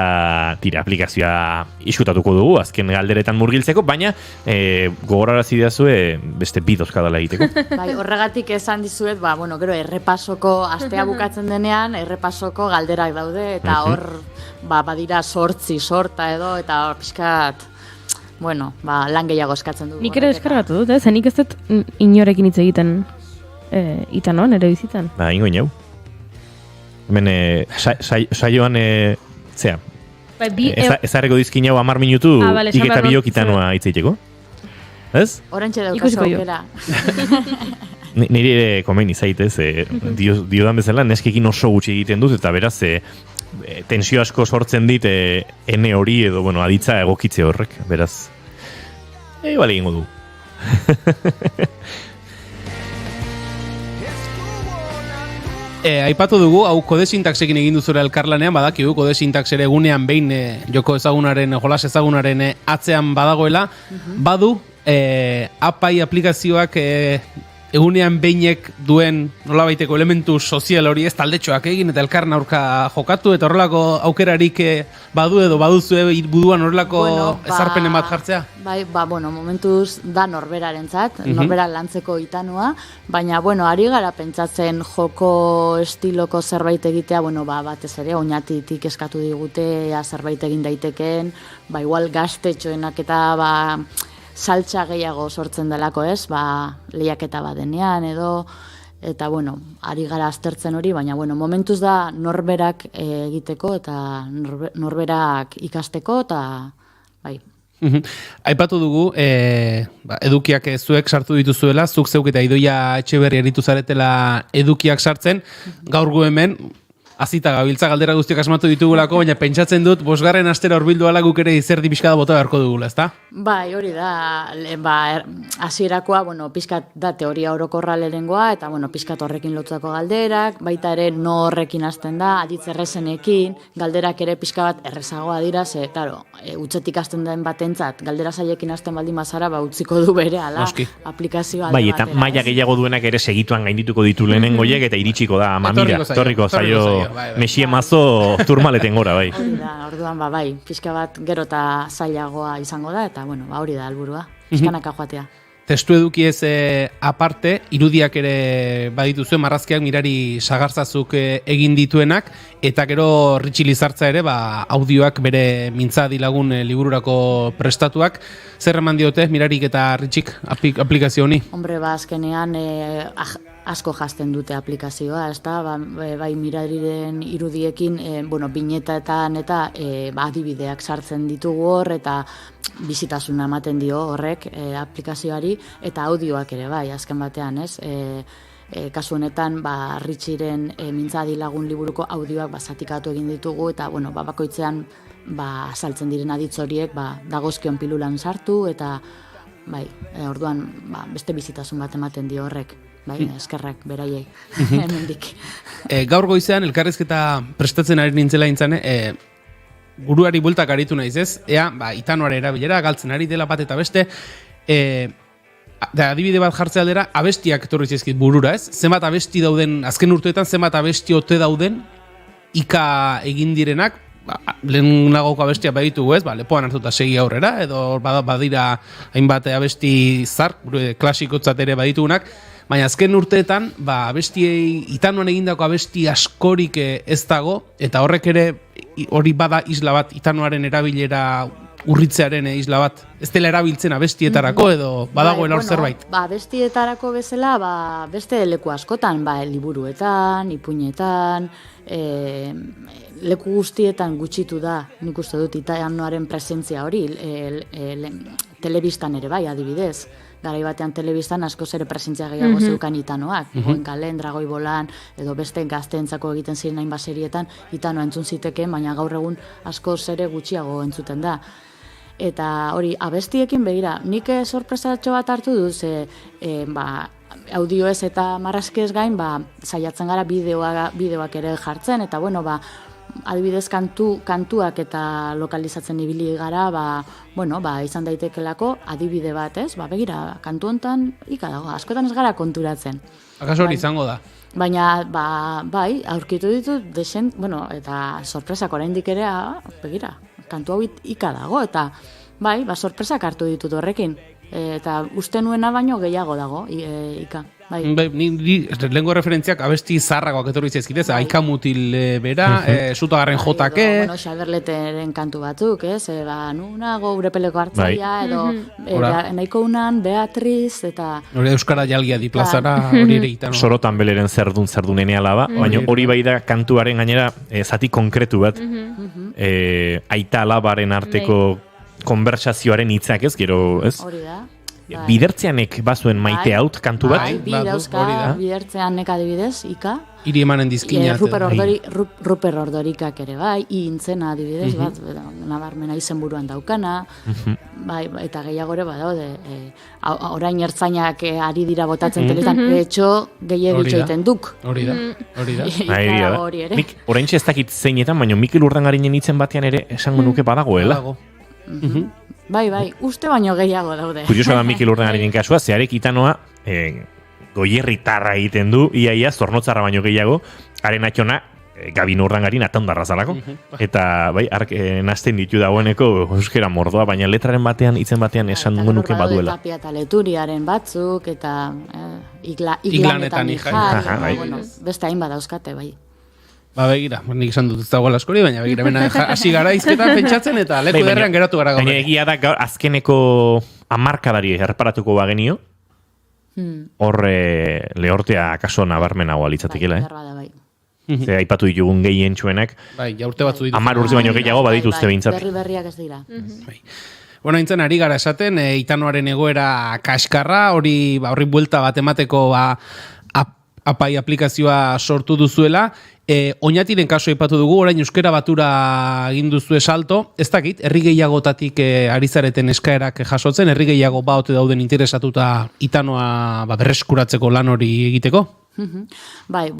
tira, aplikazioa iskutatuko dugu, azken galderetan murgiltzeko, baina gogorarazi dazue beste bidozka dela egiteko. Horregatik esan dizuet, gero errepasoko astea bukatzen denean, errepasoko galderak daude, eta hor badira sorta edo, eta hor pixkat, lan gehiago eskatzen dugu. Nik ere eskargatu dut, nik ez dut inorekin hitz egiten. Itanoan, ere bizitan. Ingo inau. Hemen, saioan, zea, ezarreko dizkin jau 10 minutu iketa biok itanoa itzeiteko. Ez? Orantxe daukazu aukera. Niri ere komen izaitez, diodan bezala, neskekin oso gutxi egiten dut, eta beraz, tensio asko sortzen dit, ene hori edo, aditza egokitze horrek, beraz. Bale egingo du. Aipatu dugu, hau kodesintaxekin egin duzura elkarlanean, badakigu kodesintax ere egunean behin joko ezagunaren, jolas ezagunaren atzean badagoela, badu apai aplikazioak egunean beinek duen nolabaiteko elementu sozial hori ez taldetxoak egin eta elkarren aurka jokatu eta horrelako aukerarik badu edo baduzue buduan horrelako ezarpenen bat jartzea? Momentuz da norberarentzat, norbera lantzeko itanua, baina, ari gara pentsatzen joko estiloko zerbait egitea, batez ere, oinatitik eskatu digute, zerbait egin daiteken, igual gaztetxoenak eta, saltza gehiago sortzen delako ez, lehiaketa badenean edo, eta ari gara aztertzen hori, baina momentuz da norberak egiteko eta norberak ikasteko, eta bai. Aipatu dugu, edukiak zuek sartu dituzuela, zuk zeuk eta Idoia Etxeberri aritu zaretela edukiak sartzen, gaur gu hemen, azita gabiltza galdera guztiak asmatu ditugulako, baina pentsatzen dut, 5. astera horbildu ala guk ere izerdi pixka da bota beharko dugula, ezta? Bai, hori da, hasierakoa, pixkat da teoria orokorra lehengoa, eta pixkat horrekin lotutako galderak, baita ere no horrekin hasten da, aditz errezenekin, galderak ere pixka bat errezagoa dira, ze, claro, utzetik hasten den batentzat, galdera zailekin hasten baldin bazara, utziko du bere, ala, aplikazioa alde batera. Bai, eta maila gehiago duenak ere segituan gaindituko ditu lehenengoiek, eta iritsiko da, mamira, torriko zaio. Mesie mazo turmaleten gora, bai. Orduan, pixka bat gero eta zailagoa izango da, eta hori da helburua, pixkanaka joatea. testu edukiez aparte, irudiak ere badituzue, marrazkiak Mirari Sagarzazuk egin dituenak, eta gero Ritxi Lizartza ere, audioak bere mintzadi lagun libururako prestatuak. Zer eman diote Mirarik eta Ritxik aplikazio honi? Hombre, azkenean asko jazten dute aplikazioa, ezta? Bai Mirariren irudiekin, binetaetan eta adibideak sartzen ditugu hor, eta bizitasuna ematen dio horrek aplikazioari, eta audioak ere bai, azken batean, ez? Kasu honetan, Ritxiren mintzadi lagun liburuko audioak zatikatu egin ditugu, eta bakoitzean saltzen diren aditz horiek dagozkion pilulan sartu, eta orduan beste bizitasun bat ematen dio horrek. Eskerrak beraiei, hemendik. Gaur goizean, elkarrizketa prestatzen ari nintzela intzane, buruari bueltak aritu naiz ez, itanoare erabilera, galtzen ari dela bat eta beste, adibide bat jartzea aldera, abestiak etorri zaizkit burura ez, zenbat abesti dauden, azken urteetan zenbat abesti ote dauden, ika egin direnak, lehen nagoko abestia baditugu ez, lepoan hartuta segi aurrera, edo badira hainbat abesti zar, klasikotzat ere baditugunak, baina azken urteetan, abestiei, itanoan egindako abesti askorik ez dago, eta horrek ere, hori bada isla bat, itanoaren erabilera urritzearen isla bat, ez dela erabiltzen abestietarako, edo badagoela hor zerbait. Abestietarako bezala, beste leku askotan, liburuetan, ipuinetan, leku guztietan gutxitu da, nik uste dut itanoaren presentzia hori, telebistan ere bai, adibidez. Garai batean telebistan askoz ere presentzia gehiago zeukan itanoak. Goenkalen, Dragoi Bolan, edo beste gazteentzako egiten ziren hainbat serietan itanoa entzun ziteke, baina gaur egun askoz ere gutxiago entzuten da. Eta hori, abestiekin begira, nik sorpresatxo bat hartu duz, audioez eta marrazkiez gain, saiatzen gara bideoak ere jartzen, eta adibidez kantuak eta lokalizatzen ibili gara, izan daitekelako adibide bat, ez? Begira, kantu hontan ika dago, askotan ez gara konturatzen. Akaso hori izango da? Baina, bai, aurkitu ditut desen, eta sorpresak oraindik ere, begira, kantu hau ika dago, eta bai, sorpresak hartu ditut horrekin. Eta uste nuena baino gehiago dago, ika. Ni lehenko referentziak abesti zarragoak etorri zaizkidez, Aika Mutil bera, Zutagarren jotake... Xaberleteren kantu batzuk, ez? Nunago urepeleko hartzaia, edo nahiko unan, Beatriz, eta... Hori Euskara Jalgia di plazara, hori ere itano. Sorotan beleren zerdunen eala baina hori bai da kantuaren gainera zati konkretu bat, aita alabaren arteko konversazioaren hitzak ez, gero, ez? Hori da. Bidertzeanek bazuen maite haut kantu bat? Bi dauzka, bidertzeanek adibidez, ika. Iri emanen dizkina. Ruper Ordorikak ere bai, intzena adibidez, bat, nabarmena izen buruan daukana, eta gehiagore badaude, orain ertzainak ari dira botatzen telezan, etxo gehiagitxo egiten duk. Hori da. Nik orain ez dakit zeinetan, baina Mikel Urdangarinen hitzen batean ere esango nuke badagoela. Bai, uste baino gehiago daude. Kurioso da Mikel Urdangarinen kasua, zeharek itanoa goierritarra egiten du, iaia zornotzarra baino gehiago, haren atxona Gabino Urdangarin atondarra zalako. Eta bai, nazten ditu dagoeneko euskera mordoa, baina letraren batean, hitzen batean esan nuke baduela. Tapia eta Leturiaren batzuk, eta iglanetan ijai. Beste hain badauzkate, bai. Begira, nik esan dut ez dagoela askori, baina begira, hasi gara izketan pentsatzen eta leku derrean geratu gara gaur. Baina egia da azkeneko hamarkadari erreparatuko bagenio, hor lehortea akaso nabarmenagoa litzatekela, Ze aipatu ditugun gehien txuenak, 10 urte baino gehiago badituzte behintzat. Berriak ez dira. Bueno, intzen ari gara esaten, itanoaren egoera kaskarra, hori buelta bat emateko apai aplikazioa sortu duzuela, Oñatiren kaso aipatu dugu, orain euskera batura egin duzue salto, ez dakit, herri gehiagotatik ari zareten eskaerak jasotzen, herri gehiago baote dauden interesatuta itanoa berreskuratzeko lan hori egiteko? Bai,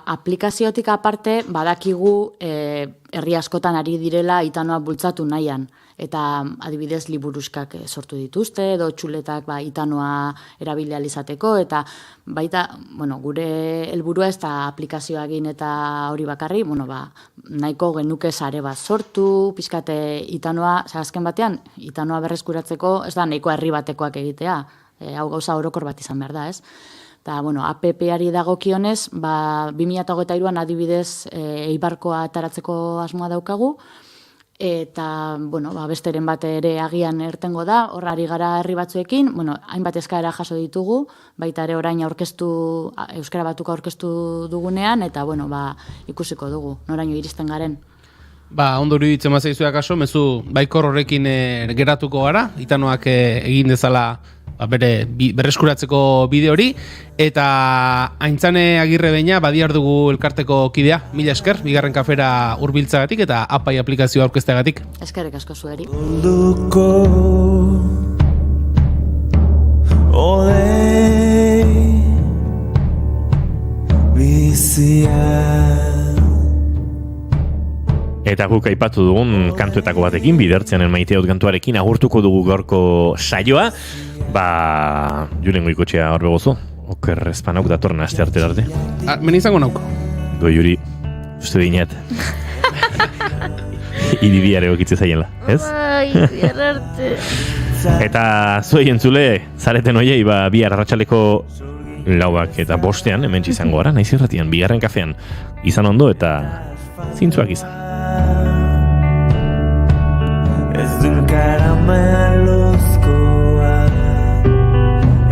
aplikaziotik aparte badakigu herri askotan ari direla itanoa bultzatu nahian. Eta adibidez liburuskak sortu dituzte, edo txuletak itanoa erabilia izateko, eta baita, gure helburua ez da aplikazioa egin eta hori bakarri, nahiko genuke sare bat sortu, pixkate itanoa, azken batean, itanoa berreskuratzeko, ez da nahiko herri batekoak egitea, hau gauza orokor bat izan behar da, ez? Eta, APP-ari dagokionez, 2023an adibidez Eibarkoa ataratzeko asmoa daukagu, eta, besteren bat ere agian ertengo da, horrari gara herri batzuekin, hainbat eskaera jaso ditugu, baita ere orain Euskara Batuka aurkeztu dugunean, eta, ikusiko dugu, noraino iristen garen. Ondo iruditzen mazaizuak aso, mezu baikor horrekin geratuko gara, itanoak egin dezala bere berreskuratzeko bide hori, eta Aintzane Agirre Beña badiar dugu elkarteko kidea. Mila esker, bigarren kafera hurbiltzagatik eta apai aplikazioa aurkezteagatik. Eskerrik asko zueri. Eta guk aipatu dugun kantuetako batekin, Bidertzeanen Maiteot kantuarekin agurtuko dugu gaurko saioa. Julen Goikotxea hor begozu, oker espanauk datorren aste arte darte. Men izango nauk. Juri, uste dinet. Iribiare okitze zaienla, ez? Bihar arte. Eta zuei entzule, zareten hoiei, bihar arratsaleko 4 eta 5 hemen izango gara, naiz irratian, bigarren kafean. Izan ondo eta zintzuak izan. Ez dun karamelozkoa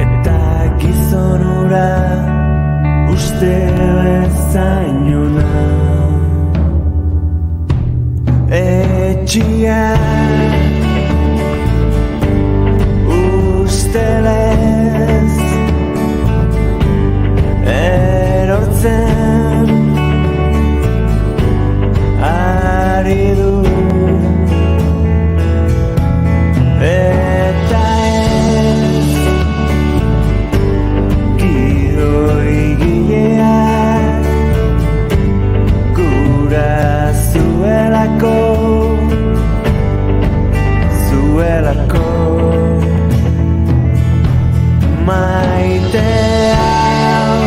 eta gizonura uste bezainona etxia ustelez erortzen ari du eta ez gidoi gileak gura zuelako maite hau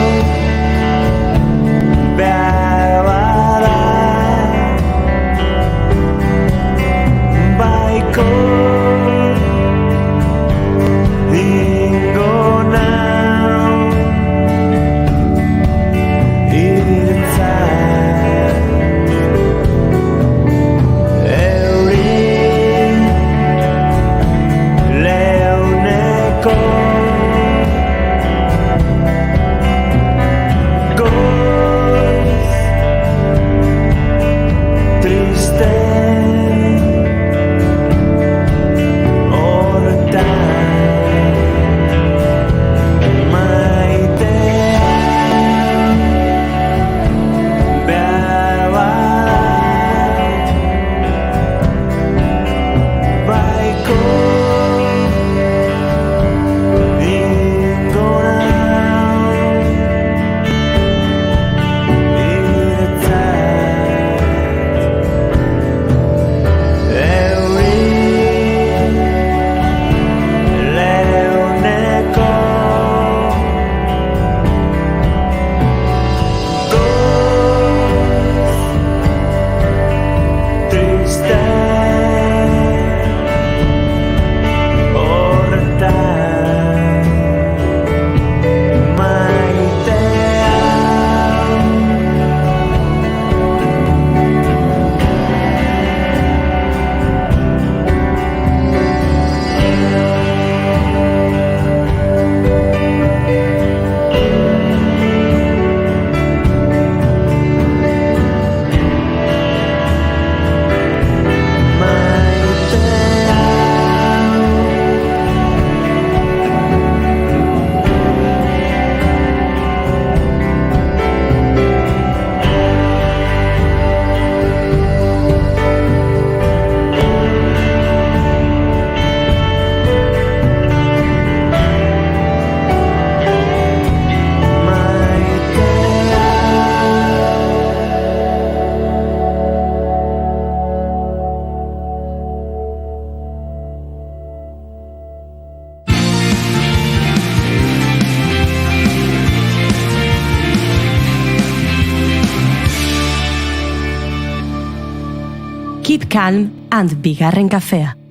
Keep calm and bigarren kafea.